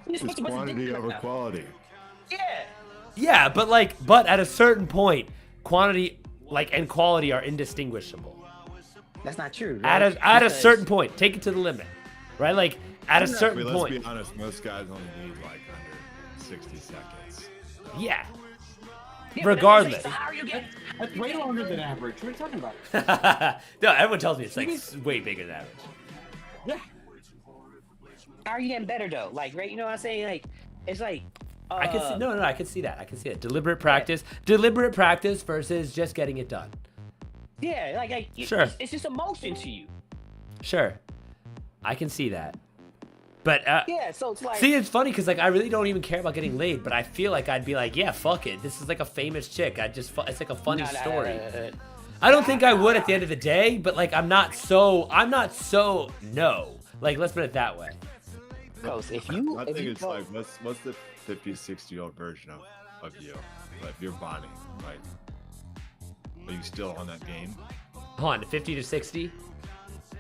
It's quantity over quality. Yeah. Yeah, but at a certain point, quantity and quality are indistinguishable. That's not true. Right? At a certain point, take it to the limit, right? Like at a certain point. Let's be honest, most guys only need like under 60 seconds. Yeah. Regardless. That's way longer than average. What are you talking about? No, everyone tells me it's like way bigger than average. Yeah. How are you getting better though? Like, right? You know what I'm saying? Like, it's like. I can see. No, I can see that. Deliberate practice versus just getting it done. Yeah, like sure. It's just emotion to you. Sure, I can see that. But yeah, so it's like. See, it's funny because like I really don't even care about getting laid, but I feel like I'd be like, yeah, fuck it. This is like a famous chick. It's like a funny story. I don't think I would at the end of the day, but like I'm not so no. Like let's put it that way. Close. I think it's like what's the 50, 60-year-old version of you? Like if you're Bonnie, like are you still on that game? Hold on, 50 to 60?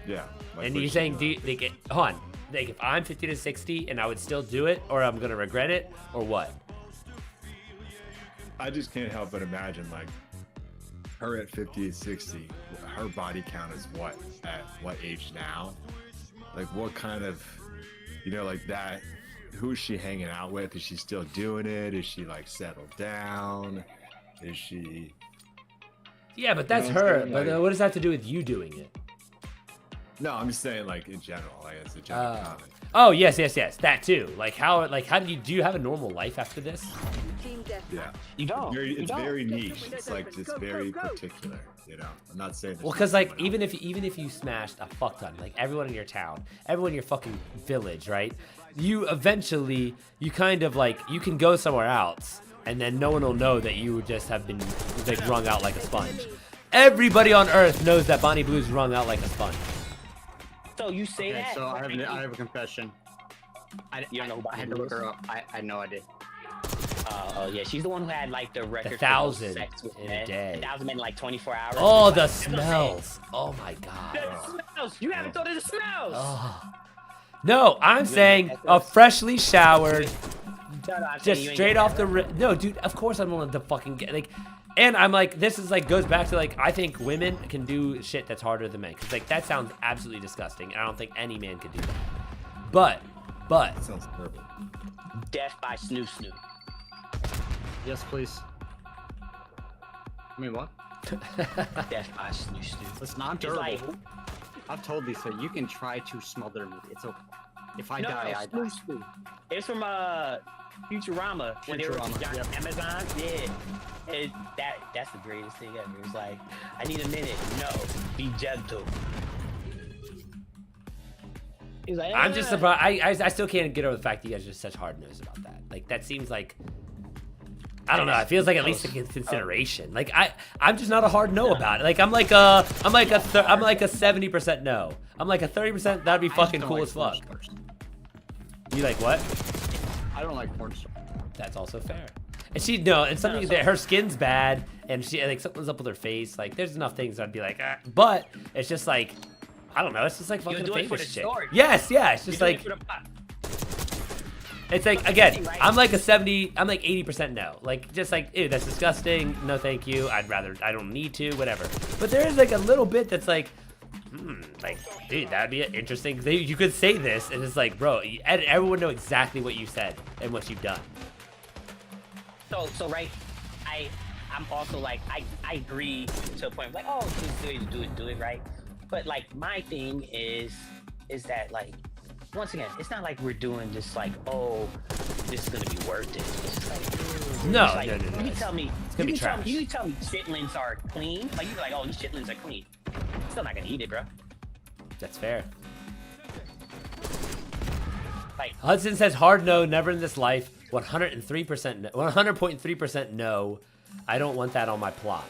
Yeah. Like, and you're saying hold on, like if I'm 50 to 60 and I would still do it, or I'm gonna regret it, or what? I just can't help but imagine like her at 50 to 60, her body count is what at what age now? Like what kind of, like that, who is she hanging out with? Is she still doing it? Is she like settled down? Is she? Yeah, but that's her. But what does that have to do with you doing it? No, I'm just saying like in general, like it's a general comment. Oh yes, that too. Do you have a normal life after this? Yeah. You don't. It's very niche. It's like just very particular. I'm not saying. Well, because like even if you smashed a fuck ton, like everyone in your town, everyone in your fucking village, right? You eventually kind of like you can go somewhere else, and then no one will know that you just have been like wrung out like a sponge. Everybody on Earth knows that Bonnie Blue's wrung out like a sponge. So you say that? So I have a confession. You don't know about I had to look her up. I had no idea. Oh yeah, she's the one who had like the record. 1,000 sex with in a day. 1,000 in like 24 hours. Oh, the smells! Oh my god. The smells. You haven't thought of the smells. Oh. No, I'm saying a freshly showered, just straight off the no, dude. Of course I'm willing to fucking get like. And I'm like, this is like goes back to like I think women can do shit that's harder than men. Cause like that sounds absolutely disgusting, and I don't think any man could do that. But that sounds terrible. Death by snoo snoo. Yes, please. I mean what? Death by snoo snoo. It's not durable. I've told Lisa you can try to smother me. It's okay. If I die, I die. Snoo. It's from Futurama. When they were on Amazon. Yeah. That's the greatest thing ever. It's like, I need a minute. No, be gentle. He's like, I'm just surprised. I still can't get over the fact that you guys are such hard nosed about that. Like that seems like I don't know. It feels like at least a consideration. Like I'm just not a hard no about it. Like I'm like a 70% no. I'm like a 30%. That'd be fucking cool as fuck. You like what? I don't like porn stars. That's also fair. And and something that her skin's bad, and she like something's up with her face. Like there's enough things I'd be like, but it's just like, I don't know. It's just like fucking famous shit. Yes, yeah. It's just like. It's like, again, I'm like a 70, I'm like 80% no. Like, just like, ew, that's disgusting. No, thank you. I don't need to, whatever. But there is like a little bit that's like, like, dude, that'd be interesting. You could say this, and it's like, bro, everyone would know exactly what you said and what you've done. So right, I'm also like, I agree to a point, like, oh, just do it, right? But like, my thing is that, like, once again, it's not like we're doing just like, oh, this is gonna be worth it. It's just like, no. You tell me, it's gonna be you tell me chitlins are clean. Like, you're like, oh, these chitlins are clean. Still not gonna eat it, bro. That's fair. Like, Hudson says, hard no, never in this life. 103% no, 100.3% no. I don't want that on my plot.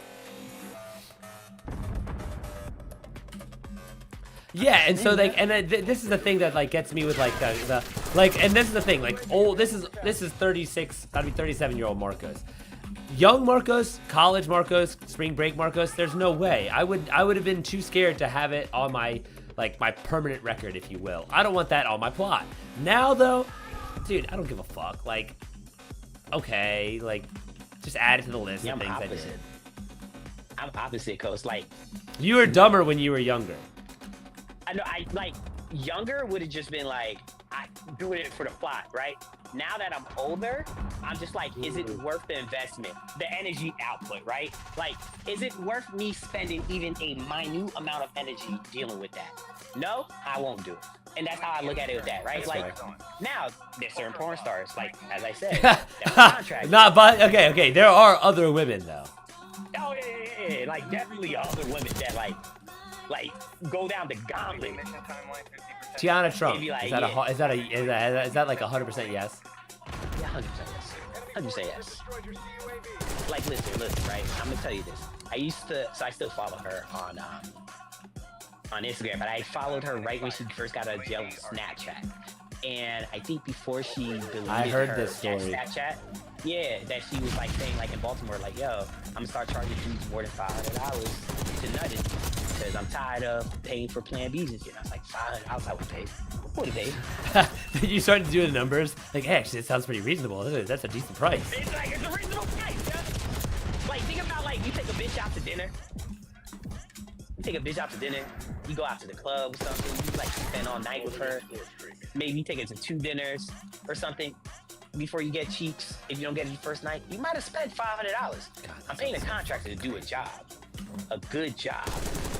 Yeah, and so like, and this is the thing that like gets me with like the like, and this is the thing, like, this is 36, gotta be 37-year-old Marcos. Young Marcos, college Marcos, spring break Marcos, there's no way. I would have been too scared to have it on my, like, my permanent record, if you will. I don't want that on my plot. Now though, dude, I don't give a fuck. Like, okay, like, just add it to the list of things I did. I'm opposite, cause like, you were dumber when you were younger. I know, I like, younger would have just been like, I doing it for the plot, right? Now that I'm older, I'm just like, is it worth the investment, the energy output, right? Like, is it worth me spending even a minute amount of energy dealing with that? No, I won't do it. And that's how I look at it with that, right? That's like, now there's certain porn stars, like, as I said, that contract. Not, but okay, there are other women though. Oh yeah, like, definitely other women that like go down the gauntlet. Tiana Trump. Like, is that like 100% yes? Yeah, 100% yes. 100% yes. Like, listen, right? I'm gonna tell you this. I still follow her on Instagram, but I followed her right when she first got out of jail with Snapchat. And I think before she deleted her this story. Snapchat, yeah, that she was like saying, like, in Baltimore, like, yo, I'm gonna start charging dudes more than $500 to nutting because I'm tired of paying for Plan B's and shit. I was like, $500 I would pay. I would have paid. You started to do the numbers, like, hey, actually, it sounds pretty reasonable. That's a decent price. It's like, it's a reasonable price, yeah. Like, think about, like, you take a bitch out to dinner. You go out to the club or something. You like spend all night with her. Maybe you take her to 2 dinners or something before you get cheeks. If you don't get it the first night, you might have spent $500. I'm paying a contractor to do a job, a good job.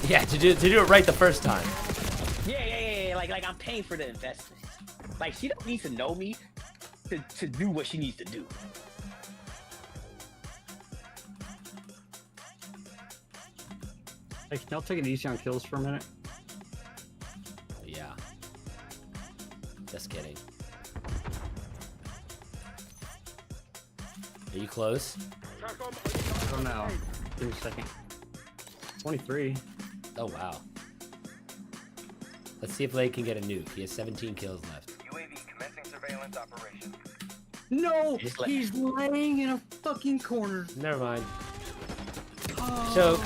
Yeah, to do it right the first time. Yeah. Like, I'm paying for the investment. Like, she don't need to know me to do what she needs to do. Hey, can y'all take it easy on kills for a minute? Yeah. Just kidding. Are you close? I don't know. Give me a second. 23. Oh, wow. Let's see if Blake can get a nuke. He has 17 kills left. UAV commencing surveillance operation. No! He's laying in a fucking corner. Never mind. Oh, Choked.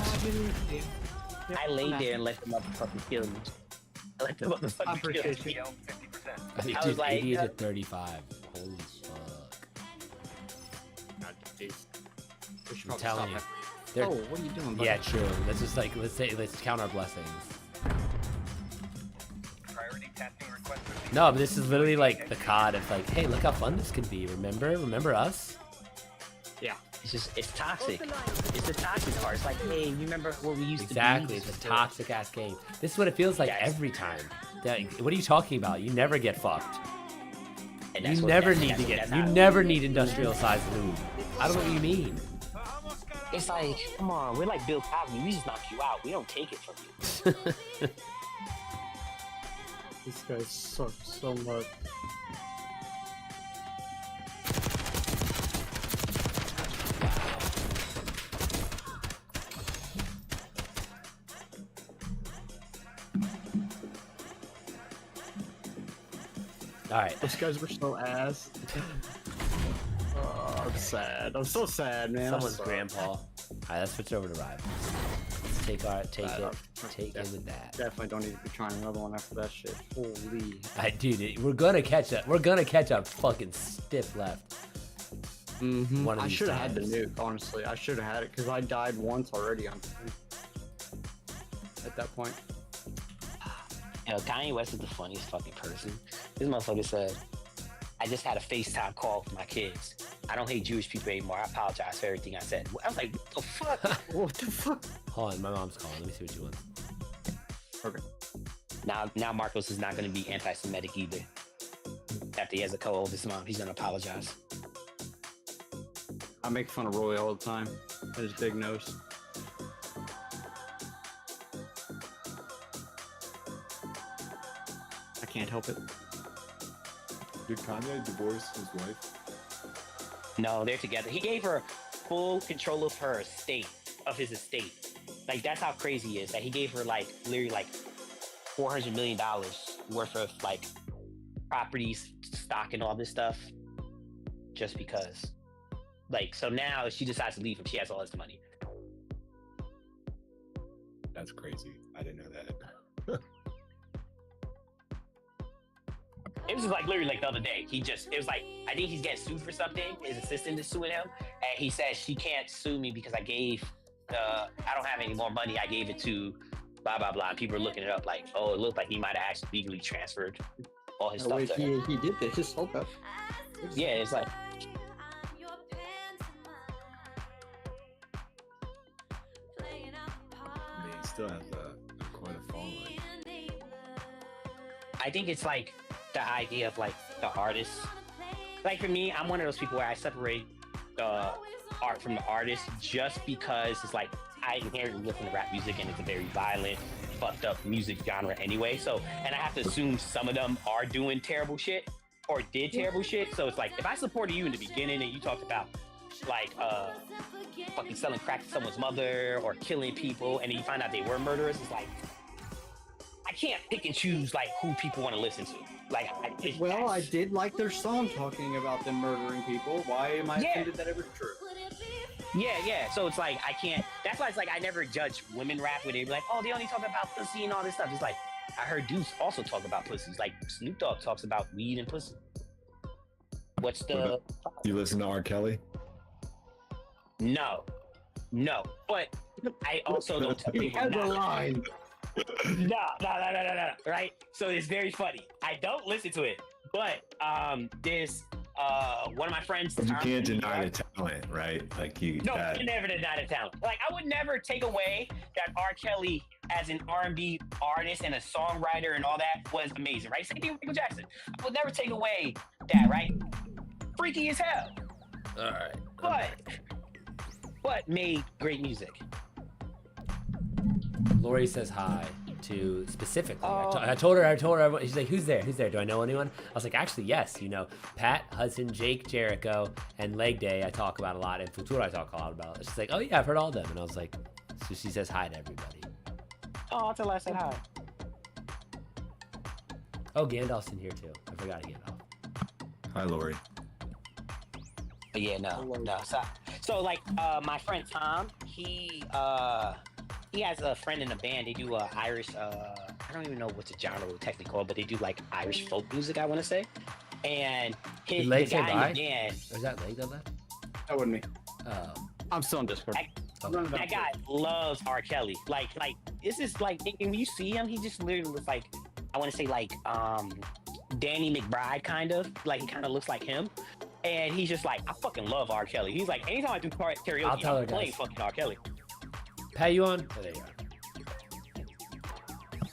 I laid there and let the motherfucker kill me. I let the motherfucker kill me. 50%. I was like, 88 to 35. Holy fuck. I'm telling you. Oh, what are you doing, buddy? Yeah, true. Let's count our blessings. Priority tasking request. No, but this is literally like the COD of like, hey, look how fun this can be. Remember us? Yeah. It's toxic. It's the toxic part. It's like, hey, you remember what we used to be? Exactly. It's a toxic ass game. This is what it feels like every time. What are you talking about? You never get fucked. You never need industrial sized loot. I don't know what you mean. It's like, come on, we're like Bill Cosby. We just knock you out. We don't take it from you. This guy sucks so much. All right. Those guys were so ass. Oh, I'm sad. I'm so sad, man. Someone's grandpa. All right, let's switch over to Rive. Let's take it with that. Definitely don't need to be trying another one after that shit. Holy. Dude, we're gonna catch up. We're gonna catch up. Fucking stiff left. Mm-hmm. One of I these should have had the times. nuke, honestly. I should have had it because I died once already on at that point. You know, Kanye West is the funniest fucking person. This motherfucker said, I just had a FaceTime call with my kids. I don't hate Jewish people anymore. I apologize for everything I said. I was like, what the fuck? What the fuck? Hold on, my mom's calling. Let me see what you want. Okay. Now Marcos is not going to be anti-Semitic either. After he has a co with his mom, he's going to apologize. I make fun of Roy all the time. His big nose. I can't help it. Did Kanye divorce his wife? No, they're together. He gave her full control of her estate, of his estate. Like, that's how crazy he is. That he gave her, like, literally, like, $400 million worth of, like, properties, stock, and all this stuff. Just because. Like, so now if she decides to leave him, she has all his money. That's crazy. I didn't know that. It was just like literally like the other day. It was like, I think he's getting sued for something. His assistant is suing him. And he says she can't sue me because I don't have any more money. I gave it to blah, blah, blah. And people are looking it up like, oh, it looked like he might have actually legally transferred all his stuff Wait, to her. he did this. Hold up. Yeah, it's like, I mean, he still has quite a following. I think it's like the idea of like the artist. Like for me, I'm one of those people where I separate the art from the artist just because it's like I inherently listen to rap music and it's a very violent, fucked up music genre anyway. So, and I have to assume some of them are doing terrible shit or did terrible shit. So it's like if I supported you in the beginning and you talked about like fucking selling crack to someone's mother or killing people and then you find out they were murderers, it's like I can't pick and choose like who people want to listen to. Like, I did like their song talking about them murdering people. Why am I offended that it was true? Yeah. So it's like I can't. That's why it's like I never judge women rap where they be like, oh, they only talk about pussy and all this stuff. It's like I heard dudes also talk about pussies. Like Snoop Dogg talks about weed and pussy. What's the? You listen to R. Kelly? No. But I also don't tell people. He has a line. No. Right? So it's very funny. I don't listen to it, but there's one of my friends. You can't deny the talent, right? Like you. No, you can never deny the talent. Like I would never take away that R. Kelly as an R&B artist and a songwriter and all that was amazing, right? Same thing with Michael Jackson. I would never take away that, right? Freaky as hell. All right. But made great music. Lori says hi to specifically. I told her. She's like, "Who's there? Do I know anyone?" I was like, "Actually, yes. You know, Pat, Hudson, Jake, Jericho, and Leg Day. I talk about a lot, and Futura I talk a lot about." She's like, "Oh yeah, I've heard all of them." And I was like, so she says hi to everybody. Oh, I'll tell her I said hi. Oh, Gandalf's in here too. I forgot Gandalf. Hi, Lori. But yeah, no. So like, my friend Tom, he has a friend in a band. They do Irish. I don't even know what the genre would technically call, but they do like Irish folk music. I want to say. And the guy in the band. Is that Leg that left? That wasn't me. I'm still on Discord. That guy loves R. Kelly. Like this is like when you see him, he just literally looks like I want to say like Danny McBride kind of. Like he kind of looks like him. And he's just like, I fucking love R. Kelly. He's like, anytime I do karaoke, I'm playing fucking R. Kelly. Pat, you on? Oh, there you are.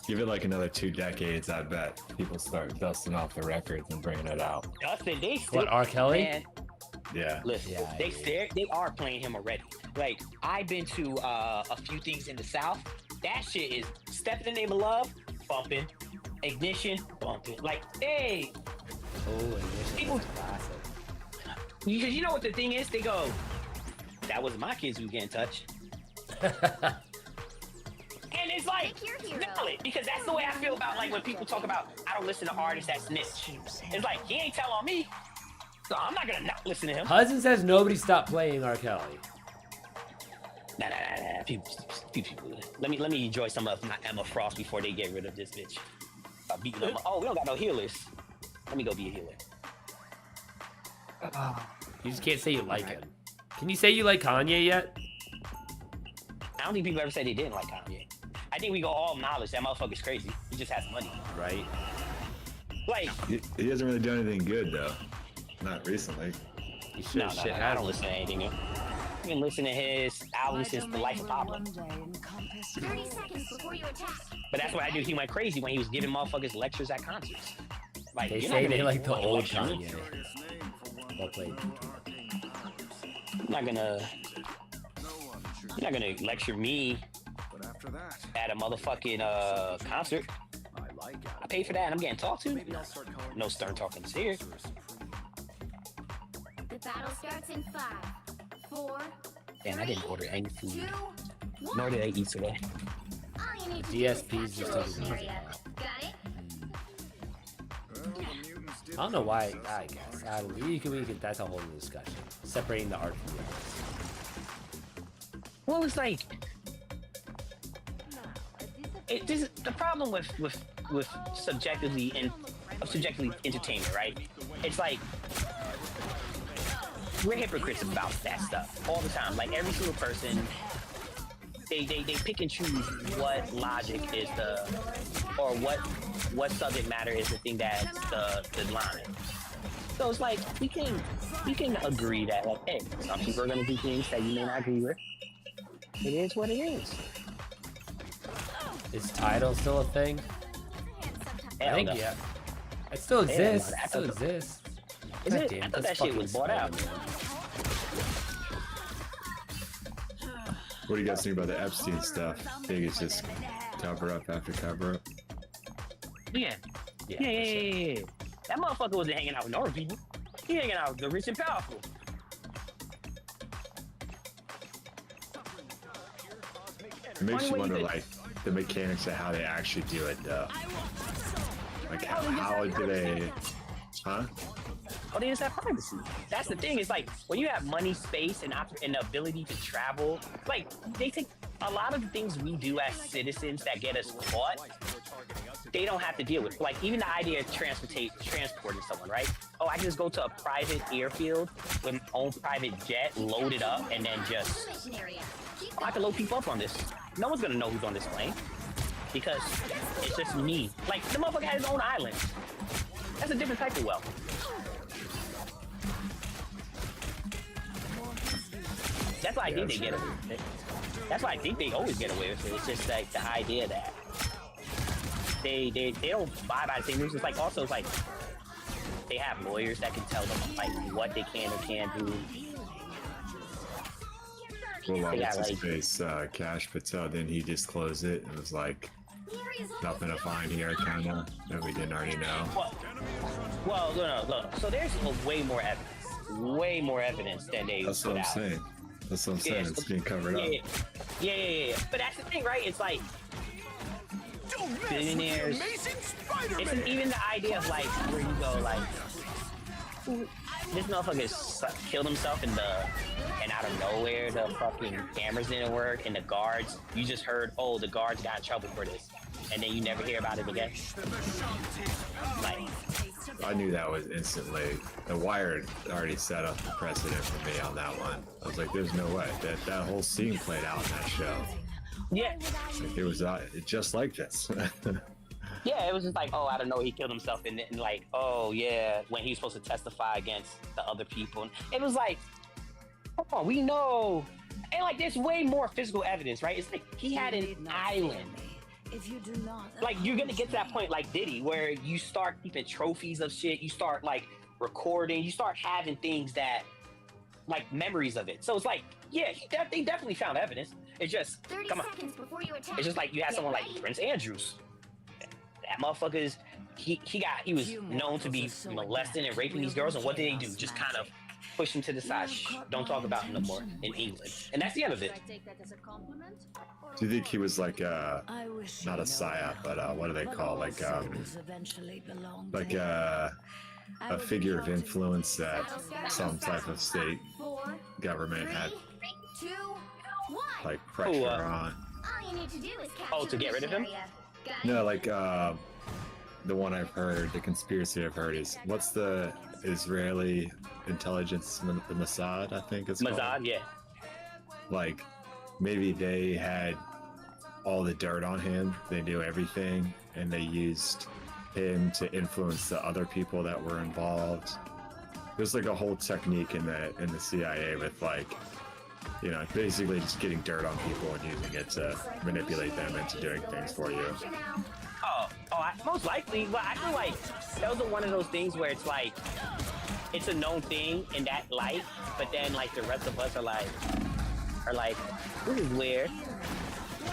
Give it like another 2 decades, I bet people start dusting off the records and bringing it out. Dustin, they still. What, R. Kelly? Man, yeah. Listen, they are playing him already. Like, I've been to a few things in the South. That shit is Step in the Name of Love, bumping. Ignition, bumping. Like, hey. Oh, Ignition is classic. Because you know what the thing is? They go, that wasn't my kids who get in touch. And it's like, valid, because that's the way I feel about like when people talk about, I don't listen to artists that snitch. It's like, he ain't tell on me, so I'm not gonna not listen to him. Hudson says nobody stopped playing R. Kelly. Nah. Few people. Let me enjoy some of my Emma Frost before they get rid of this bitch. Beating them. Oh, we don't got no healers. Let me go be a healer. You just can't say you like him. Can you say you like Kanye yet? I don't think people ever say they didn't like Kanye. I think we go all knowledge that motherfucker's crazy. He just has money. Right. Like he hasn't really done anything good though. Not recently. He should have shit. I don't listen to anything new. I've been listening to his album since The Life of Pablo. 30 seconds before you attack. But that's what I do. He went crazy when he was giving motherfuckers lectures at concerts. Like they say they like the old Kanye. Well played. You're not gonna lecture me at a motherfucking concert. I paid for that and I'm getting talked to? No stern talking here. The battle starts in 5, 4. Damn, I didn't order any food. Nor did I eat today. DSP's just doesn't Got it? I don't know why. I guess we can. That's a whole new discussion. Separating the art from the artist. Well, it's like the problem with subjectively entertainment, right? It's like we're hypocrites about that stuff all the time. Like every single person, they pick and choose what logic is or what subject matter is the thing that's the line. So it's like we can agree that like, hey, some people are gonna do things that you may not agree with. It is what it is. Is Tidal still a thing? I think yeah. It still exists. It still exists. Is it? I thought that shit was bought out. What do you guys think about the Epstein stuff? Think it's just cover up after cover up? Yeah. That motherfucker wasn't hanging out with normal people. He hanging out with the rich and powerful. It makes you wonder, like, the mechanics of how they actually do it, though. Like, how do they... Huh? Oh, they just have privacy. That's the thing. It's like, when you have money, space, and the ability to travel, like, they take a lot of the things we do as citizens that get us caught, they don't have to deal with. Like, even the idea of transporting someone, right? Oh, I can just go to a private airfield with my own private jet, load it up, and then just... Oh, I can load people up on this. No one's gonna know who's on this plane. Because it's just me. Like, the motherfucker has his own island. That's a different type of wealth. That's why I think they get away with it. That's why I think they always get away with it. It's just like the idea that they don't buy by the same rules. It's like also it's like they have lawyers that can tell them like what they can or can't do. Well, what's his face, Cash Patel, then he disclosed it and was like, nothing to find here, kinda, that we didn't already know. Well, no. So there's way more evidence than they That's what I'm saying. That's what I'm saying. It's being covered up. Yeah. But that's the thing, right? It's like billionaires. It's even the idea of like where you go like this motherfucker killed himself and out of nowhere the fucking cameras didn't work and the guards. You just heard, oh, the guards got in trouble for this, and then you never hear about it again. Like. I knew that was instantly. The Wire already set up the precedent for me on that one. I was like, "There's no way that whole scene played out in that show." Yeah, like, it was just like this. Yeah, it was just like, oh, I don't know, he killed himself, and like, oh yeah, when he was supposed to testify against the other people, and it was like, come on, we know, and like, there's way more physical evidence, right? It's like he had an island. If you do not, like you're gonna get to that point like Diddy where you start keeping trophies of shit, you start like recording, you start having things that like memories of it. So it's like, yeah, they definitely found evidence. It's just come on. It's just like you had someone like Prince Andrews. That motherfucker he was known to be molesting and raping these girls, and what did they do? Just kind of push him to the side. Shh, don't talk about him no more in England. And that's the end of it. Do you think he was like not a psyop, but what do they call like a figure of influence that some type of state government had like pressure on. All you need to do is capture Oh, to get rid of him? area. Got No, it? like the one I've heard, the conspiracy I've heard is what's the Israeli intelligence, the Mossad, I think it's called. Mazad, yeah. Like maybe they had all the dirt on him, they knew everything, and they used him to influence the other people that were involved. There's like a whole technique in the CIA with like, you know, basically just getting dirt on people and using it to manipulate them into doing things for you. Most likely. But I feel like those are one of those things where it's like, it's a known thing in that light, but then like the rest of us are like, this is weird.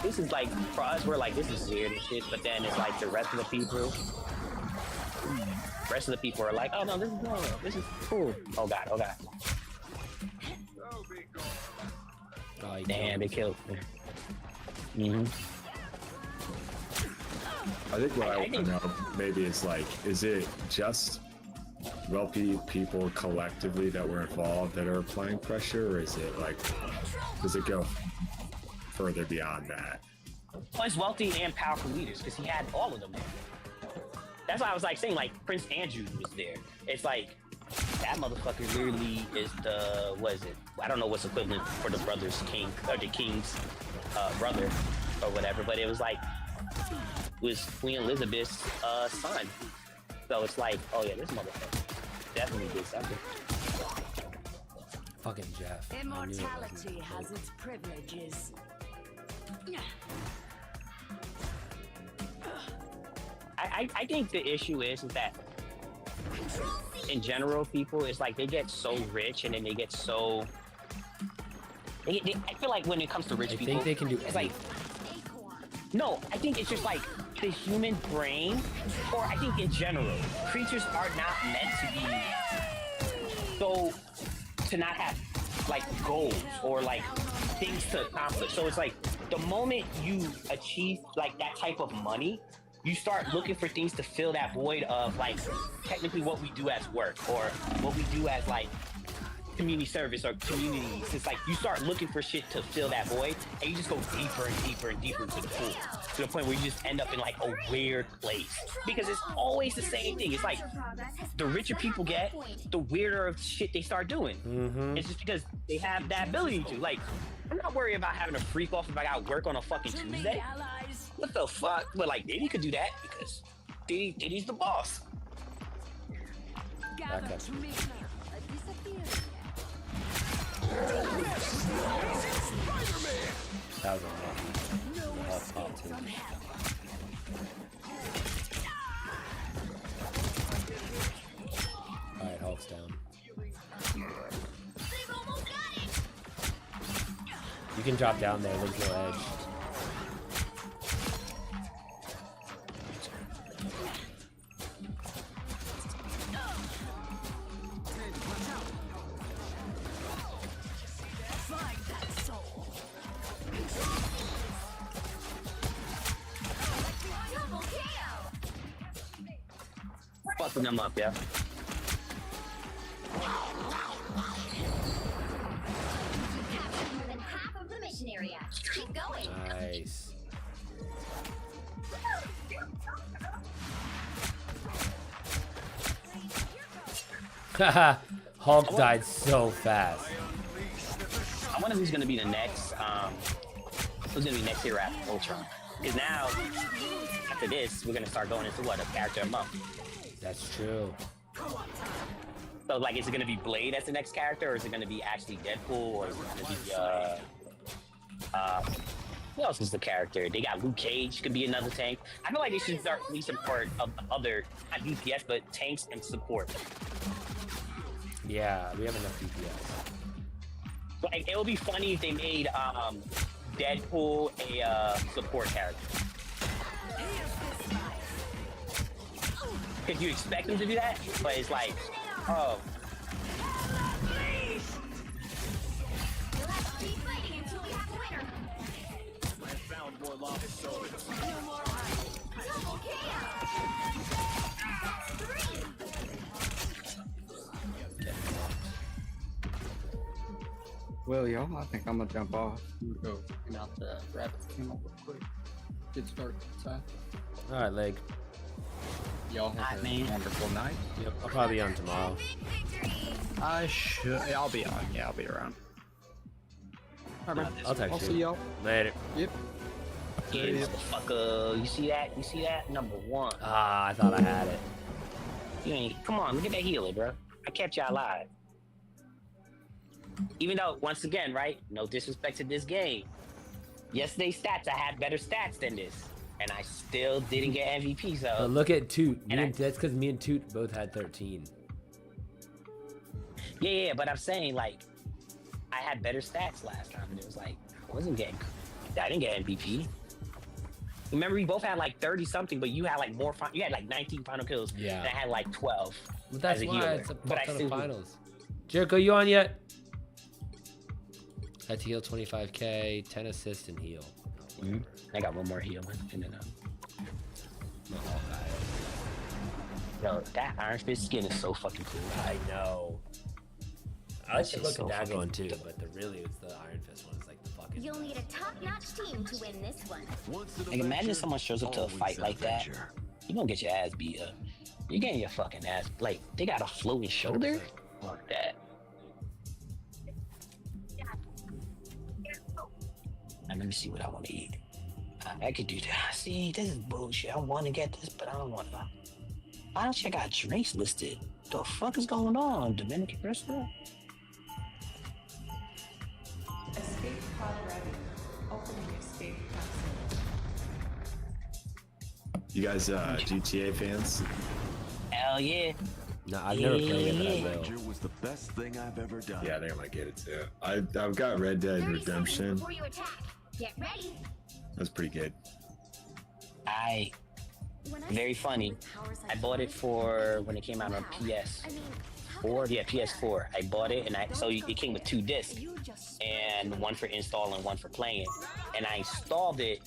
This is like, for us, we're like, this is weird and shit, but then it's like the rest of the people are like, oh no, this is normal. This is cool. Oh god, oh god. Oh, Damn, they killed me. I think what I want to know maybe is like, is it just wealthy people collectively that were involved that are applying pressure, or is it like, does it go further beyond that? Well, it's wealthy and powerful leaders because he had all of them there. That's why I was like saying like Prince Andrew was there. It's like that motherfucker literally is the, what is it? I don't know what's equivalent for the brother's king or the king's brother or whatever, but it was like, it was Queen Elizabeth's son. So it's like, oh yeah, this motherfucker definitely did something. Fucking Jeff. Immortality has its privileges. I think the issue is that in general, people, it's like they get so rich and then they get so. I feel like when it comes to rich people, think they can do it's like. No, I think it's just like the human brain, or I think in general, creatures are not meant to be so, to not have like goals or like things to accomplish. So it's like the moment you achieve like that type of money, you start looking for things to fill that void of like technically what we do as work or what we do as like community service or communities. It's like you start looking for shit to fill that void and you just go deeper and deeper and deeper into the pool to the point where you just end up in like a weird place because it's always the same thing. It's like the richer people get, the weirder of shit they start doing. It's just because they have that ability to. Like, I'm not worried about having a freak off if I got work on a fucking Tuesday. What the fuck? But like Diddy could do that because Diddy's the boss. Back up. That was a Hulk pop too. Alright, Hulk's down. You can drop down there, there's no edge. Fucking them up, yeah. More than half of the mission area. Keep going. Nice. Haha, Hulk died so fast. I wonder who's gonna be the next, who's gonna be next hero after Ultron. Because now, after this, we're gonna start going into what, a character a month. That's true. So like, is it gonna be Blade as the next character, or is it gonna be actually Deadpool, or is it gonna be who else is the character? They got Luke Cage, could be another tank. I feel like they should start releasing part of other, not DPS, but tanks and support. Yeah, we have enough DPS. Like, it would be funny if they made Deadpool a support character. Could you expect them to do that? But it's like, oh. You'll have to keep fighting until we have a winner. I found more lava stones. Double KO. Well, y'all, I think I'm gonna jump off. I'm gonna go clean out the rabbit's kennel real quick. Good start outside. All right, leg. Y'all have a wonderful night. Yep, I'll probably be on tomorrow. I should. I'll be on. Yeah, I'll be around. All right, man. I'll text I'll you. see y'all Later. Yep. Yeah, motherfucker. You see that? You see that? Number one. Ah, I thought I had it. You ain't. Come on, look at that healer, bro. I kept y'all alive. Even though, once again, right? No disrespect to this game. Yesterday's stats, I had better stats than this, and I still didn't get MVP. So But look at Toot. That's because me and Toot both had 13. Yeah, but I'm saying like I had better stats last time, and it was like I didn't get MVP. Remember, we both had like 30 something, but you had like more. You had like 19 final kills. Yeah. And I had like 12. But that's as a why healer. it's a But I ton still of finals. Jericho, you on yet? Had to heal 25k, 10 assists and heal. I got one more heal and then Yo, that Iron Fist skin is so fucking cool. I know. I like That's to just look so at that one fucking too, but it's the Iron Fist one. It's like the fucking. You'll need a top-notch team to win this one. Like imagine if someone shows up to a fight like that. You gonna get your ass beat up. You're getting your fucking ass. Like they got a floating shoulder. Fuck that. Now, let me see what I want to eat. I could do that. See, this is bullshit. I want to get this, but I don't want to. Why don't you got drinks listed? The fuck is going on? Dominican restaurant? Escape pod ready. Opening escape capsule. You guys GTA fans? Hell yeah. No, I've never played it, but I will. Was the best thing I've ever done. Yeah, I think I might get it too. I've got Red Dead Redemption. Before you attack, get ready. That's pretty good. Very funny. I bought it for when it came out on PS4. Yeah, PS4. I bought it, and so it came with 2 discs, and one for installing, one for playing. And I installed it,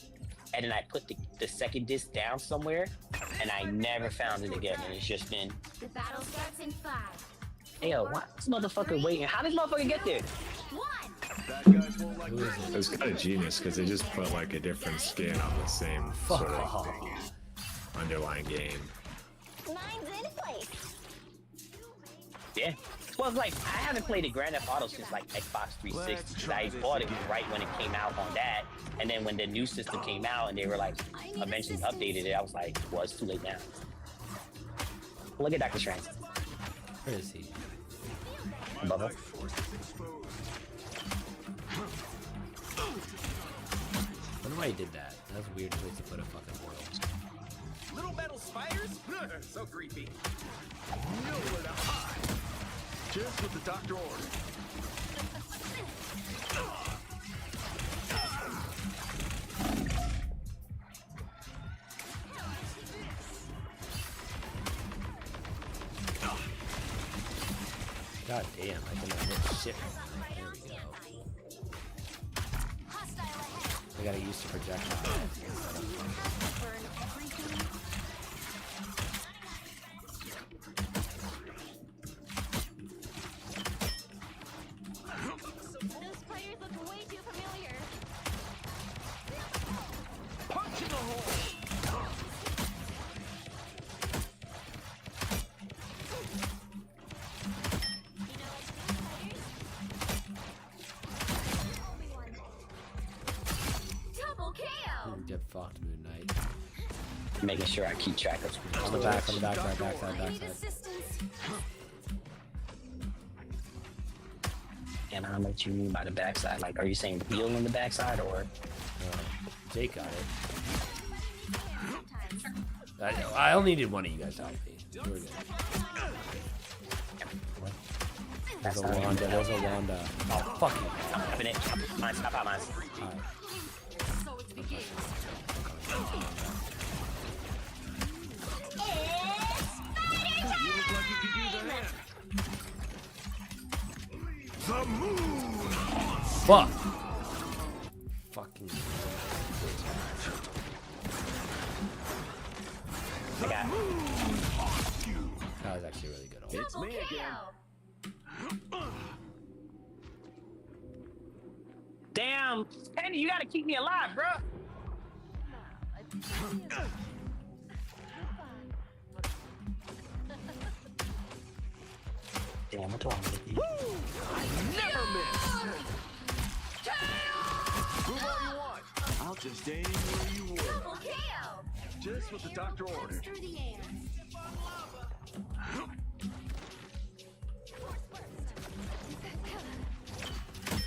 and then I put the second disc down somewhere, and I never found it again. And it's just been. The battle starts in 5. Hey, yo, why is this motherfucker waiting? How did this motherfucker get there? It was kind of genius because they just put like a different skin on the same sort of thing, underlying game. Mine's in place. Yeah. Well, like, I haven't played the Grand Theft Auto since, like, Xbox 360. 'Cause I bought it right when it came out on that. And then when the new system came out and they were, like, eventually updated it, I was like, well, it's too late now. Look at Dr. Strange. Where is he? Bubba. I don't know why he did that. That was a weird place to put a fucking world. Little metal spiders? So creepy. Nowhere to hide. Just what the doctor ordered. God damn, I cannot hit shit. There we go. I gotta use the projectile. Those players look way too familiar. Punch in the hole. Double KO. Get fucked, Moon Knight. Making sure I keep track of On the backside, backside. And how much you mean by the backside? Like, are you saying wheel on the backside or? Jake got it. I only needed one of you guys to help me. We're good. There's a Wanda. Oh, fuck you. I'm having it. Mine, stop out mine. Alright. So it begins. You look like you could use a hand. The moon. Fuck. Fucking. I got it. That was actually really good. It's me again. Damn, Penny, you gotta keep me alive, bro. Damn, what's wrong with you? Never miss. Move all you want. I'll just aim where you were. Just what the doctor ordered. Through the air.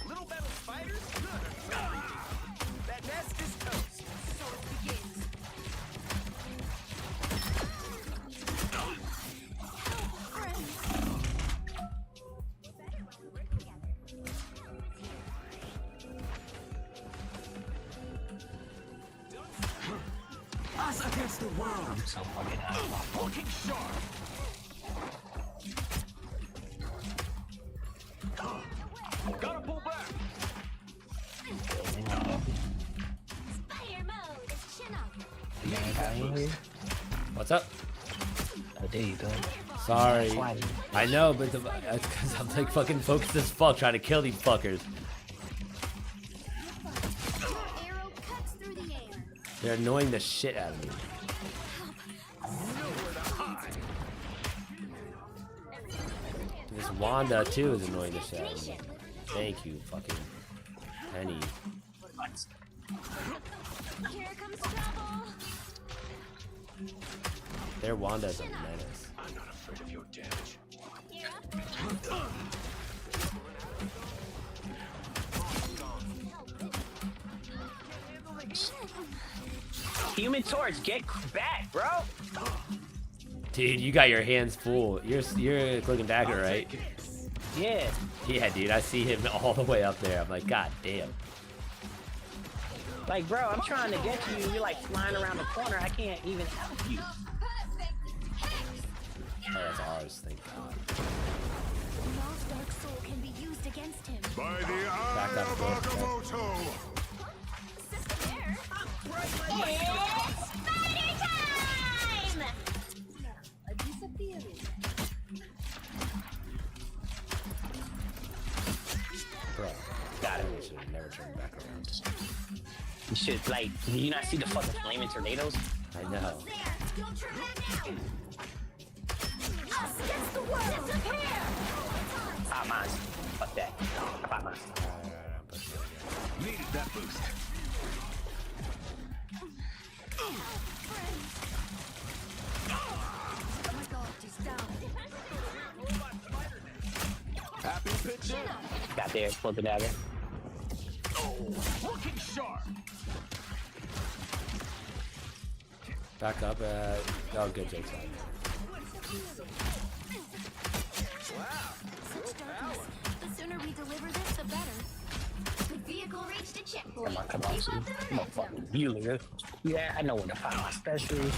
Little metal spiders? That nest is toast. So it begins. Us against the world. I'm so fucking out. Looking sharp. Gotta pull back. Fire mode. Chin up. What's up? Oh, there you go. Sorry. I know, but that's because I'm like fucking focused as fuck trying to kill these fuckers. Arrow cuts through the air. They're annoying the shit out of me. This Wanda too is annoying the shit out of me. Thank you, fucking Penny. Here comes trouble. Their Wanda's a menace. I'm not afraid of your damage. Human Torch, get back, bro. Dude, you got your hands full. You're clicking dagger, right? Yeah. Yeah, dude, I see him all the way up there. I'm like, god damn. Like, bro, I'm trying to get to you. You're like flying around the corner. I can't even help you. Oh, that's ours, thank God. Null's dark soul can be used against him. By the Back eye up, of bro. Agamotto! System error. It's spider time! A disappearing. Bro, Got it. we should have never turned back around. You should, like, do you not see the fucking flaming tornadoes? I know. Don't turn back now. Us against the world. Disappear. Ah, mine. Fuck that. I bought mine. Needed that boost. Oh my god, he's down. Happy pitch in. Got there, flip the dagger. Looking sharp. Back up at. Oh, good, Jake's on. Such darkness. The sooner we deliver this, the better. The vehicle reached a checkpoint. Come on, see. Come on, fucking wheeler. Yeah, I know when to find my specials.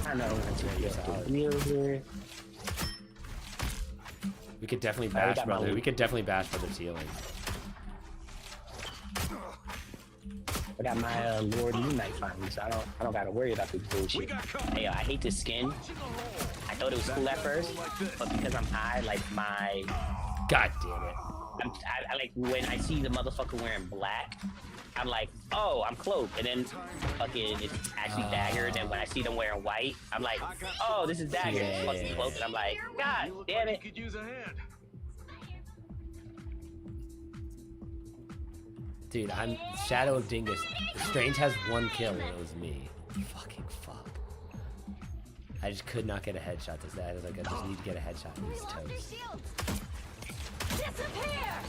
I know when to get the wheeler. We could definitely I already bash got my brother. loot. We could definitely bash brother's healing. I got my Lord Moon Knight finally, so I don't gotta worry about this bullshit. Hey, I hate this skin. I thought it was cool at first, but because I'm high, like my God damn it. I like when I see the motherfucker wearing black, I'm like, oh, I'm cloaked, and then fucking it's actually dagger. And then when I see them wearing white, I'm like, oh, this is dagger. Yeah. It's fucking cloaked, and I'm like, god damn it. Could use a hand. Dude, I'm Shadow of Dingus. Strange has 1 kill and it was me. Fucking fuck. I just could not get a headshot to that. I was like, I just need to get a headshot in his toes. Disappear!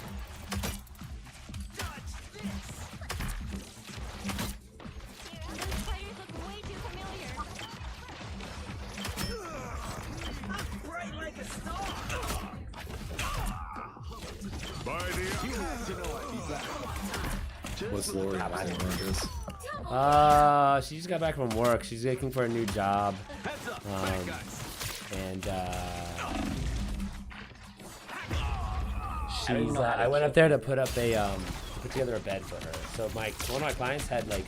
Those spiders look way too familiar. Bright like a star. By the You have to know I'd be back. What's Lord saying like this? She just got back from work. She's looking for a new job. Heads up, bad guys. And I went up there to put up a put together a bed for her. So one of my clients had like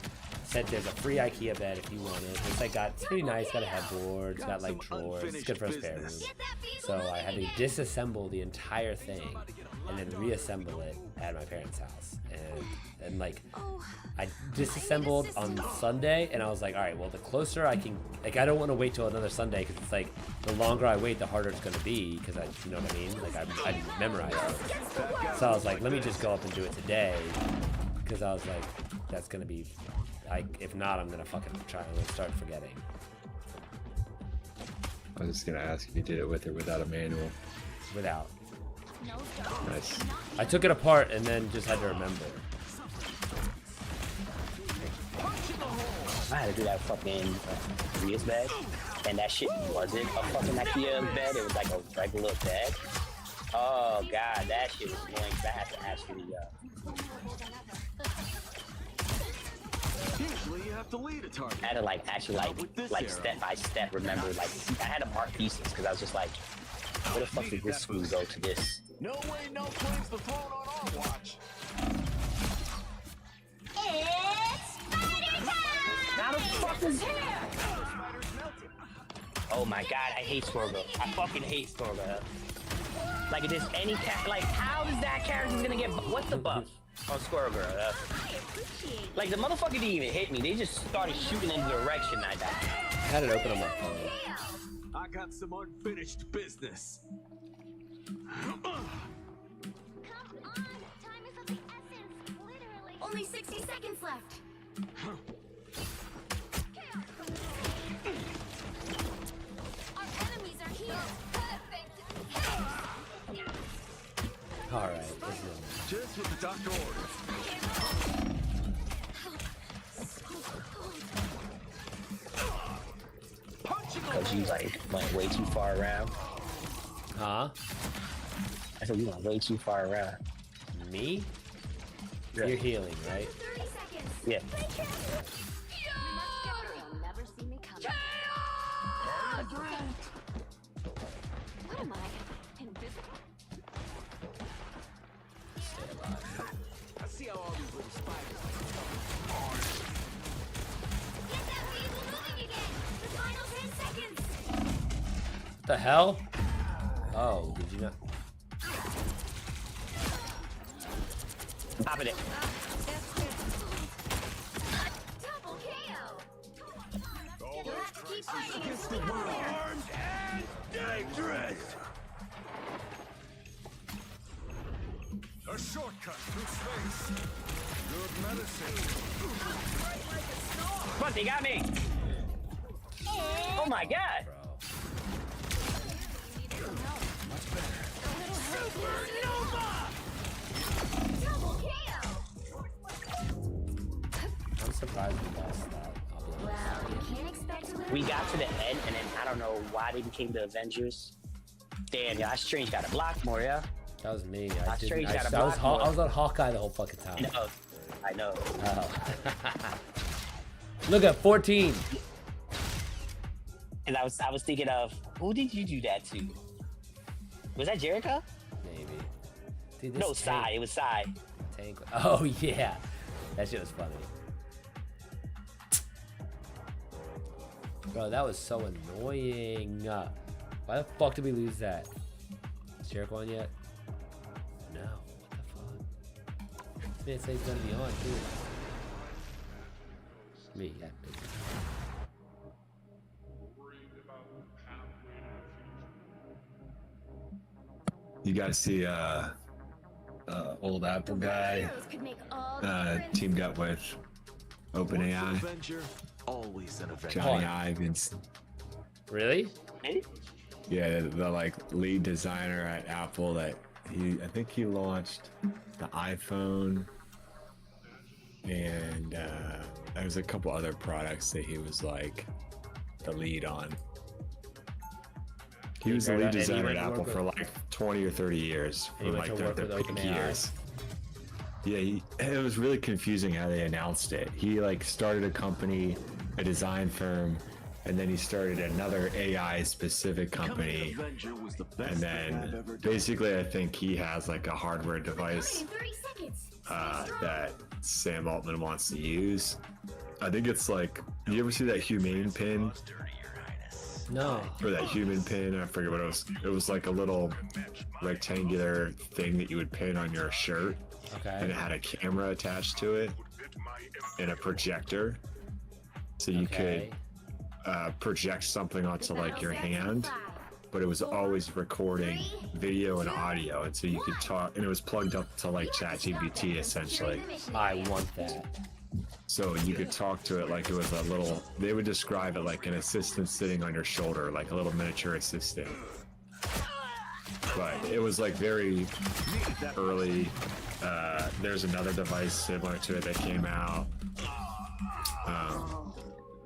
said there's a free IKEA bed if you want it. It's pretty nice, got a headboard, it's got like drawers, it's good for a spare room. So I had to disassemble the entire thing and then reassemble it at my parents' house. And like, I disassembled on Sunday, and I was like, all right, well, the closer I can, like, I don't want to wait till another Sunday, because it's like, the longer I wait, the harder it's going to be, because you know what I mean? Like, I memorized it. So I was like, let me just go up and do it today, because I was like, that's going to be, if not, I'm going to fucking try and start forgetting. I was just going to ask if you did it with or without a manual. Without. Nice. I took it apart and then just had to remember. I had to do that fucking Ria's bed, and that shit wasn't a fucking IKEA bed. It was like a regular bed. Oh god, that shit was annoying. I had to actually. Usually you have to lead a target. I had to like actually like step by step remember. Like I had to mark pieces because I was just like, where the fuck did this screw go to this? No way, no planes to throw on our watch. It's spider time! Now the fuck is here? Oh my god, I hate Squirrel. I fucking hate Squirrel. Like if there's any like how is that character gonna get what's the buff on Squirrel Girl? Like the motherfucker didn't even hit me. They just started shooting in the direction I died. I had it open on my phone. I got some unfinished business. Come on, time is of the essence, literally. Only 60 seconds left. Our enemies are here. Perfect. Alright, just what the doctor ordered. Because you like went way too far around. Huh? I said you went way too far around. Me? Yeah. You're healing, right? 30 seconds. Yeah. You'll never see me coming. What am I? Invisible? I see how all these little spiders. Get that vehicle moving again. The final 10 seconds. The hell? Oh, did you not? Popping it. Double KO. You'll have to keep fighting. Against the world. Armed and dangerous. A shortcut through space. Good medicine. Fuck, they got me. Oh my god. Double KO. I'm surprised we lost that. Well, you can't expect to win. We got to the end, and then I don't know why they became the Avengers. Damn, yeah, Strange got a block more, yeah. That was me. I was on Hawkeye the whole fucking time. I know. Oh. Look at 14. And I was thinking of who did you do that to? Was that Jericho? Maybe. Dude, this No, Sai. It was Sai. Tank. Oh yeah, that shit was funny. Bro, that was so annoying. Why the fuck did we lose that? Is Jericho on yet? No. What the fuck? This man said he's gonna be on too. Me, yeah. You guys see old Apple guy teamed up with OpenAI. Avenger, always an Avenger. Johnny Ive. Really? Yeah, the like lead designer at Apple that I think he launched the iPhone and there was a couple other products that he was like the lead on. He was the lead designer at Apple for like 20 or 30 years, for like their peak years. Yeah, it was really confusing how they announced it. He like started a company, a design firm, and then he started another AI specific company. And then basically I think he has like a hardware device that Sam Altman wants to use. I think it's like, you ever see that humane pin? No. Or that human pin? I forget what it was. It was like a little rectangular thing that you would pin on your shirt. Okay. And it had a camera attached to it and a projector. So you could project something onto like your hand, but it was always recording video and audio. And so you could talk, and it was plugged up to like ChatGPT essentially. I want that. So you could talk to it like it was a little, they would describe it like an assistant sitting on your shoulder, like a little miniature assistant. But it was like very early. There's another device similar to it that came out.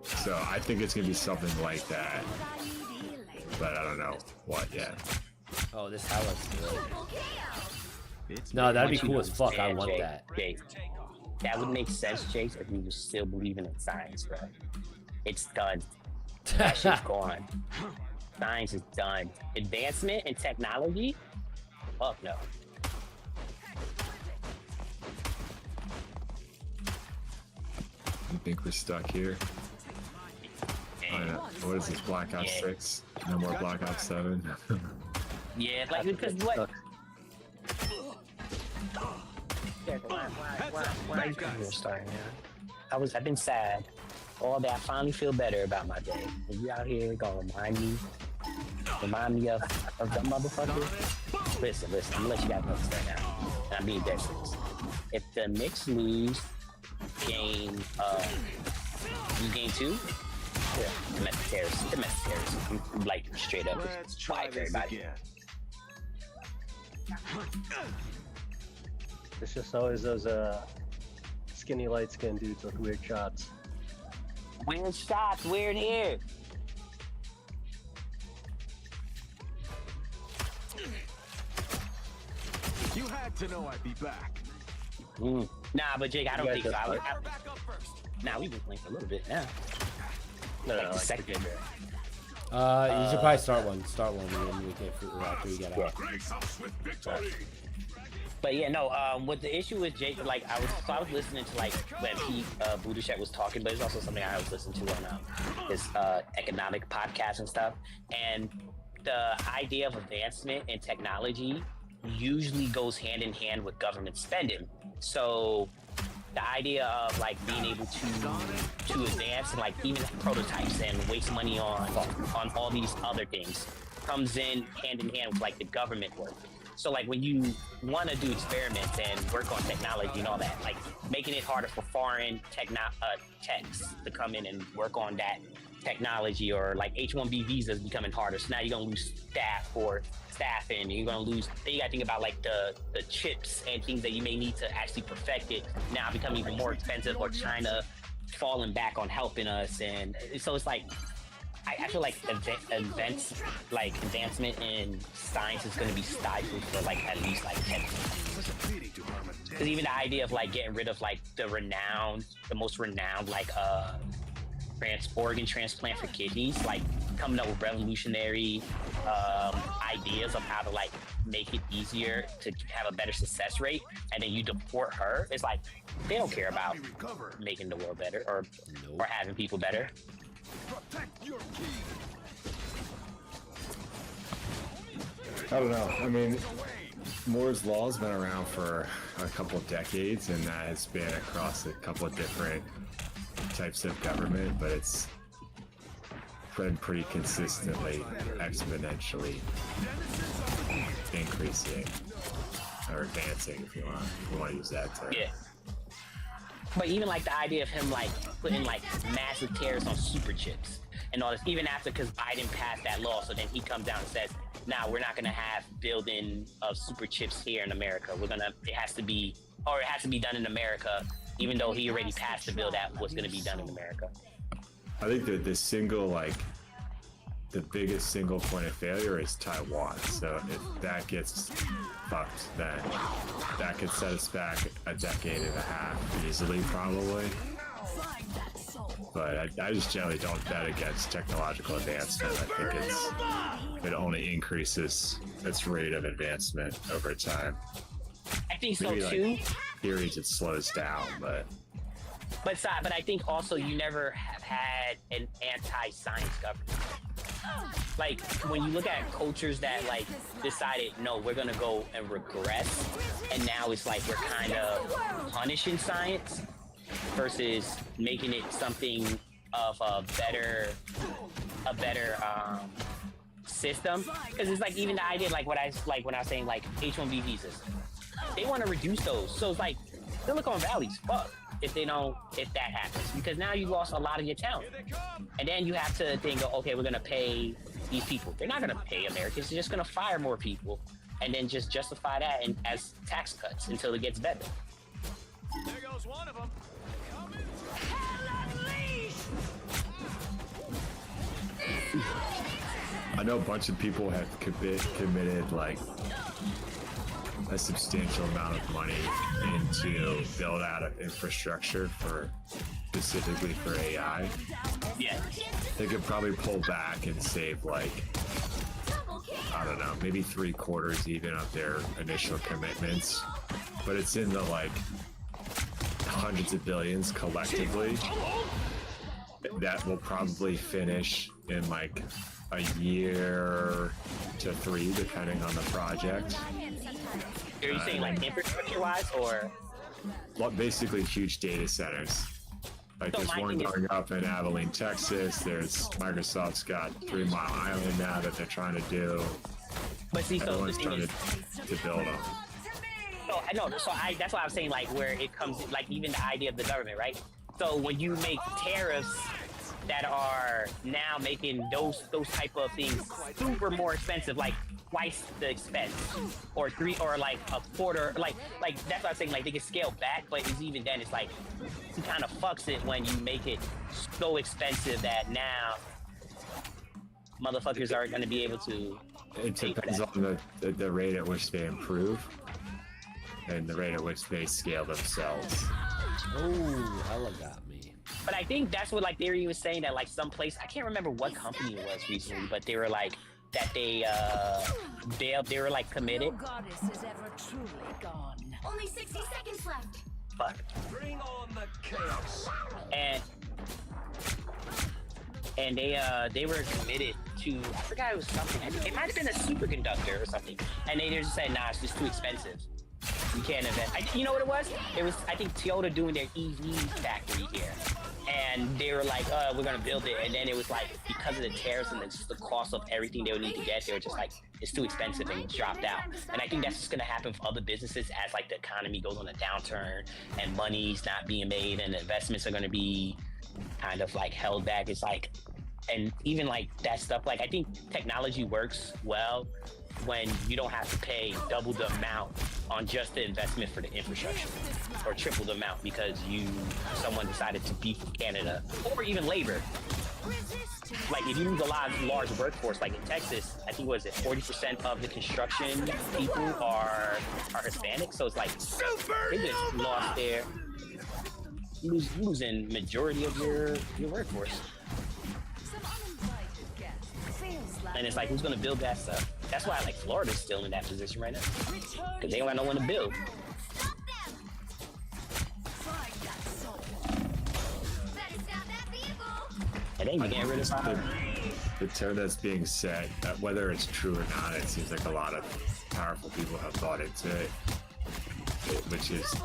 So I think it's going to be something like that. But I don't know what yet. Oh, this how looks good. No, that'd be cool as fuck. I want that. That would make sense, Jake, if you were still believing in science, bro. It's done. That shit's gone. Science is done. Advancement in technology? Fuck no. You think we're stuck here? What is this, Black Ops 6? No more Black Ops 7? Yeah, like, because what? Why you come here starting, man? I've been sad all day. I finally feel better about my day. If you out here gonna remind me of that motherfucker. Listen, I'm gonna let you guys know this right now. And I'm being dead serious. If the Knicks lose game 2, yeah, domestic terrorists. I'm like straight up wipe everybody. It's just always those skinny light-skinned dudes with weird shots. Weird shots, weird hair. You had to know I'd be back. Nah, but Jake, I don't think so. Nah, we've been playing for a little bit now. No, like the second game. You should probably start one, and then we can after we get out. But yeah, no. What the issue with Jake, like I was listening to like when Pete Buttigieg was talking, but it's also something I was listening to on his economic podcast and stuff. And the idea of advancement in technology usually goes hand in hand with government spending. So the idea of like being able to advance and like even prototypes and waste money on all these other things comes in hand with like the government work. So like when you want to do experiments and work on technology and all that, like making it harder for foreign techs to come in and work on that technology, or like H-1B visas becoming harder. So now you're gonna lose staffing. You're gonna lose. Then you gotta think about like the chips and things that you may need to actually perfect it. Now become even more expensive, or China falling back on helping us, and so it's like. I feel like advancement in science is going to be stifled for like at least like 10 years. Because even the idea of like getting rid of like the most renowned like organ transplant for kidneys, like coming up with revolutionary ideas of how to like make it easier to have a better success rate, and then you deport her. It's like they don't care about making the world better or having people better. I don't know. I mean, Moore's Law's been around for a couple of decades, and that has been across a couple of different types of government, but it's been pretty consistently, exponentially increasing, or advancing, if you want to use that term. Yeah. But even like the idea of him like putting like massive tariffs on super chips and all this, even after, because Biden passed that law, so then he comes down and says, "Now we're not going to have building of super chips here in America. It has to be done in America," even though he already passed the bill that was going to be done in America. I think that the biggest single point of failure is Taiwan. So if that gets fucked, then that could set us back a decade and a half easily, probably. But I just generally don't bet against technological advancement. I think it only increases its rate of advancement over time. I think so Maybe, too. Like, periods it slows down, but But I think also you never have had an anti-science government. Like when you look at cultures that like decided, no, we're gonna go and regress, and now it's like we're kind of punishing science versus making it something of a better system. Because it's like even the idea like when I was saying like H-1B visas, they want to reduce those. So it's like Silicon Valley's fucked if that happens, because now you lost a lot of your talent, and then you have to think, okay, we're gonna pay these people. They're not gonna pay Americans. They're just gonna fire more people, and then just justify that as tax cuts until it gets better. There goes one of them. I know a bunch of people have committed like a substantial amount of money into build out of infrastructure for specifically for AI. Yeah. They could probably pull back and save like, I don't know, maybe 3/4 even of their initial commitments, but it's in the like hundreds of billions collectively that will probably finish in like a year to 3, depending on the project. Are you saying like infrastructure-wise, or? Well, basically huge data centers. Like there's one going up in Abilene, Texas. There's Microsoft's got 3 Mile Island now that they're trying to do. But see, so everyone's trying to build them. So I know. So that's why I was saying like where it comes like even the idea of the government, right? So when you make tariffs that are now making those type of things super more expensive, like twice the expense, or 3, or like a quarter, like that's what I'm saying. Like they can scale back, but it's even then it's like it kind of fucks it when you make it so expensive that now motherfuckers aren't going to be able to. It depends on the rate at which they improve and the rate at which they scale themselves. Oh, hella got me. But I think that's what like Theory was saying, that like some place, I can't remember what company it was recently, but they were like that they were like committed. No goddess is ever truly gone. Only 60 seconds left. Fuck. Bring on the chaos. And they were committed to, I forgot it was something. I think it might have been a superconductor or something. And they just said, nah, it's just too expensive. You can't invest. You know what it was? It was, I think, Toyota doing their EV factory here. And they were like, we're going to build it. And then it was like, because of the tariffs and the cost of everything they would need to get, they were just like, it's too expensive, and dropped out. And I think that's just going to happen for other businesses as like the economy goes on a downturn and money's not being made and investments are going to be kind of like held back. It's like, and even like that stuff, like I think technology works well when you don't have to pay double the amount on just the investment for the infrastructure, or triple the amount because someone decided to be from Canada, or even labor. Like if you lose a large workforce, like in Texas, I think was it 40% of the construction people are Hispanic, so it's like they just lost their losing majority of your workforce. And it's like, who's gonna build that stuff? That's why like Florida's still in that position right now, because they don't got no one to build. And then you getting rid of the term that's being said, whether it's true or not, it seems like a lot of powerful people have thought into it, which is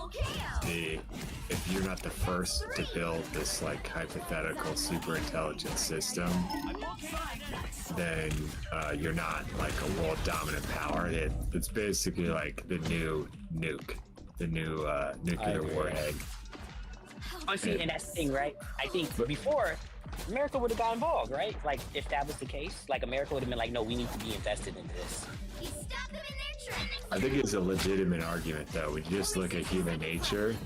if you're not the first to build this like hypothetical super intelligent system, then you're not like a world dominant power. It's basically like the new nuke, the new nuclear warhead. Oh, see, and that's the thing, right? I think before, America would have got involved, right? Like, if that was the case, like, America would have been like, no, we need to be invested in this. I think it's a legitimate argument, though. When you just look at human nature,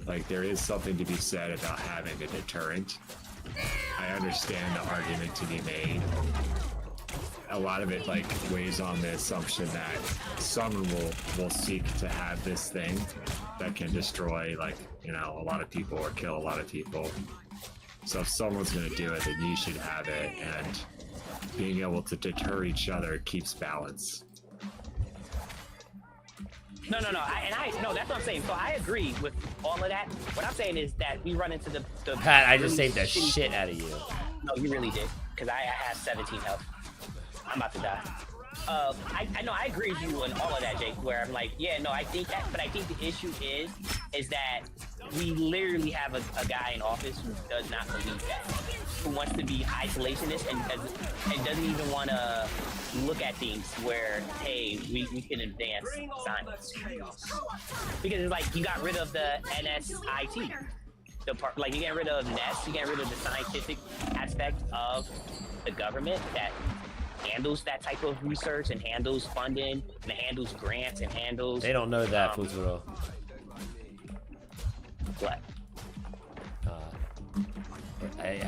like, there is something to be said about having a deterrent. I understand the argument to be made. A lot of it, like, weighs on the assumption that someone will seek to have this thing that can destroy, like, you know, a lot of people or kill a lot of people. So if someone's going to do it, then you should have it, and being able to deter each other keeps balance. No. No, that's what I'm saying. So I agree with all of that. What I'm saying is that we run into the Pat, I just really saved the shitty- shit out of you. No, you really did. Because I have 17 health. I'm about to die. I know I agree with you on all of that, Jake. Where I'm like, yeah, no, I think that, but I think the issue is that we literally have a guy in office who does not believe that, who wants to be isolationist and doesn't even want to look at things where, hey, we can advance science. Because it's like you got rid of the NSIT. Like you get rid of NEST, you get rid of the scientific aspect of the government that handles that type of research and handles funding and handles grants and handles. They don't know that, Fuzuro. What?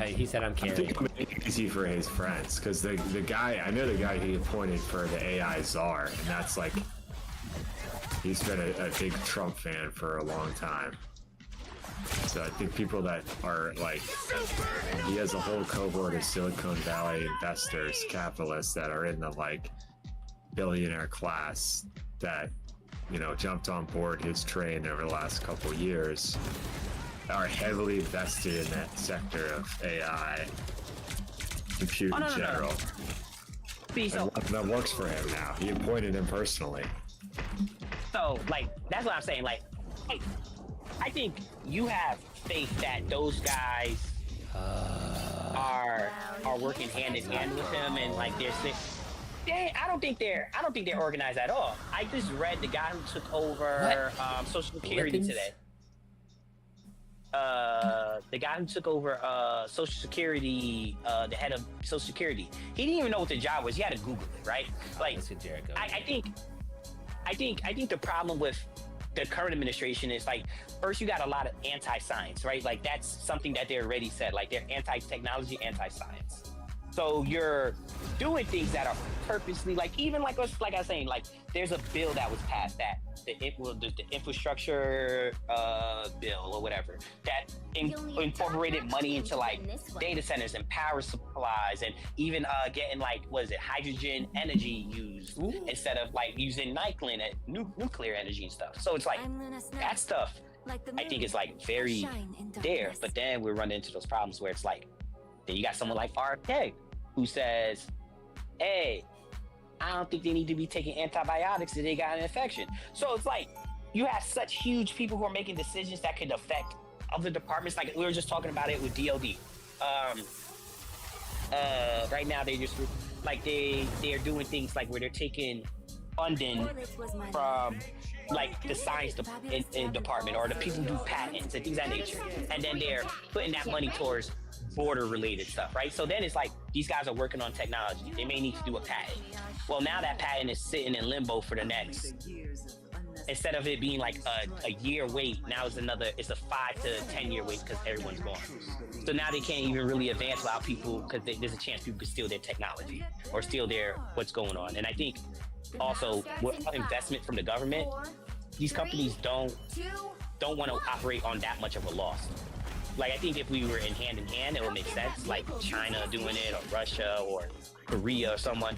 He said I'm carrying. I think it made it easy for his friends because the guy, I know the guy he appointed for the AI czar, and that's like, he's been a big Trump fan for a long time. So I think people that are like, he has a whole cohort of Silicon Valley investors, capitalists that are in the like billionaire class that, you know, jumped on board his train over the last couple of years, are heavily invested in that sector of AI, compute in general. And that works for him now. He appointed him personally. So, like, that's what I'm saying. Like, hey, I think you have faith that those guys are working hand in hand with him, and like I don't think they're organized at all. I just read the guy who took over Social Security today. The guy who took over Social Security, the head of Social Security, he didn't even know what the job was. He had to Google it, right? Like, I think the problem with the current administration is like, first you got a lot of anti-science, right? Like that's something that they already said, like they're anti-technology, anti-science. So you're doing things that are purposely, like even like I was saying, like there's a bill that was passed that the infrastructure bill or whatever that incorporated money into like data centers and power supplies and even getting like hydrogen energy used instead of like using nuclear energy and stuff. So it's like that stuff I think is like very there, but then we're running into those problems where it's like then you got someone like RFK who says, hey, I don't think they need to be taking antibiotics if they got an infection. So it's like you have such huge people who are making decisions that could affect other departments. Like we were just talking about it with DOD. Right now they just like they are doing things like where they're taking funding from like the science department or the people who do patents and things of that nature, and then they're putting that money towards border related stuff, right? So then it's like these guys are working on technology. They may need to do a patent. Well, now that patent is sitting in limbo for the next, instead of it being like a year wait, now it's a 5 to 10 year wait because everyone's gone. So now they can't even really advance without people because there's a chance people could steal their technology or steal what's going on. And I think also with investment from the government, these companies don't want to operate on that much of a loss. Like I think if we were in hand, it would make sense. Like China doing it, or Russia, or Korea, or someone.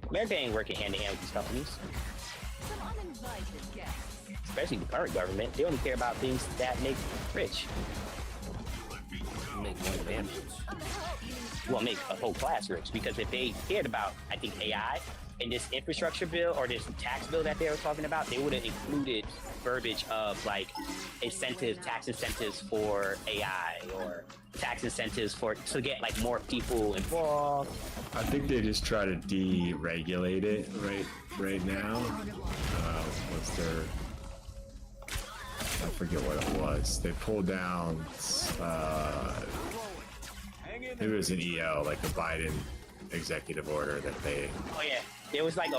America ain't working hand in hand with these companies. Especially the current government, they only care about things that make rich. Make more damage. Well, make a whole class rich. Because if they cared about, I think, AI in this infrastructure bill or this tax bill that they were talking about, they would have included verbiage of like tax incentives for AI or tax incentives to get like more people involved. I think they just try to deregulate it right now. I forget what it was. They pulled down it was an EO, like a Biden executive order that they. Oh yeah, it was like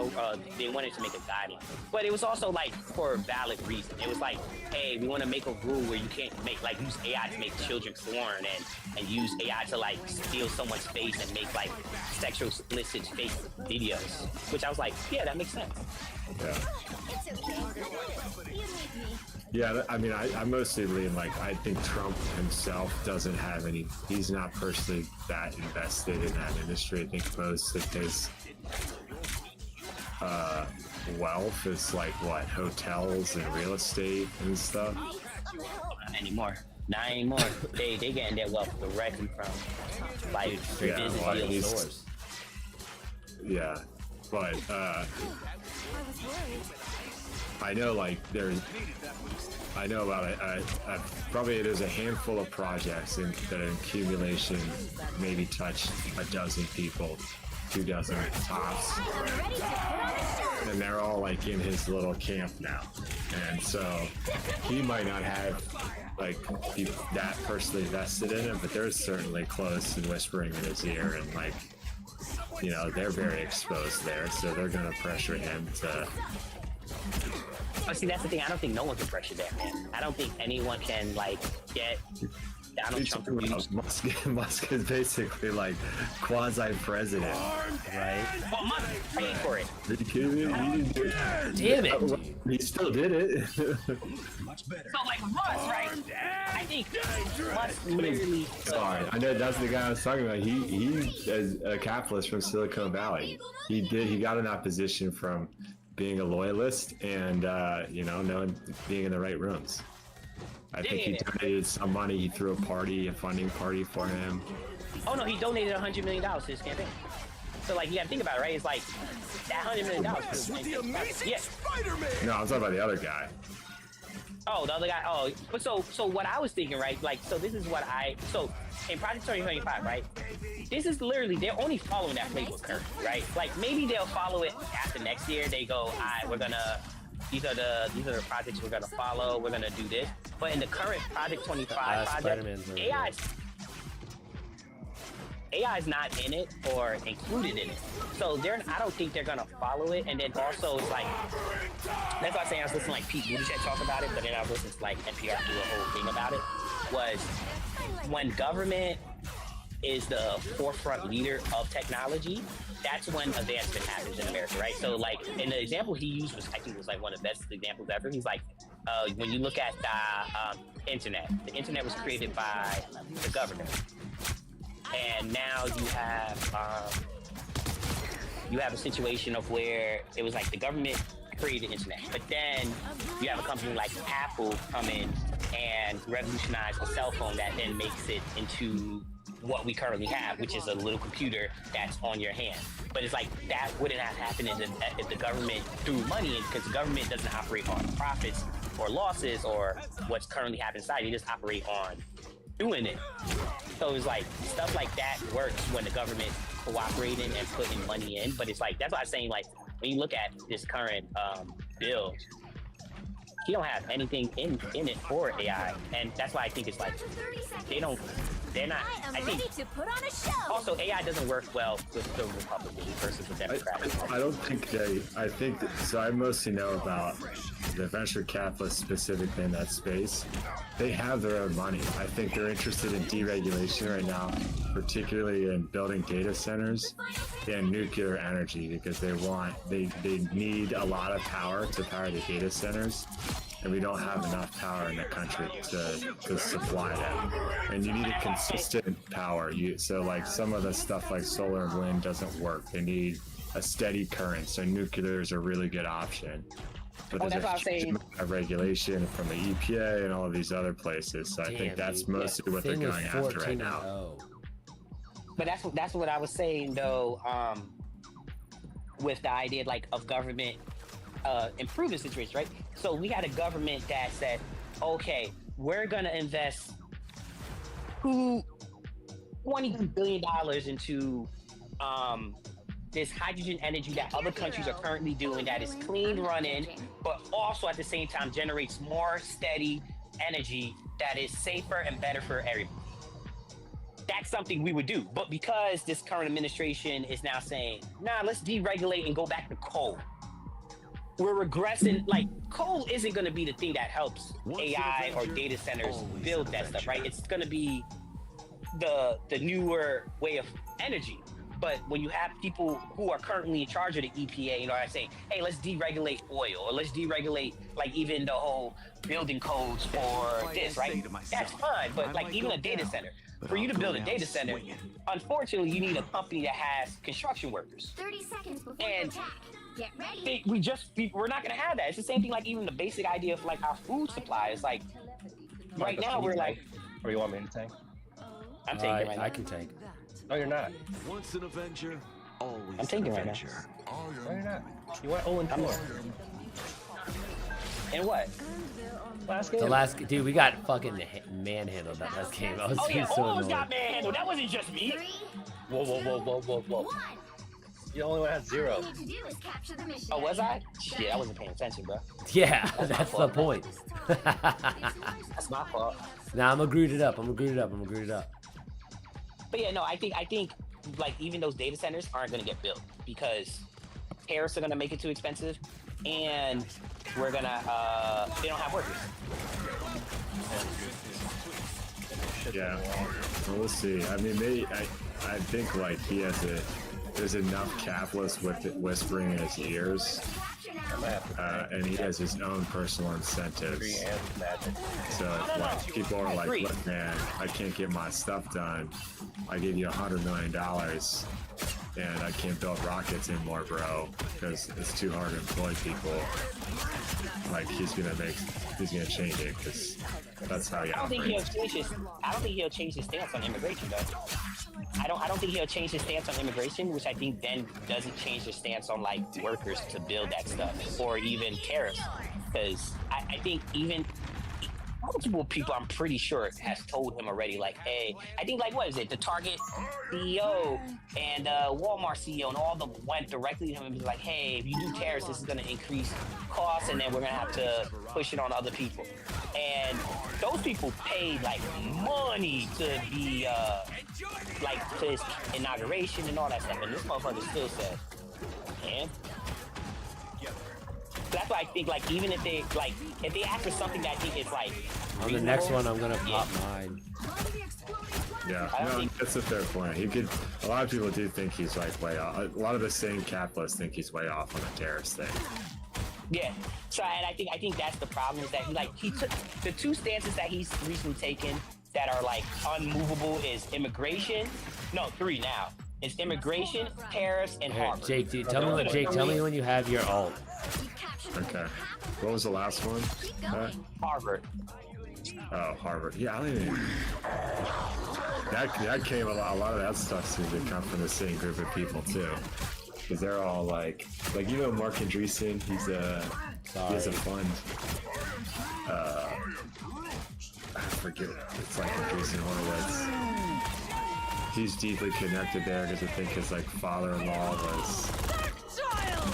they wanted to make a guideline, but it was also like for a valid reason. It was like, hey, we want to make a rule where you can't use AI to make children porn and use AI to like steal someone's face and make like sexual explicit fake videos. Which I was like, yeah, that makes sense. Yeah. It's okay. You need me. Yeah, I mean, I mostly lean like I think Trump himself doesn't have any. He's not personally that invested in that industry. I think most of his wealth is like what, hotels and real estate and stuff. Not anymore. Not anymore. they getting their wealth directly from like business deals. Yeah, but I know like I know about probably there's a handful of projects that in accumulation maybe touch a dozen people, 2 dozen tops, and they're all like in his little camp now, and so he might not have like be that personally vested in it, but they're certainly close and whispering in his ear, and like, you know, they're very exposed there, so they're gonna pressure him to. Oh, see, that's the thing. I don't think no one can pressure that, man. I don't think anyone can like get Donald Trump. Musk is basically like quasi-president, right? Well, Musk paid for it. Are you kidding me? He didn't do it. Damn it! He still did it. Much better. So like Musk, right? I think Musk literally. Sorry, I know that's the guy I was talking about. He's a capitalist from Silicon Valley. He got in that position from being a loyalist and you know, being in the right rooms. I think he donated some money. He threw a funding party for him. Oh no, he donated $100 million to his campaign. So like, you gotta think about it, right? It's like that $100 million. With the amazing Spider-Man. No, I'm talking about the other guy. Oh, the other guy. Oh, but so what I was thinking, right? Like, so this is what so in Project 2025, right? This is literally, they're only following that playbook currently, right? Like maybe they'll follow it after next year. They go, all right, we're gonna. These are the projects we're gonna follow. We're gonna do this. But in the current Project 25 project, AI is not in it or included in it. So I don't think they're gonna follow it. And then also it's like, that's why I was saying I was listening to like Pete Buttigieg talk about it, but then I was listening to like NPR do a whole thing about it, was when government is the forefront leader of technology, that's when advancement happens in America, right? So like, in the example he used was, I think it was like one of the best examples ever. He's like, when you look at the internet was created by the government. And now you have a situation of where it was like the government created the internet, but then you have a company like Apple come in and revolutionize a cell phone that then makes it into what we currently have, which is a little computer that's on your hand. But it's like that wouldn't have happened if the government threw money in, because the government doesn't operate on profits or losses or what's currently happening inside. They just operate on doing it. So it's like stuff like that works when the government cooperating and putting money in. But it's like, that's why I'm saying, like, when you look at this current bill, he don't have anything in it for AI, and that's why I think it's like they're not. I think to put on a show. Also, AI doesn't work well with the Republicans versus the Democrats. I don't think I think that, so I mostly know about the venture capitalists specifically in that space. They have their own money. I think they're interested in deregulation right now, particularly in building data centers and nuclear energy, because they need a lot of power to power the data centers, and we don't have enough power in the country to supply that. And you need a consistent power. So like some of the stuff like solar and wind doesn't work. They need a steady current. So nuclear is a really good option. But there's a huge amount of regulation from the EPA and all of these other places. So I think that's mostly what they're going after right now. But that's what I was saying though, with the idea like of government improve the situation, right? So we had a government that said, okay, we're gonna invest $20 billion into this hydrogen energy that other countries are currently doing, that is clean running, but also at the same time generates more steady energy that is safer and better for everybody. That's something we would do. But because this current administration is now saying, nah, let's deregulate and go back to coal, we're regressing. Like, coal isn't going to be the thing that helps AI or data centers build that stuff, right? It's going to be the newer way of energy. But when you have people who are currently in charge of the EPA, you know, I say, hey, let's deregulate oil, or let's deregulate like even the whole building codes for this, right? That's fine. But like even a data center, for you to build a data center, unfortunately, you need a company that has construction workers. 30 seconds before and attack. Get ready. We're not gonna have that. It's the same thing like even the basic idea of like our food supply is like right now we're like. Or you want me to tank? I'm taking right now. I can tank. No, you're not. Once an Avenger, always I'm taking an right now. Avenger. No, you're not. You went 0 and 4. And what? Last game. The last dude, we got fucking manhandled that last game. I was Oh yeah, so almost annoyed. got manhandled. That wasn't just me. Whoa. You only one had 0. All you need to do is capture the mission. Oh, was I? Shit, I wasn't paying attention, bro. Yeah, that's the point. That's my fault. Nah, I'm gonna greed it up. But yeah, no, I think like even those data centers aren't gonna get built because tariffs are gonna make it too expensive, and we're gonna they don't have workers. Yeah, well, we'll see. I mean, I think like there's enough capitalists with it whispering in his ears, and he has his own personal incentives. So if like people are like, look, man, I can't get my stuff done. I give you $100 million, and I can't build rockets anymore, bro, because it's too hard to employ people. Like he's gonna change it because that's how he I don't think operates. he'll change his stance on immigration though. I don't think he'll change his stance on immigration, which I think then doesn't change his stance on like workers to build that stuff or even tariffs. Because I think even multiple people, I'm pretty sure, has told him already, like, hey, I think like what is it, the Target CEO and Walmart CEO and all of them went directly to him and was like, hey, if you do tariffs, this is going to increase costs, and then we're going to have to push it on other people. And those people paid like money to be like to his inauguration and all that stuff, and this motherfucker still said, man. That's why I think like even if they ask for something that I think is like On the next one, I'm gonna pop mine. Yeah, no, that's a fair point. A lot of people do think he's like way off. A lot of the same capitalists think he's way off on the tariffs thing. Yeah. So and I think that's the problem is that he took the two stances that he's recently taken that are like unmovable is immigration. No, 3 now. It's immigration, tariffs, and Here, Harvard. Jake, dude, tell me when you have your alt. Okay. What was the last one? Harvard. Oh, Harvard. Yeah, I don't even. That came a lot of that stuff seems to come from the same group of people too, because they're all like you know Mark Andreessen. He has a fund. I forget it. It's like Andreessen Horowitz. He's deeply connected there because I think his like father-in-law was.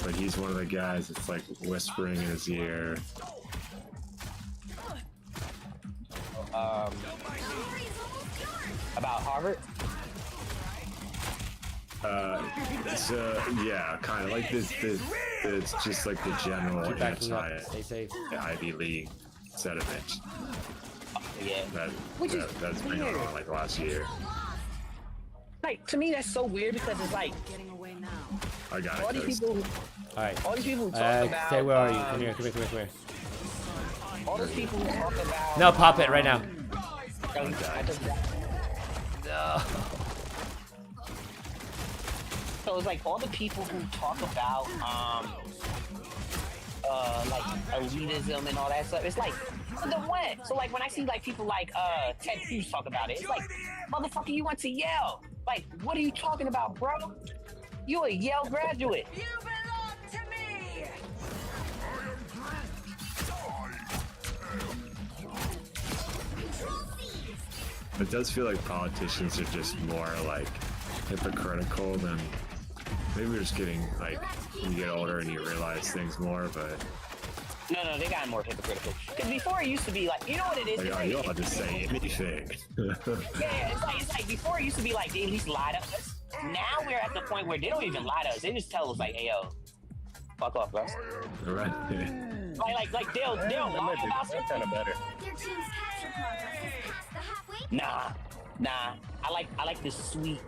But he's one of the guys that's like whispering in his ear. About Harvard? So yeah, kind of like this. It's just like the general Keep backing up. Stay safe. Ivy League sentiment. Yeah. That's been going on like last year. Like to me, that's so weird because it's like I got all it. these people. All right. All these people who talk about. Stay. Where are you? Come here. All these people who talk about. No, pop it right now. No. So it's like all the people who talk about like elitism and all that stuff. It's like the what? So like when I see like people like Ted Cruz talk about it, it's like, motherfucker, you went to Yale. Like, what are you talking about, bro? You a Yale graduate. You belong to me. It does feel like politicians are just more like hypocritical than maybe we're just getting like when you get older and you realize things more, but No, they got more hypocritical. Because before it used to be like, you know what it is? like, you don't just say anything. Yeah, it's like before it used to be like they at least lie to us. Now we're at the point where they don't even lie to us. They just tell us like, hey yo, fuck off, bro. Right. Like they'll lie about something. Kind of better. Your team's capture progress is past the halfway. Nah. I like the sweet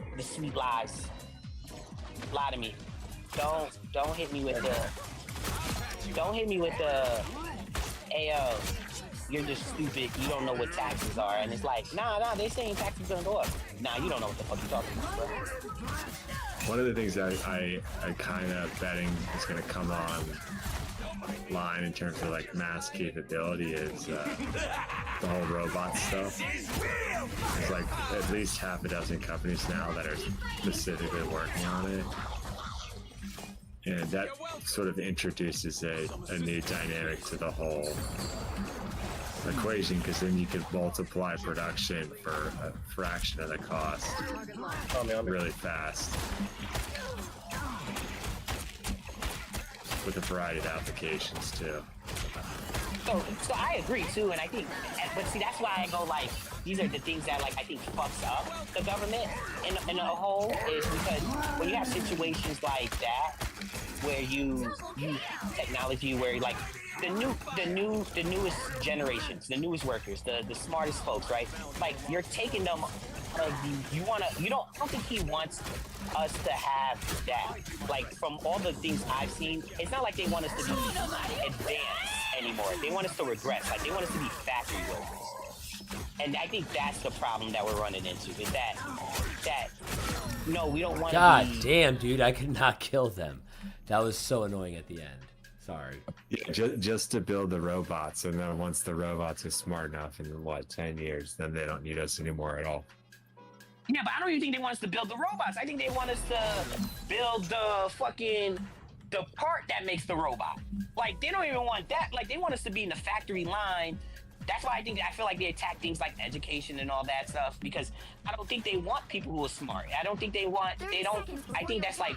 lies. Lie to me. Don't hit me with the. Don't hit me with the. Ayo, you're just stupid. You don't know what taxes are, and it's like, nah, they saying taxes gonna go up. Nah, you don't know what the fuck you're talking about, bro. One of the things that I kind of betting is going to come online in terms of like mass capability is the whole robot stuff. There's like at least half a dozen companies now that are specifically working on it. And that sort of introduces a new dynamic to the whole equation, because then you could multiply production for a fraction of the cost really fast with a variety of applications too. So I agree too, and I think, but see, that's why I go like, these are the things that like I think fucks up the government in a whole, is because when you have situations like that where you technology where like the newest generations, the newest workers, the smartest folks, right? Like you're taking them. I don't think he wants us to have that. Like from all the things I've seen, it's not like they want us to be advanced anymore. They want us to regress. Like they want us to be factory workers. And I think that's the problem that we're running into, is that no, we don't want to be... God damn, dude, I could not kill them. That was so annoying at the end. Sorry. Yeah, just to build the robots, and then once the robots are smart enough in 10 years, then they don't need us anymore at all. Yeah, but I don't even think they want us to build the robots. I think they want us to build the part that makes the robot. Like, they don't even want that. Like, they want us to be in the factory line. That's why I feel like they attack things like education and all that stuff, because I don't think they want people who are smart. I think that's like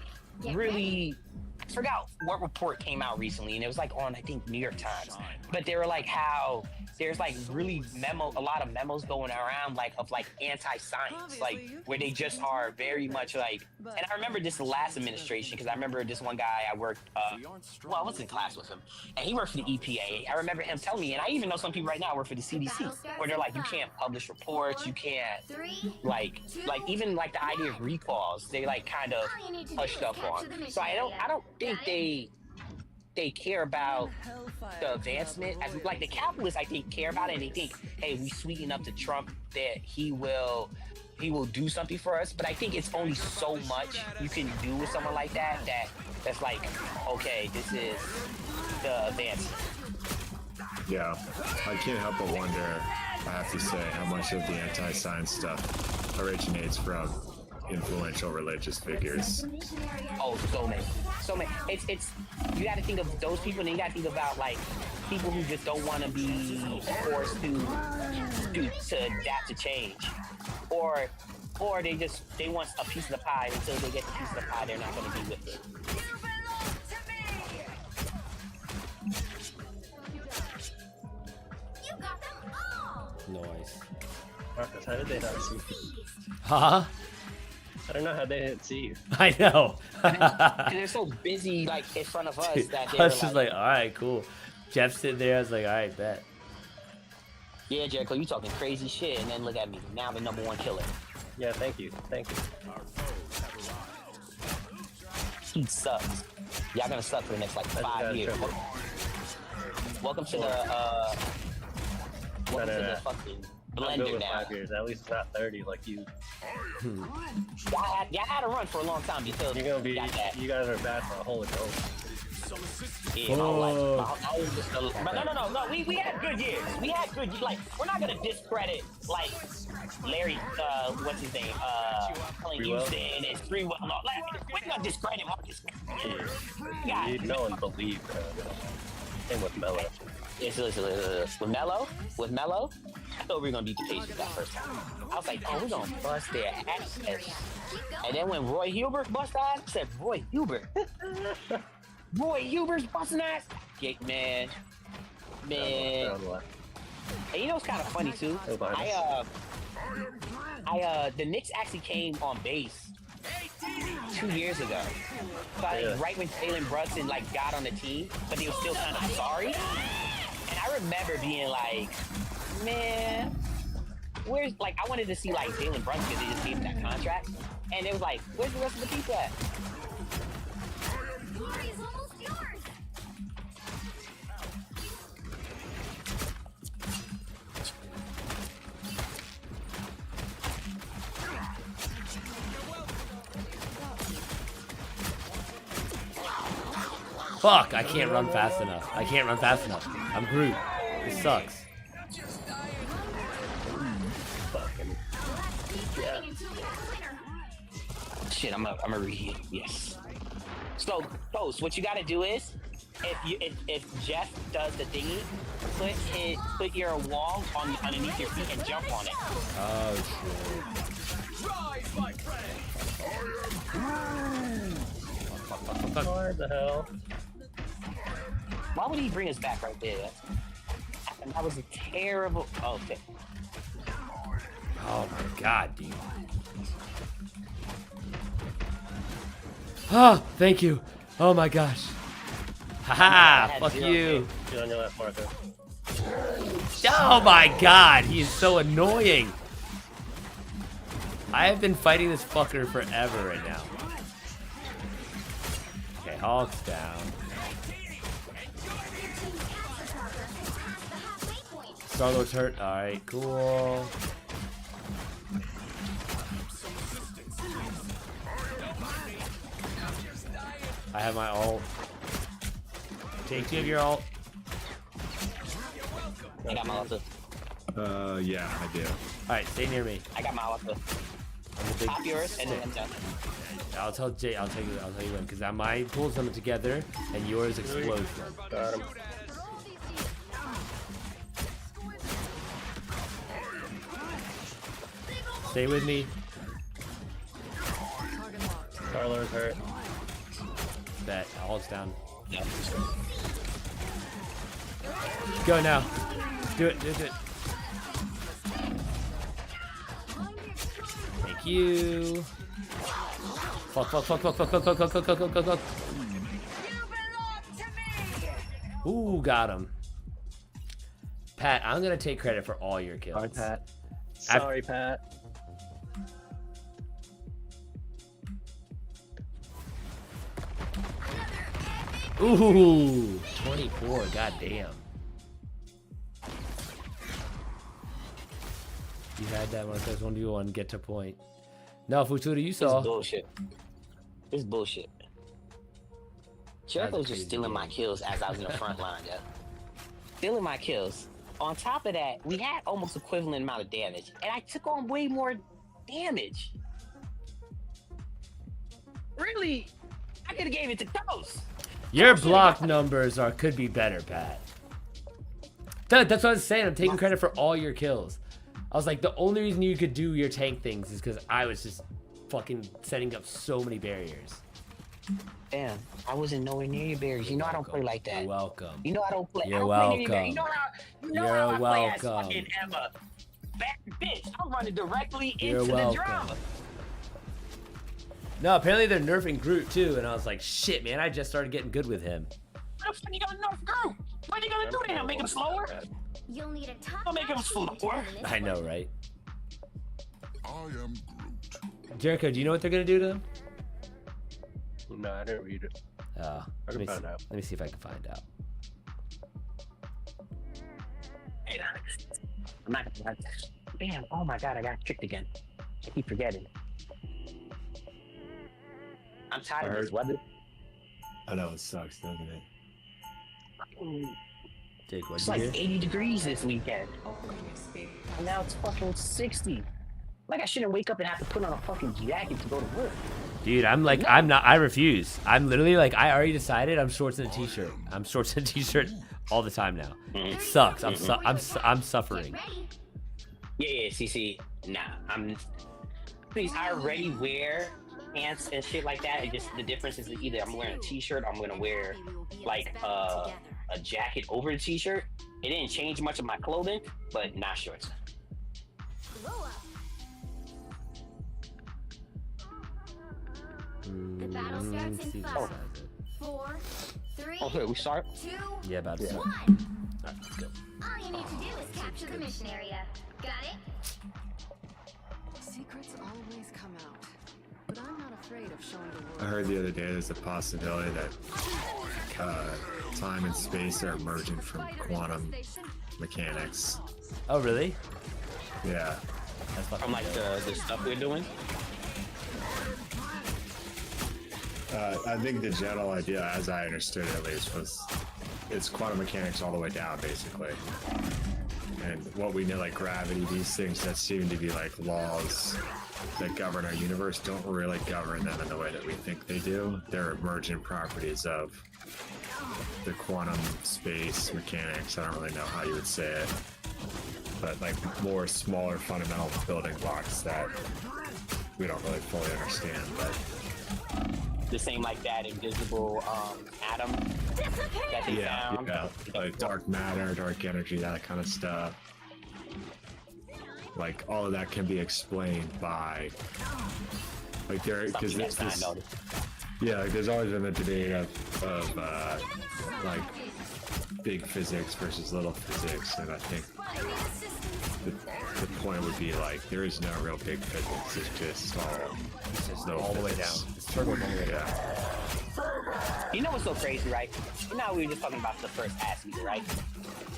really... I forgot what report came out recently, and it was like on, I think, New York Times. But they were like how there's like really a lot of memos going around like of like anti-science, like where they just are very much like, and I remember this last administration, because I remember this one guy I worked, I was in class with him, and he worked for the EPA. I remember him telling me, and I even know some people right now work for the CDC, where they're like, you can't publish reports, you can't, like even like the idea of recalls, they like kind of hushed up on. So I don't think they care about the advancement. Like the capitalists, I think, care about it, and they think, hey, we sweeten up to Trump that he will do something for us. But I think it's only so much you can do with someone like that's like, okay, this is the advancement. Yeah, I can't help but wonder, I have to say, how much of the anti-science stuff originates from influential religious figures. Oh, so many. It's you got to think of those people, and then you got to think about like people who just don't want to be forced to adapt to change, or they want a piece of the pie. Until they get the piece of the pie, they're not going to be with it. Nice. Marcus, how did they not see you? Huh? I don't know how they didn't see you. I know. And they're so busy, like, in front of us that they're I was just like, all right, cool. Jeff's sitting there. I was like, all right, bet. Yeah, Jericho, you talking crazy shit, and then look at me. Now I'm the #1 killer. Yeah, thank you. He sucks. Y'all gonna suck for the next like 5 years. Welcome to the fucking blender now. 5 years. At least it's not 30 like you. Y'all had to run for a long time until you're gonna be. You guys are bad for a whole adult. Yeah, my whole life. No. We had good years. We had good years. Like, we're not gonna discredit like Larry. What's his name? Playing Houston and Sprewell. No, like, we're not discredit Marcus. Yeah. No one believed. Same with Melo. Yes, with Melo, I thought we were gonna beat the Pacers that first time. I was like, oh, we're gonna bust their ass. And then when Roy Hubert bust ass, I said, Roy Hubert. Roy Hubert's busting ass. Yeah, man. And you know what's kind of funny too? The Knicks actually came on base 2 years ago. So I think right when Jalen Brunson like got on the team, but they were still kind of sorry. And I remember being like, man, where's, like, I wanted to see like Jalen Brunson because they just gave him that contract. And it was like, where's the rest of the people at? Fuck, I can't run fast enough. I can't run fast enough. I'm Groot. This sucks. Fucking. Yeah. Shit, I'm a reheal. Yes. So, Post, what you gotta do is, if Jeff does the thingy, put your wall underneath your feet and jump on it. Oh shit. What the hell? Why would he bring us back right there? That was a terrible. Oh, okay. Oh my god, dude. Oh, thank you. Oh my gosh. Haha, fuck you. Get on your left, Martha. Oh my god, he is so annoying. I have been fighting this fucker forever right now. Okay, Hulk's down. Star-Lord's hurt. Alright, cool. I have my ult. Take 2 of your ult. I got my ult. Yeah, I do. Alright, stay near me. I got my ult. Pop yours and then I'm done. I'll tell Jay. I'll tell you when, because mine pulls them together and yours explodes them. Got him. Stay with me. Star-Lord's hurt. That ult's down. Yeah. Go now. Do it. Do it. Thank you. Fuck. Ooh, got him. Pat, I'm gonna take credit for all your kills. Sorry, Pat. Sorry, Pat. Ooh, 24. Goddamn. You had that one. It says 1v1. Get to point. No, Futura, you saw. This bullshit. This bullshit. Jericho was just stealing my kills as I was in the front line, yeah. Stealing my kills. On top of that, we had almost equivalent amount of damage, and I took on way more damage. Really? I could have gave it to Ghost. Your block numbers could be better, Pat. That's what I was saying. I'm taking credit for all your kills. I was like, the only reason you could do your tank things is because I was just fucking setting up so many barriers. Damn, I wasn't nowhere near your barriers. You know I don't play like that. You're welcome. You know I don't play. You're welcome. You know how I play as fucking Emma. Bad bitch. I'm running directly into the drama. No, apparently they're nerfing Groot too, and I was like, shit, man, I just started getting good with him. What the fuck you gonna nerf Groot? What are you gonna do to him? Make him slower? You'll need a top. I'll make him slower. I know, right? I am Groot. Jericho, do you know what they're gonna do to him? No, I didn't read it. Let me see if I can find out. Hey, I'm not gonna. Damn! Oh my god, I got tricked again. I keep forgetting. I'm tired of this weather. I know it sucks, doesn't it? Jake, It's like 80 degrees this weekend. And now it's fucking 60. Like I shouldn't wake up and have to put on a fucking jacket to go to work. Dude, I'm like, I refuse. I'm literally like, I already decided I'm shorts and a t-shirt. I'm shorts and a t-shirt all the time now. It sucks. I'm suffering. Yeah, see, nah, please, I already wear pants and shit like that. It just, the difference is either I'm wearing a t-shirt or I'm gonna wear like a jacket over the t-shirt. It didn't change much of my clothing, but not shorts. The battle starts in 5, 4, 3, Okay, we start? 2, yeah, about to start. 1. Alright, let's go. All you need to do is capture the mission area. Got it? Secrets always come out, but I'm not afraid of showing the world. I heard the other day there's a possibility that time and space are emerging from quantum mechanics. Oh, really? Yeah. From like the stuff we're doing? I think the general idea, as I understood it at least, was it's quantum mechanics all the way down, basically. And what we know, like gravity, these things that seem to be like laws that govern our universe don't really govern them in the way that we think they do. They're emergent properties of the quantum space mechanics. I don't really know how you would say it. But like more smaller fundamental building blocks that we don't really fully understand. But the same like that invisible atom that they found. Yeah, like dark matter, dark energy, that kind of stuff. Like all of that can be explained by like there because this yeah, like there's always been the debate of like big physics versus little physics, and I think the point would be like there is no real big physics. It's just all the way down. It's turbo all the way down. You know what's so crazy, right? You know, we were just talking about the first asteroid, right?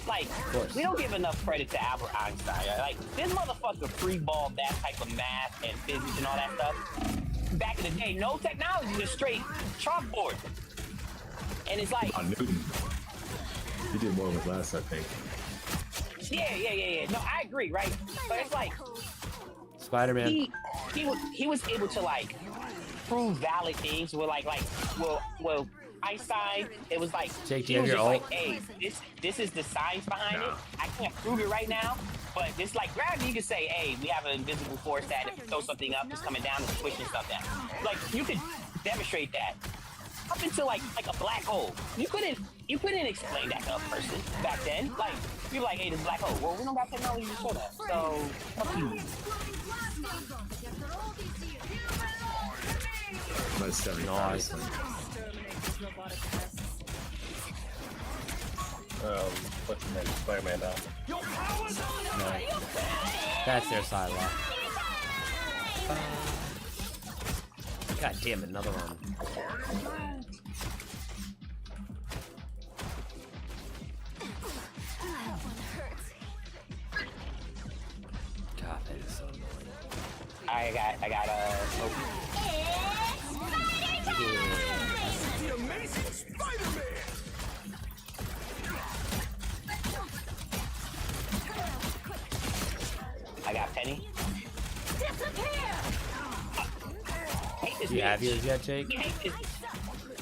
Like, we don't give enough credit to Albert Einstein. Right? Like, this motherfucker freeballed that type of math and physics and all that stuff. Back in the day, no technology, just straight chalkboard. And it's like... Newton. He did more with less, I think. Yeah. No, I agree, right? But it's like... Spider-Man. He was able to, like, prove valid things with, well, Einstein, it was like, Jake, do he you was have just your like, hey, this is the science behind it. I can't prove it right now, but it's like gravity, you can say, hey, we have an invisible force that if you throw something up, it's coming down, it's pushing stuff down. Like, you could demonstrate that up until like a black hole. You couldn't explain that to a person back then. Like, you're like, hey, this black hole. Well, we don't got technology to show that. So, fuck you. That's 75. What's his name? Spider-Man now. No. That's their Psylocke. God damn it, another one. God, that is so annoying. I got The amazing Spider-Man! I got Penny. Do you have yours yet, Jake?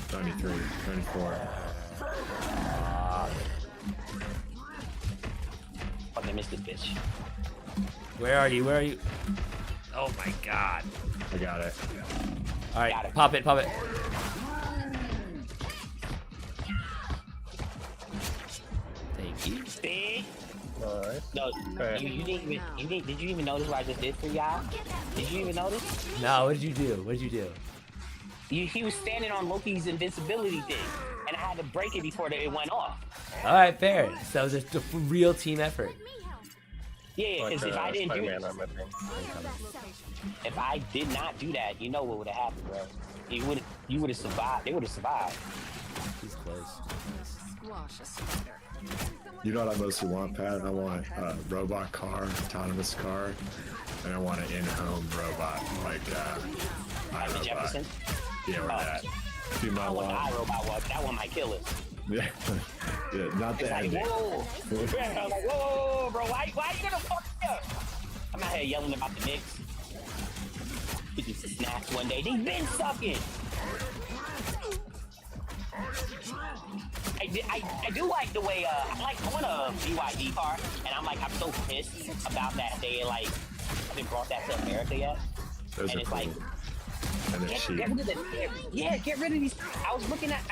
23, 24. Fucking missed this bitch. Where are you? Oh my god. I got it. Alright, pop it. Thank you. See? Alright. No, you didn't even, did you even notice what I just did for y'all? Did you even notice? No, what did you do? He was standing on Loki's invincibility thing, and I had to break it before it went off. Alright, fair. So it was a real team effort. Yeah, because if I didn't do it, Spider-Man, if I did not do that, you know what would have happened, bro? You would have survived. They would have survived. He's close. Squash a spider. You know what I mostly want, Pat? I want a robot car, autonomous car, and I want an in-home robot, like iRobot. Jefferson? Yeah, or that. Be my I want one. the iRobot was. That one might kill us. Yeah, not the It's like, ending. whoa. I'm like, whoa, bro, why you gonna fuck me up? I'm out here yelling about the Knicks. We just snapped one day. They've been sucking. I do like the way I want a BYD car, and I'm so pissed about that they haven't brought that to America yet. Those and are it's cool. like And get rid of get rid of these. I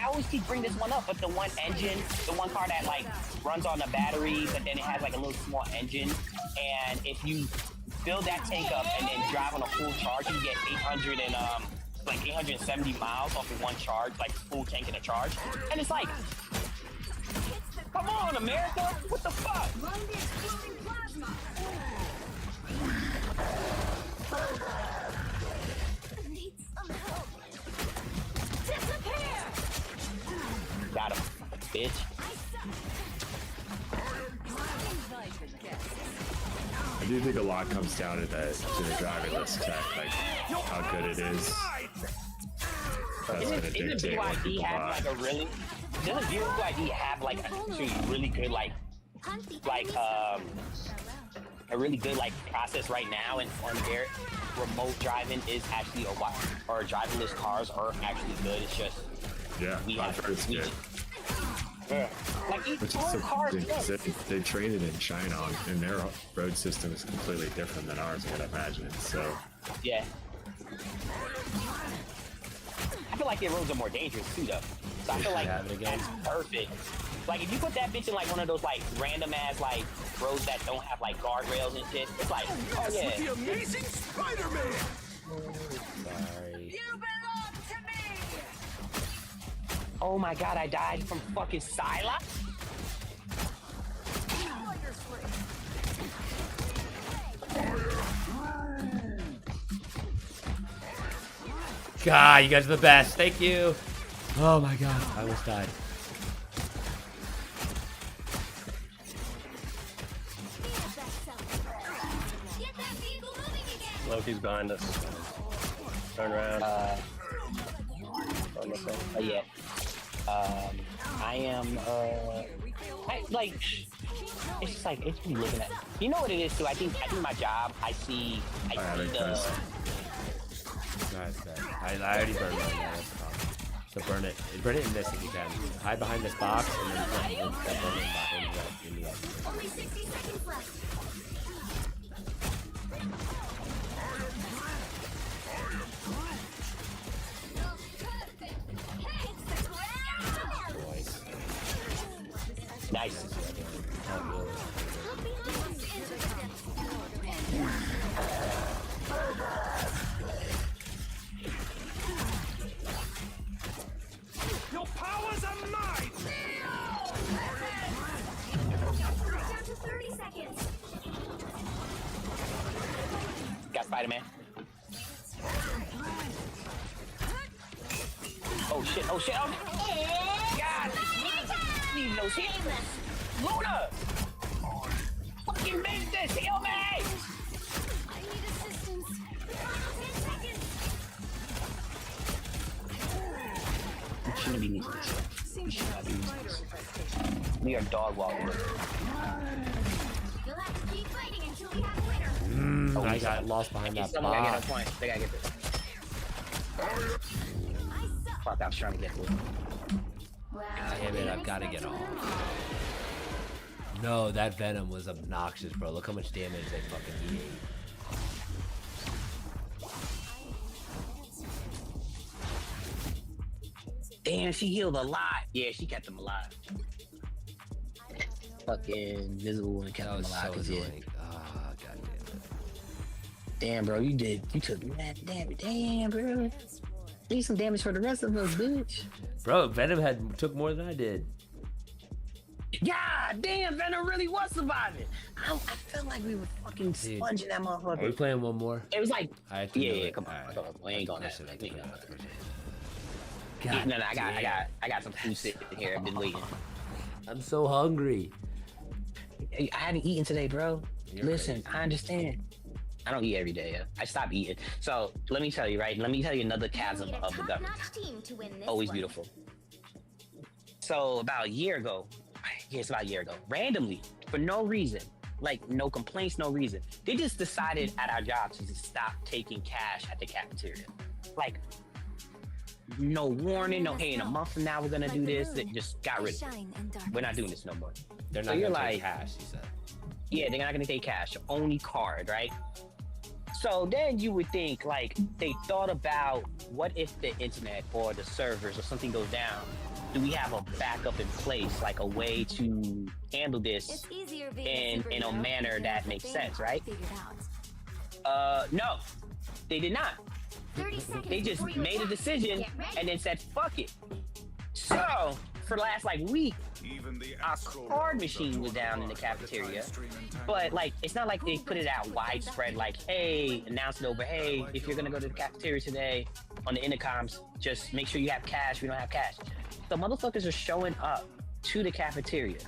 always keep bringing this one up, but the one car that runs on a battery, but then it has like a little small engine, and if you fill that tank up and then drive on a full charge, you get 870 miles off of one charge, like full tank in a charge. And it's like, come on, America, what the fuck? Got him, bitch. I do think a lot comes down to the driverless tech, like how good it is. That's gonna Isn't dictate what BYD people have buy. like a really? Doesn't BYD have like actually really good a really good like process right now, and on their remote driving is actually or driverless cars are actually good. It's just we I've heard it's good. Like each Which is own cars. they train it in China, and their road system is completely different than ours, I can imagine. So yeah. I feel like their roads are more dangerous too, though. So I feel like that's perfect. Like if you put that bitch in like one of those like random ass like roads that don't have like guardrails and shit, it's like, oh yeah. With the amazing Spider-Man. Sorry. You belong to me. Oh my god, I died from fucking Sila. God, you guys are the best. Thank you. Oh my god, I almost died. Loki's behind us. Turn around. Yeah. I am. Like. It's just like it's me looking at. You know what it is too. I think my job. I see the. Nice, I already burned mine now. So burn it in this if you can. Hide behind this box and then burn it in the end. Only 60 seconds left. Nice. Your powers are mine. Down to 30 seconds. Got Spider-Man. Oh shit! Oh shit! Oh God! Need no shit. Luna! Fucking make this! Heal me! I need assistance. 10 seconds. We shouldn't be using this. We should not be using this. We are dog walking. You'll have to keep fighting until we have a winner. I got lost behind that Someone gotta get box. a point. They gotta get this. Fuck, I was trying to get this. Damn it, I've got to get off. No, that Venom was obnoxious, bro. Look how much damage they fucking ate. Damn, she healed a lot. Yeah, she kept him alive. Fucking visible and kept him alive. So 'cause, yeah. annoying. Ah, god damn it. Damn, bro, you took mad damage. Damn, bro. Need some damage for the rest of us, bitch. Bro, Venom took more than I did. God damn, Venom really was surviving. I felt like we were fucking sponging that motherfucker. Are we playing one more? It was like, yeah, come on. Right. Come on. We ain't going to that. God no, I got some food sitting here. I've been waiting. I'm so hungry. I haven't eaten today, bro. Listen, crazy. I understand. I don't eat every day. I stopped eating. So let me tell you, right? Let me tell you another chasm of the government. Always beautiful. So about a year ago, randomly, for no reason, like no complaints, no reason, they just decided at our job to just stop taking cash at the cafeteria. Like, no warning, no, hey, in a month from now we're gonna do this. They just got rid of it. We're not doing this no more. They're not gonna take cash, you said. Yeah, they're not gonna take cash, only card, right? So then you would think, like, they thought about what if the internet or the servers or something goes down? Do we have a backup in place, like a way to handle this in a manner that makes sense, right? No, they did not. They just made a decision and then said, fuck it. So, for the last, like, week, our card machine was down in the cafeteria, but like it's not like they put it out widespread, like, hey, announce it over, hey, if you're gonna go to the cafeteria today on the intercoms, just make sure you have cash. We don't have cash. So motherfuckers are showing up to the cafeteria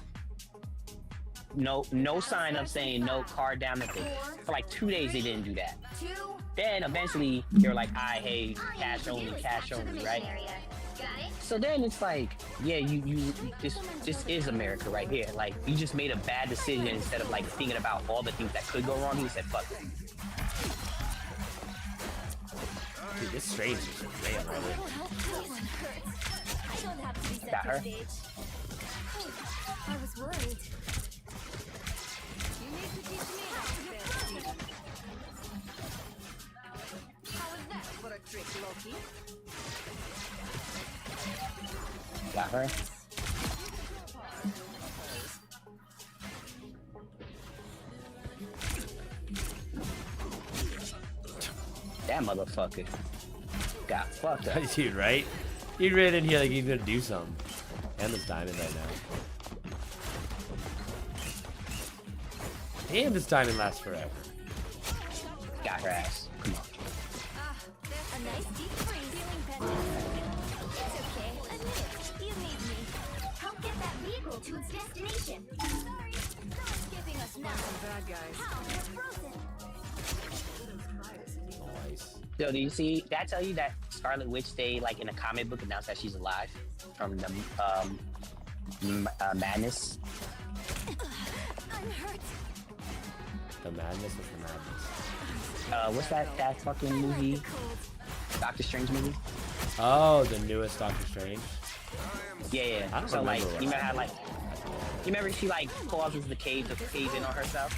no sign of saying no, card down, nothing. For like 2 days they didn't do that. Then eventually they were like, hey, cash only, right? So then it's like, yeah, this is America right here. Like, you just made a bad decision instead of like thinking about all the things that could go wrong. You said, fuck it. Dude, this strange is real, right? Got her. I was worried. You need to teach me how to dance. How is that for a trick, Loki? Got her. That motherfucker got fucked up. Dude, right? He ran in here like he's gonna do something. And this diamond right now. Damn, this diamond lasts forever. Got her ass. Come on. A nice deep freeze. It's okay. Admit it. You need me. Help get that vehicle to its destination. Sorry. No escaping us now. Bad guys. How? We're frozen. Nice. So do you see that tell you that Scarlet Witch, they like in a comic book announced that she's alive from the madness? I'm hurt. The madness is the madness. What's that fucking movie? Doctor Strange movie? Oh, the newest Doctor Strange. Yeah. I don't So like, remember you remember how like, you remember she like causes the cave to cave in on herself?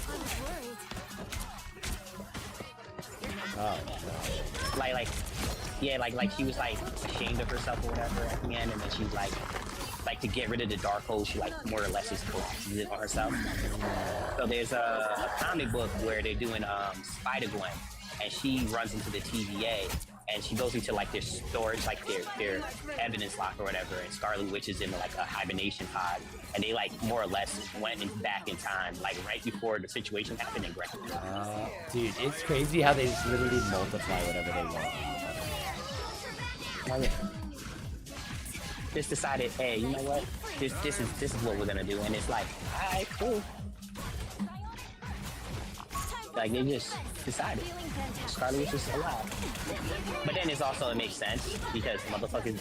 Oh, no. Like she was like ashamed of herself or whatever at the end, and then she's like to get rid of the dark hole, she like more or less just collapses it on herself. So there's a comic book where they're doing Spider-Gwen, and she runs into the TVA, and she goes into like their storage, like their evidence locker or whatever, and Scarlet Witch is in like a hibernation pod, and they like more or less went back in time, like right before the situation happened and grabbed her. Dude, it's crazy how they just literally multiply whatever they want. Oh, yeah. Just decided, hey, you know what? This is what we're gonna do, and it's like, alright, cool. Like they just decided Scarlet Witch is alive. But then it's also, it makes sense because motherfuckers,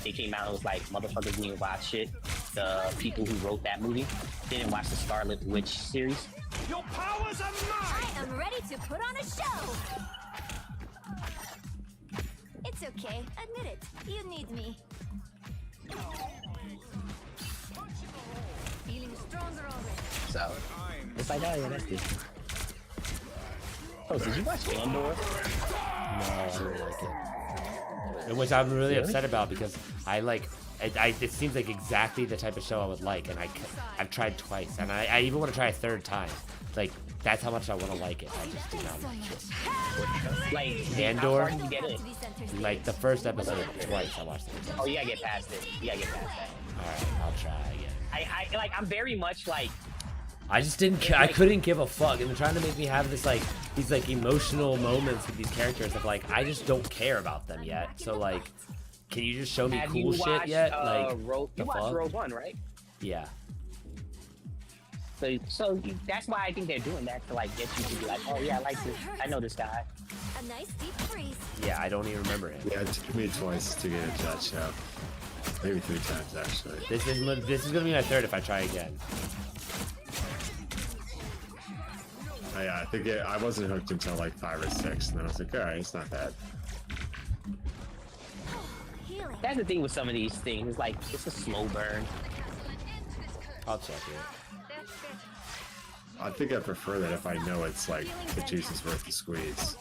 they came out and was like, motherfuckers need to watch shit. The people who wrote that movie didn't watch the Scarlet Witch series. Your powers are mine! I am ready to put on a show. It's okay. Admit it. You need me. Feeling stronger already. So it's like, oh yeah, that's good. Oh, did you watch Andor? No, I don't like it. Which I'm really upset about because I like it seems like exactly the type of show I would like, and I've tried twice, and I even want to try a third time. Like that's how much I want to like it. I just do not like it. Like Andor, how far did you get it? like the first episode twice. I watched it. Oh, you gotta get past it. You gotta get past that. All right, I'll try again. I like, I'm very much like. I just didn't. I couldn't give a fuck, and they're trying to make me have this like these like emotional moments with these characters of like I just don't care about them yet. So like, can you just show me cool shit yet? Like, you watched Rogue One, right? Yeah. So that's why I think they're doing that to like get you to be like, oh yeah, I like this. I know this guy. A nice deep freeze. Yeah, I don't even remember it. Yeah, it took me twice to get into that show. Maybe 3 times actually. This is gonna be my third if I try again. Yeah, I think I wasn't hooked until like 5 or 6, and then I was like, all right, it's not bad. That's the thing with some of these things. It's like it's a slow burn. I'll check it. I think I prefer that if I know it's like the juice is worth the squeeze.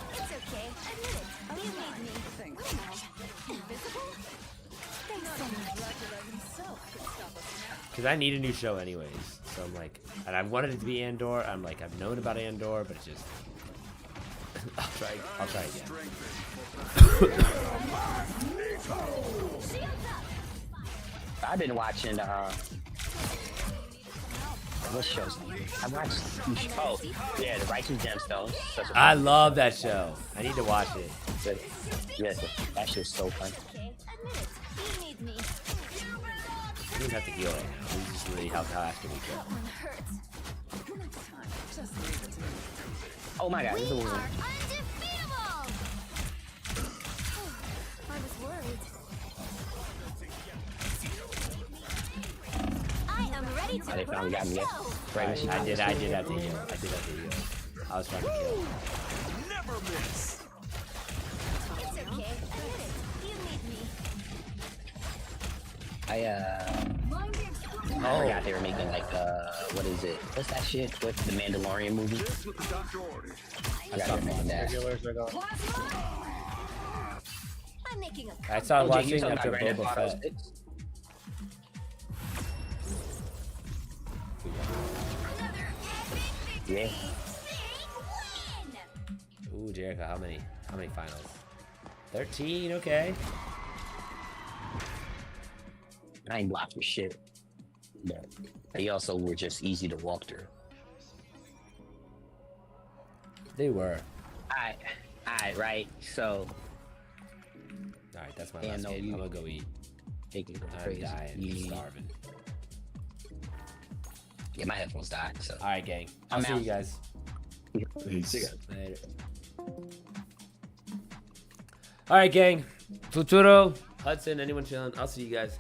It's okay. Admit it. You need me. Invisible? Thanks so much. Because I need a new show anyways. So I'm like, and I wanted it to be Andor. I'm like, I've known about Andor, but it's just. I'll try again. I've been watching what shows? I watched. Oh yeah, The Righteous Gemstones. I love that show. I need to watch it. Yes, that shit's so fun. don't even have to heal right now. We just really how fast can we kill? One hurts. Just leave it to me. Oh my god, We this is a are woman. undefeatable! I was worried. I am ready to Oh, they finally got me. show. Right when she I did have to heal. I did have to heal. I was trying to kill. Never miss. It's okay. Admit it. You need me. I forgot they were making like what is it? What's that shit? What's the Mandalorian movie? Just what the doctor ordered. I got to making that. Regulars are gone. I'm making a I started Oh, Jake, you watching talking after about Grand Theft Boba Auto Fett. 6? Yeah. Ooh, Jericho, how many finals? 13, okay. I ain't blocked for shit. But they also were just easy to walk through. They were. Alright, right? So Alright, that's my Yeah, last no, game. you- I'm gonna go eat. taking it I'm crazy. dying. I'm starving. Yeah, my headphones died. So Alright, gang. I'll I'm see out. you guys. Peace. Later. Alright, gang. Futuro, Hudson, anyone chilling? I'll see you guys.